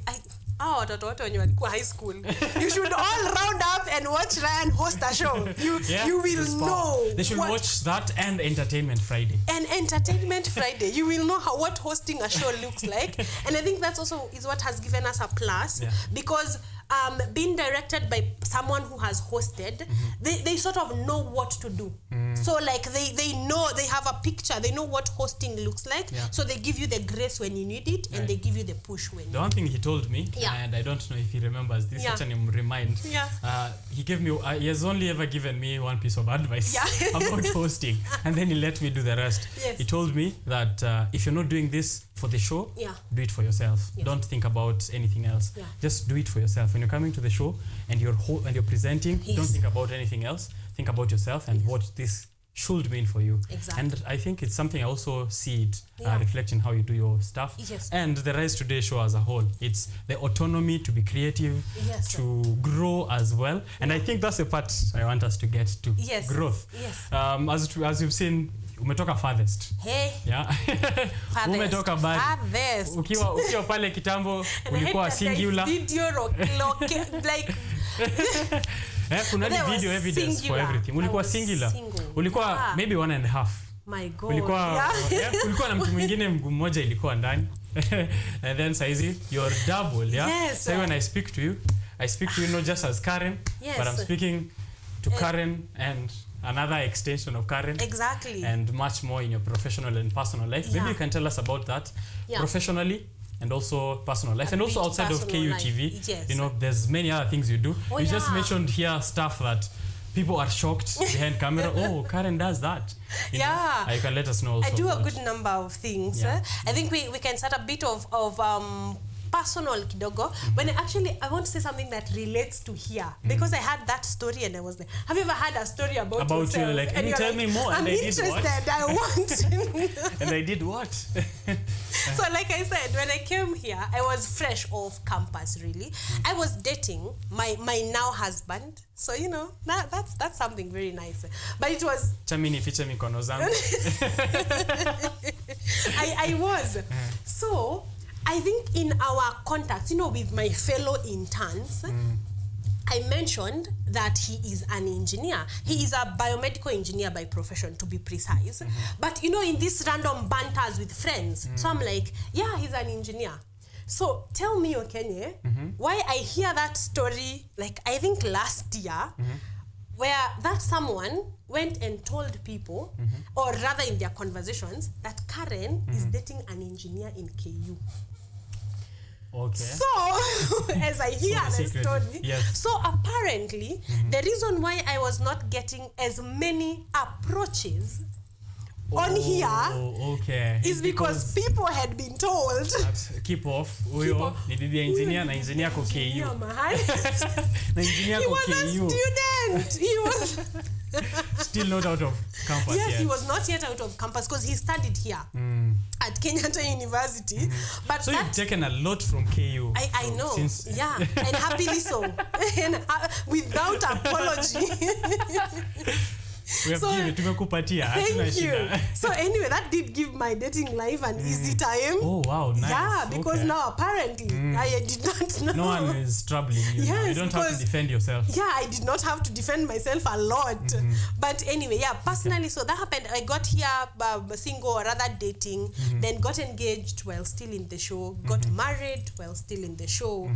watoto wenye walikuwa high school, you should all round up and watch Ryan host a show. You will know. They should watch that and Entertainment Friday. And Entertainment Friday, you will know what hosting a show looks like. And I think that's also is what has given us a plus because being directed by someone who has hosted, they sort of know what to do. So like they know, they have a picture, they know what hosting looks like. So they give you the grace when you need it, and they give you the push when the one thing he told me, and I don't know if he remembers this, such an remind. He gave me, he has only ever given me one piece of advice about hosting, and then he let me do the rest. He told me that if you're not doing this for the show, do it for yourself. Don't think about anything else. Just do it for yourself. When you're coming to the show and you're presenting, don't think about anything else. Think about yourself and what this should mean for you. And I think it's something I also see it reflecting how you do your stuff. And the Rise Today show as a whole. It's the autonomy to be creative, to grow as well. And I think that's the part I want us to get to. Growth. As you've seen, umetoka farthest. Umetoka bad. Ukiwa pale kitambo ulikuwa singular. Kuna video evidence for everything. Ulikuwa singular. Ulikuwa maybe 1.5. My God. Ulikuwa na mtu mwingine mguu mmoja ilikuwa ndani. And then saizi you're double, So when I speak to you not just as Karen, but I'm speaking to Karen and another extension of Karen. And much more in your professional and personal life. Maybe you can tell us about that professionally and also personal life, and also outside of KUTV. You know, there's many other things you do. You just mentioned here stuff that people are shocked behind camera. Oh, Karen does that. You know, you can let us know also. I do a good number of things. I think we can start a bit of personal kidogo. When I want to say something that relates to here, because I had that story and I was like, have you ever had a story about yourself? You? Like, can you tell me more? I'm interested. I want. And I did what? So like I said, when I came here, I was fresh off campus, really. I was dating my now husband. So, you know, that's something very nice. But it was... Chamini fiche mikono zangu. I was. So, I think in our contacts, you know, with my fellow interns, I mentioned that he is an engineer. He is a biomedical engineer by profession, to be precise. But, you know, in these random banters with friends, so I'm like, yeah, he's an engineer. So tell me, Okenye, why I hear that story, like I think last year, where that someone went and told people, or rather in their conversations, that Karen is dating an engineer in KU. Okay. So, as I hear the story, so apparently, the reason why I was not getting as many approaches on here is because people had been told keep off huyo ni bibi engineer na engineer ko KU na engineer ko KU. He was a student. He was still not out of campus yet. Yes, he was not yet out of campus because he studied here at Kenyatta University. But so you've taken a lot from KU. I know. And happily so. And without apology. We have tumekupatia. Thank you. So anyway, that did give my dating life an easy time. Oh wow, nice. Yeah, because now apparently I did not know. No one is troubling you. Yes, you don't have to defend yourself. Yeah, I did not have to defend myself a lot. But anyway, personally, so that happened. I got here single or rather dating, then got engaged while still in the show, got married while still in the show.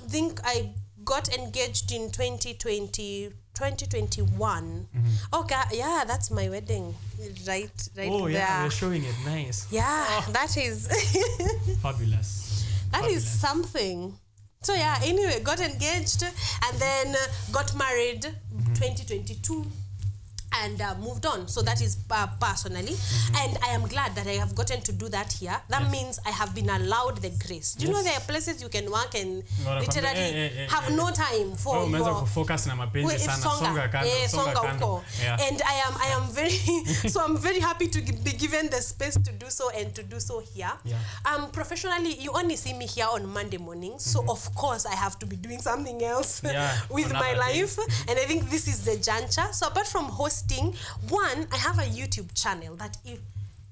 Think I got engaged in 2021. Okay, yeah, that's my wedding. Right oh, there. Yeah, you're showing it. Nice. Yeah, that is fabulous. That is something. So yeah, anyway, got engaged and then got married 2022 and moved on. So that is personally. And I am glad that I have gotten to do that here. That means I have been allowed the grace. Do you know there are places you can work and literally have no time for your focus na mapenzi sana songa kando. And I am very so I'm very happy to be given the space to do so and to do so here. Professionally, you only see me here on Monday mornings, so of course I have to be doing something else with my life. And I think this is the juncture. So apart from hosting, one, I have a YouTube channel that if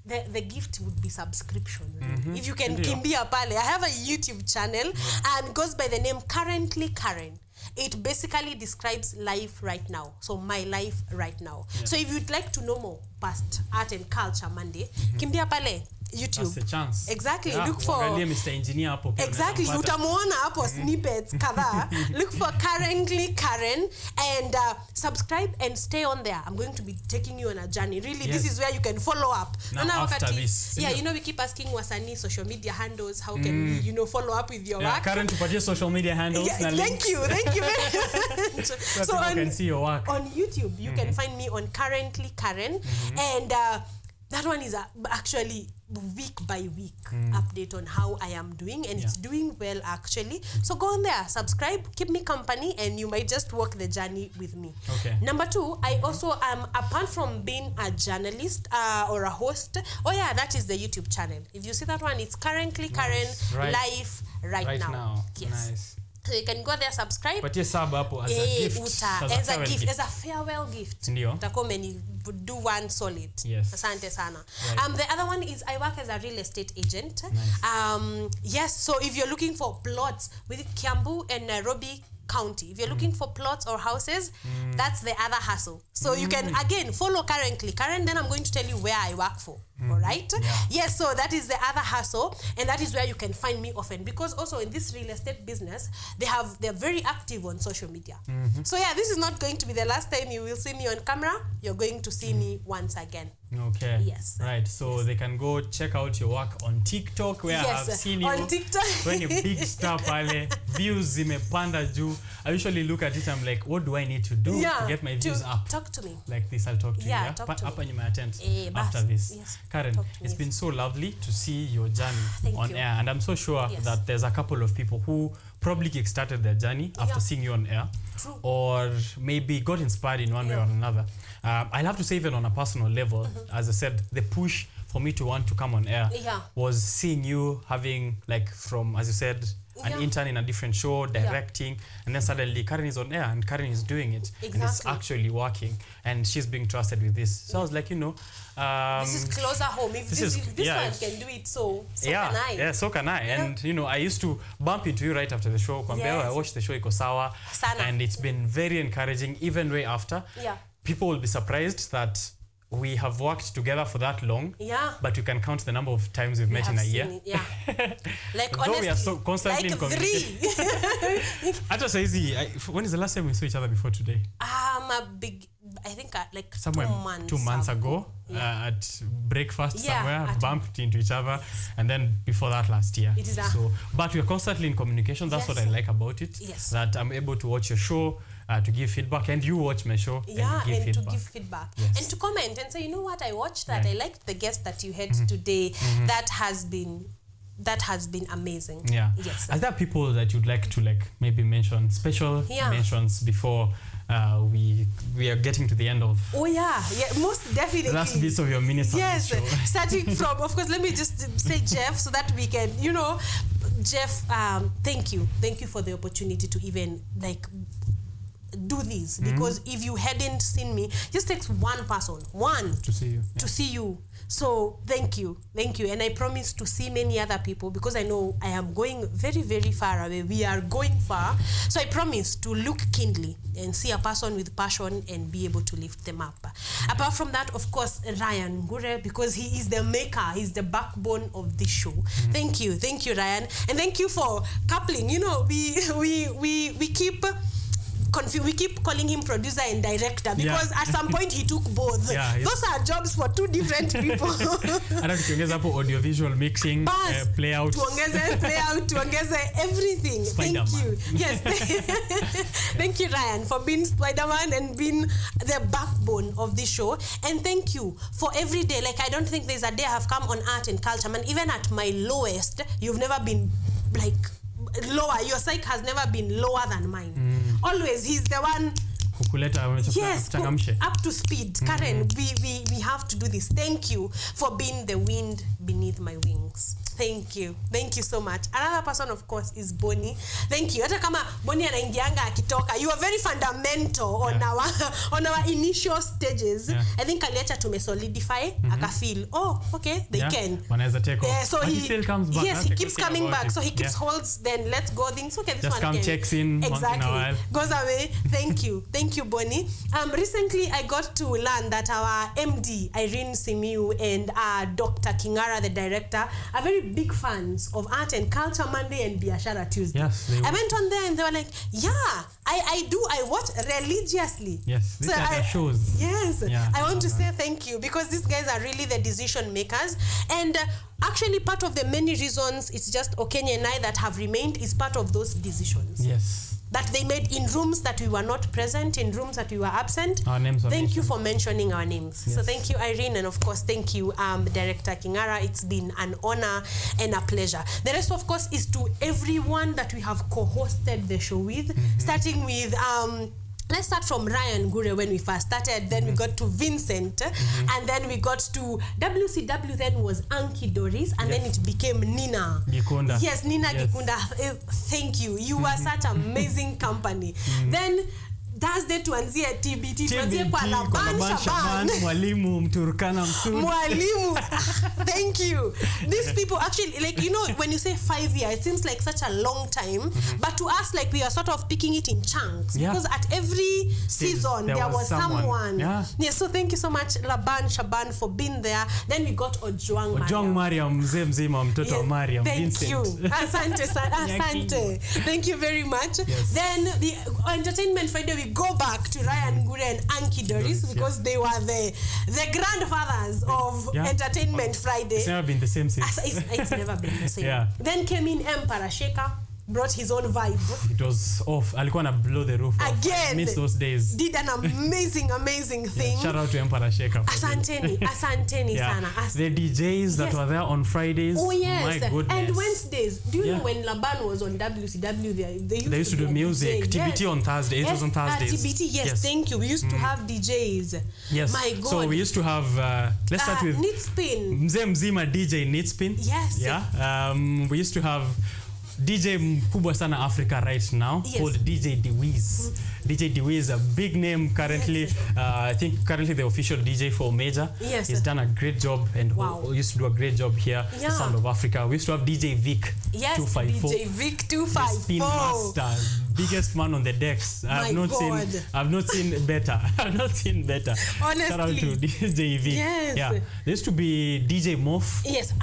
the gift would be subscription. If you can kimbia pale. I have a YouTube channel and goes by the name Currently Karen. It basically describes life right now. So my life right now. So if you'd like to know more past art and culture Monday, kimbia pale. YouTube. That's the chance. Exactly. Look for Mr. Engineer hapo. Exactly. Utamuona hapo snippets kadhaa. Look for Currently Karen and subscribe and stay on there. I'm going to be taking you on a journey. Really, this is where you can follow up. Now after this. Yeah, you know we keep asking wasanii social media handles. How can we, follow up with your work? Karen, tupatie social media handles. Thank you very much. So people can see your work. On YouTube, you can find me on Currently Karen and that one is actually week by week update on how I am doing, and it's doing well actually. So go on there, subscribe, keep me company, and you might just walk the journey with me. Okay. Number two, I also am, apart from being a journalist or a host, that is the YouTube channel. If you see that one, it's Currently Karen Life right now. Yes. Nice. So you can go there, subscribe. But yes, sub hapo as a gift. As a gift, as a farewell gift. Ndio. Utakomeni do one solid. Yes. Asante sana. The other one is I work as a real estate agent. Nice. So if you're looking for plots with Kiambu and Nairobi County, if you're looking for plots or houses, that's the other hustle. So you can again follow Currently Karen, then I'm going to tell you where I work for. All right. Yes, so that is the other hustle, and that is where you can find me often, because also in this real estate business they're very active on social media. So this is not going to be the last time you will see me on camera. You're going to see me once again. Okay. Yes. Right. So they can go check out your work on TikTok, where I've seen you on TikTok. When you big star pale, views zimepanda juu. I usually look at it, I'm like, what do I need to do to get my views up? Talk to me. Like this, I'll talk to you. Talk to me. You may attend after this. Yes. Karen, it's been so lovely to see your journey on air, and I'm so sure that there's a couple of people who probably kickstarted their journey after seeing you on air. True. Or maybe got inspired in one way or another. I'll have to say, even on a personal level, as I said, the push for me to want to come on air was seeing you having, like, from, as you said, an intern in a different show, directing, and then suddenly Karen is on air and Karen is doing it, and it's actually working, and she's being trusted with this. So I was like, this is closer home. If this one can do it, so can I. Yeah, so can I. And I used to bump into you right after the show. I watched the show, iko sawa, and it's been very encouraging, even way after. People will be surprised that we have worked together for that long, but you can count the number of times we've met in a year. Like, though honestly, we are so constantly like in communication. When is the last time we saw each other before today? I think like somewhere 2 months ago. At breakfast somewhere, bumped into each other, and then before that last year. But we are constantly in communication. That's what I like about it. That I'm able to watch your show, to give feedback, and you watch my show and to give feedback and to comment and say, you know what, I watched that. I liked the guest that you had today. That has been amazing. Yes. Are there people that you'd like to maybe mention, special mentions before we are getting to the end of? Most definitely. Last bits of your minutes. Yes, starting from, of course, let me just say Jeff, so that we can, Jeff, thank you for the opportunity to even do this, because if you hadn't seen me, just takes one person, to see you. To see you. So thank you, and I promise to see many other people, because I know I am going very, very far away. We are going far, so I promise to look keenly and see a person with passion and be able to lift them up. Apart from that, of course, Ryan Ngure, because he is the maker, he's the backbone of this show. Thank you, Ryan, and thank you for coupling. You know, we keep we keep calling him producer and director, because at some point he took both. Those are jobs for two different people. Hata tukiongeza hapo audiovisual mixing, play out, tuongeze everything. Thank you. Yes. Thank you, Ryan, for being Spider-Man and being the backbone of this show. And thank you for every day. Like, I don't think there's a day I have come on art and culture, man. Even at my lowest, you've never been like lower. Your psyche has never been lower than mine. Always, he's the one. Yes, up to speed. Karen, we have to do this. Thank you for being the wind beneath my wings. Thank you so much. Another person, of course, is Bonnie. Thank you. Hata kama Bonnie anaingianga akitoka, you are very fundamental on our initial stages. I think aliacha tume solidify, akafeel, oh, okay, they can. Wanaweza take off. So he still comes back. Yes, he keeps coming back. So he keeps holds, then let's go things. Okay, this just one come checks in exactly. Once in a while. Goes away. Thank you, Bonnie. Recently I got to learn that our MD Irene Simiu and Dr. Kingara, the director, are very big fans of Art and Culture Monday and Biashara Tuesday. Yes, I went on there and they were like, yeah, I do. I watch religiously. Yes, these are the shows. Yes, I want to say thank you, because these guys are really the decision makers. And actually, part of the many reasons it's just Okenye and I that have remained is part of those decisions. Yes. That they made in rooms that we were not present, in rooms that we were absent. Our names Thank you for mentioning our names. Yes. So thank you, Irene, and of course, thank you, Director Kingara. It's been an honor and a pleasure. The rest, of course, is to everyone that we have co-hosted the show with, starting with let's start from Ryan Ngure when we first started. Then we got to Vincent, and then we got to WCW. Then was Anki Doris, and then it became Nina Gikunda. Yes, Nina Gikunda. Thank you. You were such amazing company. Then Thursday tuanzie TBT, tuanzie kwa Laban Shaban. Mwalimu Mturkana mzuri. Mwalimu. Thank you. These people actually, like, you know, when you say 5 years, it seems like such a long time, but to us, like, we are sort of picking it in chunks, because at every season there was someone. Yes, so thank you so much, Laban Shaban, for being there. Then we got Ojwang Mariam, mzee mzima, mtoto wa Mariam. Thank Vincent. you. Asante. Thank you very much. Then the Entertainment Friday, we go back to Ryan Ngure and Anki Doris, because they were the grandfathers of Entertainment Friday. It's never been the same since. It's never been the same. Then came in Parasheka, brought his own vibe. It was off. Alikuwa na blow the roof off. Again. I miss those days. Did an amazing thing. Shout out to Empara Sheka. Asanteni sana. The DJs that were there on Fridays. Oh yes. My goodness. And Wednesdays. Do you know when Laban was on WCW, they used to do music. TBT on Thursdays. It was on Thursdays. TBT, yes. Thank you. We used to have DJs. Yes. My God. So we used to have, let's start with Nitspin. Mzee Mzima DJ Nitspin. Yes. Yeah. We used to have DJ mkubwa sana Africa right now, called DJ Dewiz. DJ Dewiz, a big name currently. I think currently the official DJ for Major. Yes. He's done a great job and used to do a great job here, the Sound of Africa. We used to have DJ Vic 254. DJ Vic 254. Spin master, biggest man on the decks. I've not seen better. Honestly. Shout out to DJ Vic. Yes. Yeah. There used to be DJ Moff. Yes.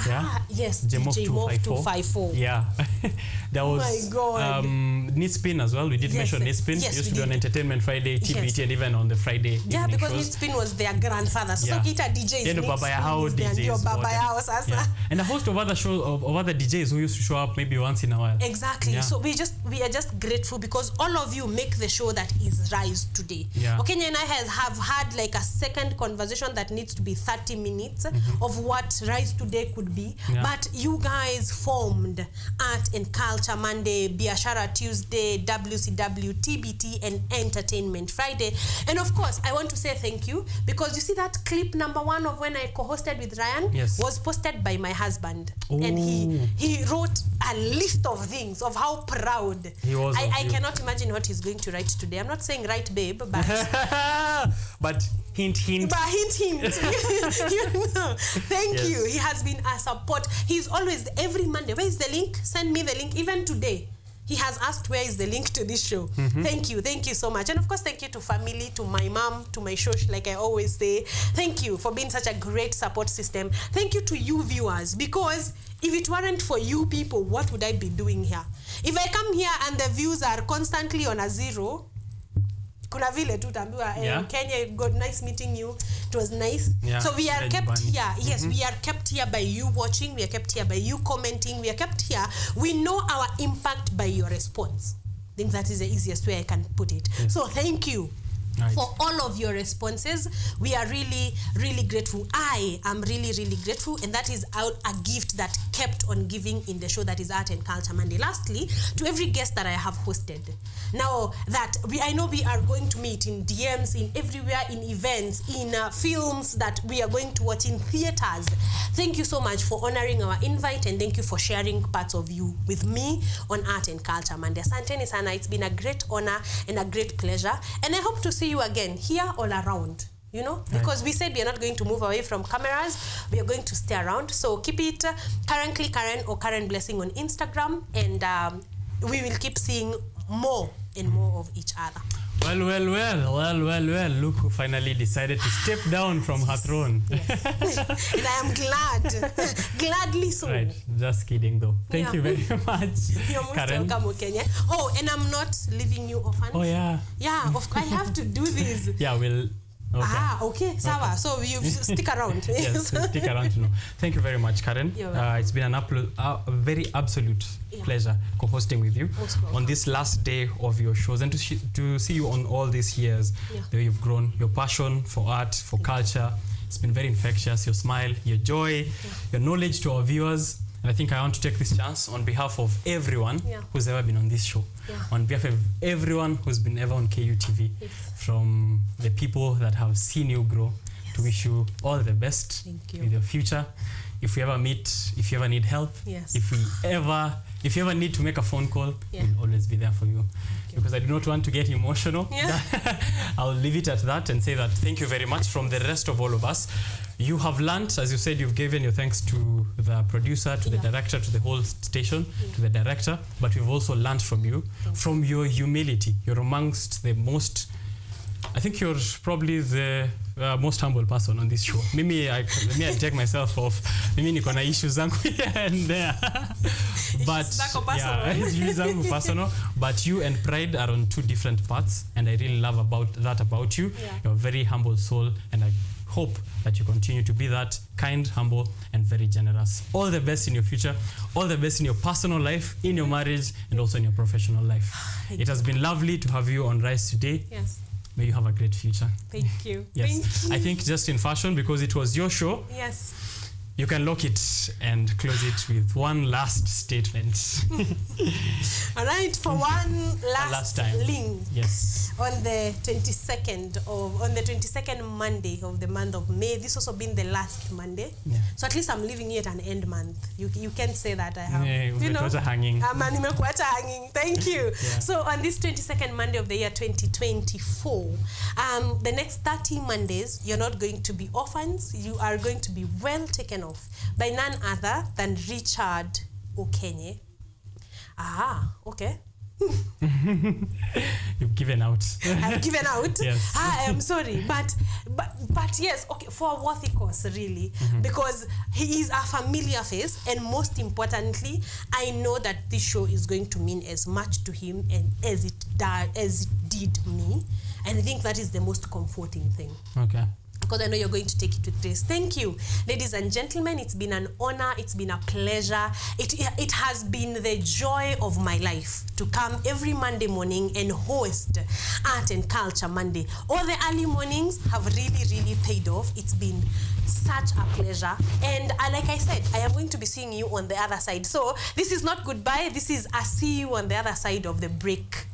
Yes. DJ Moff 254. Yeah. There was Nitspin as well. We did mention Nitspin. Yes, used to do an Entertainment Friday, TBT, and even on the Friday evening because shows. Nitspin was their grandfather. So kita DJs. And a host of other shows of other DJs who used to show up maybe once in a while. Exactly. Yeah. So we are just grateful because all of you make the show that is Rise today. Okenye and I have had like a second conversation that needs to be 30 minutes of what Rise today could be. But you guys formed Art and Culture Monday, Biashara Tuesday, WCW, TBT, and Entertainment Friday. And of course, I want to say thank you because you see that clip number 1 of when I co-hosted with Ryan was posted by my husband. Ooh. And he wrote a list of things of how proud he was. I cannot imagine what he's going to write today. I'm not saying write babe, but but hint. But hint. Thank you. He has been a support. He's always every Monday. Where is the link? Send me the link. Even today, he has asked where is the link to this show. Thank you so much. And of course, thank you to family, to my mom, to my shosh, like I always say. Thank you for being such a great support system. Thank you to you viewers, because if it weren't for you people, what would I be doing here? If I come here and the views are constantly on a zero, kuna vile tu tambiwa Kenya, got nice meeting you. It was nice. So we are kept here. Yes, we are kept here by you watching. We are kept here by you commenting. We are kept here. We know our impact by your response. I think that is the easiest way I can put it. So thank you. For all of your responses. We are really, really grateful. I am really, really grateful, and that is a gift that kept on giving in the show that is Art and Culture Monday. Lastly, to every guest that I have hosted. Now that I know we are going to meet in DMs, in everywhere, in events, in films that we are going to watch in theaters. Thank you so much for honoring our invite, and thank you for sharing parts of you with me on Art and Culture Monday. Asanteni sana. It's been a great honor and a great pleasure, and I hope to see you again here all around, you know, because we said we are not going to move away from cameras. We are going to stay around. So keep it currently Karen or Karen Blessing on Instagram, and we will keep seeing more and more of each other. Well. Look who finally decided to step down from her throne. Yes. And I am glad. Gladly so. Right. Just kidding though. Thank you very much. You're most welcome, Okenye. Oh, and I'm not leaving you orphans. Oh, yeah. Yeah, I have to do this. Yeah, we'll... Okay. Okay. Sawa. So you stick around. Yes, stick around. No. Thank you very much, Karen. It's been a very absolute pleasure co-hosting with you on this last day of your shows, and to see you on all these years, the way you've grown, your passion for art, for culture. It's been very infectious. Your smile, your joy, your knowledge to our viewers. And I think I want to take this chance on behalf of everyone who's ever been on this show, on behalf of everyone who's been ever on KUTV, from the people that have seen you grow, to wish you all the best with your future. If we ever meet, if you ever need help, if you ever need to make a phone call, we'll always be there for you. Because I do not want to get emotional. I'll leave it at that and say that thank you very much from the rest of all of us. You have learned, as you said, you've given your thanks to the producer, to the director, to the whole station, to the director, but we've also learned from you, from your humility. You're amongst the most, I think you're probably the most humble person on this show. Maybe I take myself off. Maybe niko na issues zangu here and there. But issues personal. But you and Pride are on two different paths, and I really love about you. You're a very humble soul, and I hope that you continue to be that kind, humble, and very generous. All the best in your future, all the best in your personal life, in your marriage, and also in your professional life. It has been lovely to have you on Rise today. Yes. May you have a great future. Thank you. Yes. Thank you. I think just in fashion, because it was your show. Yes. You can lock it and close it with one last statement. All right, for one last time. link. Yes. On the 22nd Monday of the month of May. This also been the last Monday. So at least I'm leaving it an end month. You can't say that I have. You know, hanging. Hanging. Thank you. So on this 22nd Monday of the year 2024, the next 30 Mondays, you're not going to be orphans. You are going to be well taken off by none other than Richard Okenye. Okay. You've given out. I've given out. Yes. I am sorry, but yes, okay, for a worthy cause, really, because he is a familiar face, and most importantly, I know that this show is going to mean as much to him and as it did me, and I think that is the most comforting thing. Okay. Because I know you're going to take it with grace. Thank you, ladies and gentlemen. It's been an honor. It's been a pleasure. It has been the joy of my life to come every Monday morning and host Art and Culture Monday. All the early mornings have really, really paid off. It's been such a pleasure. And like I said, I am going to be seeing you on the other side. So this is not goodbye. This is a see you on the other side of the break.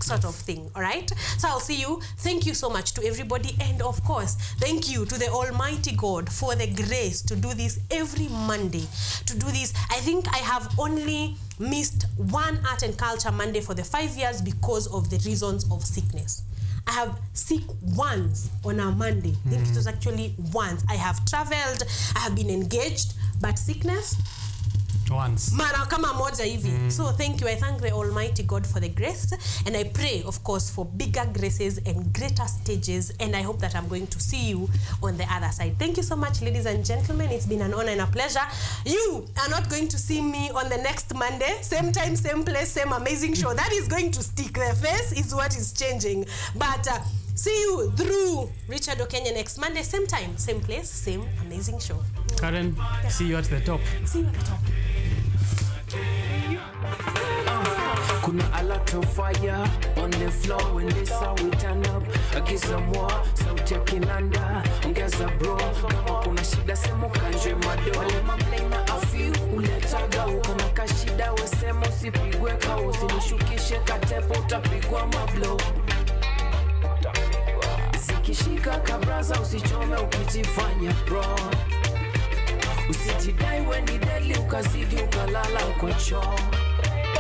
sort of thing. All right, so I'll see you. Thank you so much to everybody, and of course thank you to the Almighty God for the grace to do this every Monday, to do this. I think I have only missed one art and culture Monday for the 5 years because of the reasons of sickness. I have sick once on a Monday. I think it was actually once. I have traveled, I have been engaged, but sickness once. Mara kama moja hivi. So thank you. I thank the Almighty God for the grace, and I pray, of course, for bigger graces and greater stages, and I hope that I'm going to see you on the other side. Thank you so much, ladies and gentlemen. It's been an honor and a pleasure. You are not going to see me on the next Monday. Same time, same place, same amazing show. That is going to stick. The face is what is changing. But see you through Richard Okenye next Monday. Same time, same place, same amazing show. Karen, see you at the top. See you at the top. Kuna a lot of fire on the floor when this how we turn up. Agiza mwa, sauti ya kinanda, ongeza bro. Kama kuna shida sema kanje mado. Wale mamlei na afiu, uletaga ukana kashida wesema usipigwe kao. Usinishukishe katepo utapigwa mablo. Zikishika kabraza usichome ukijifanya bro. Usijidai we ni deadly ukazidi ukalala kwa choo.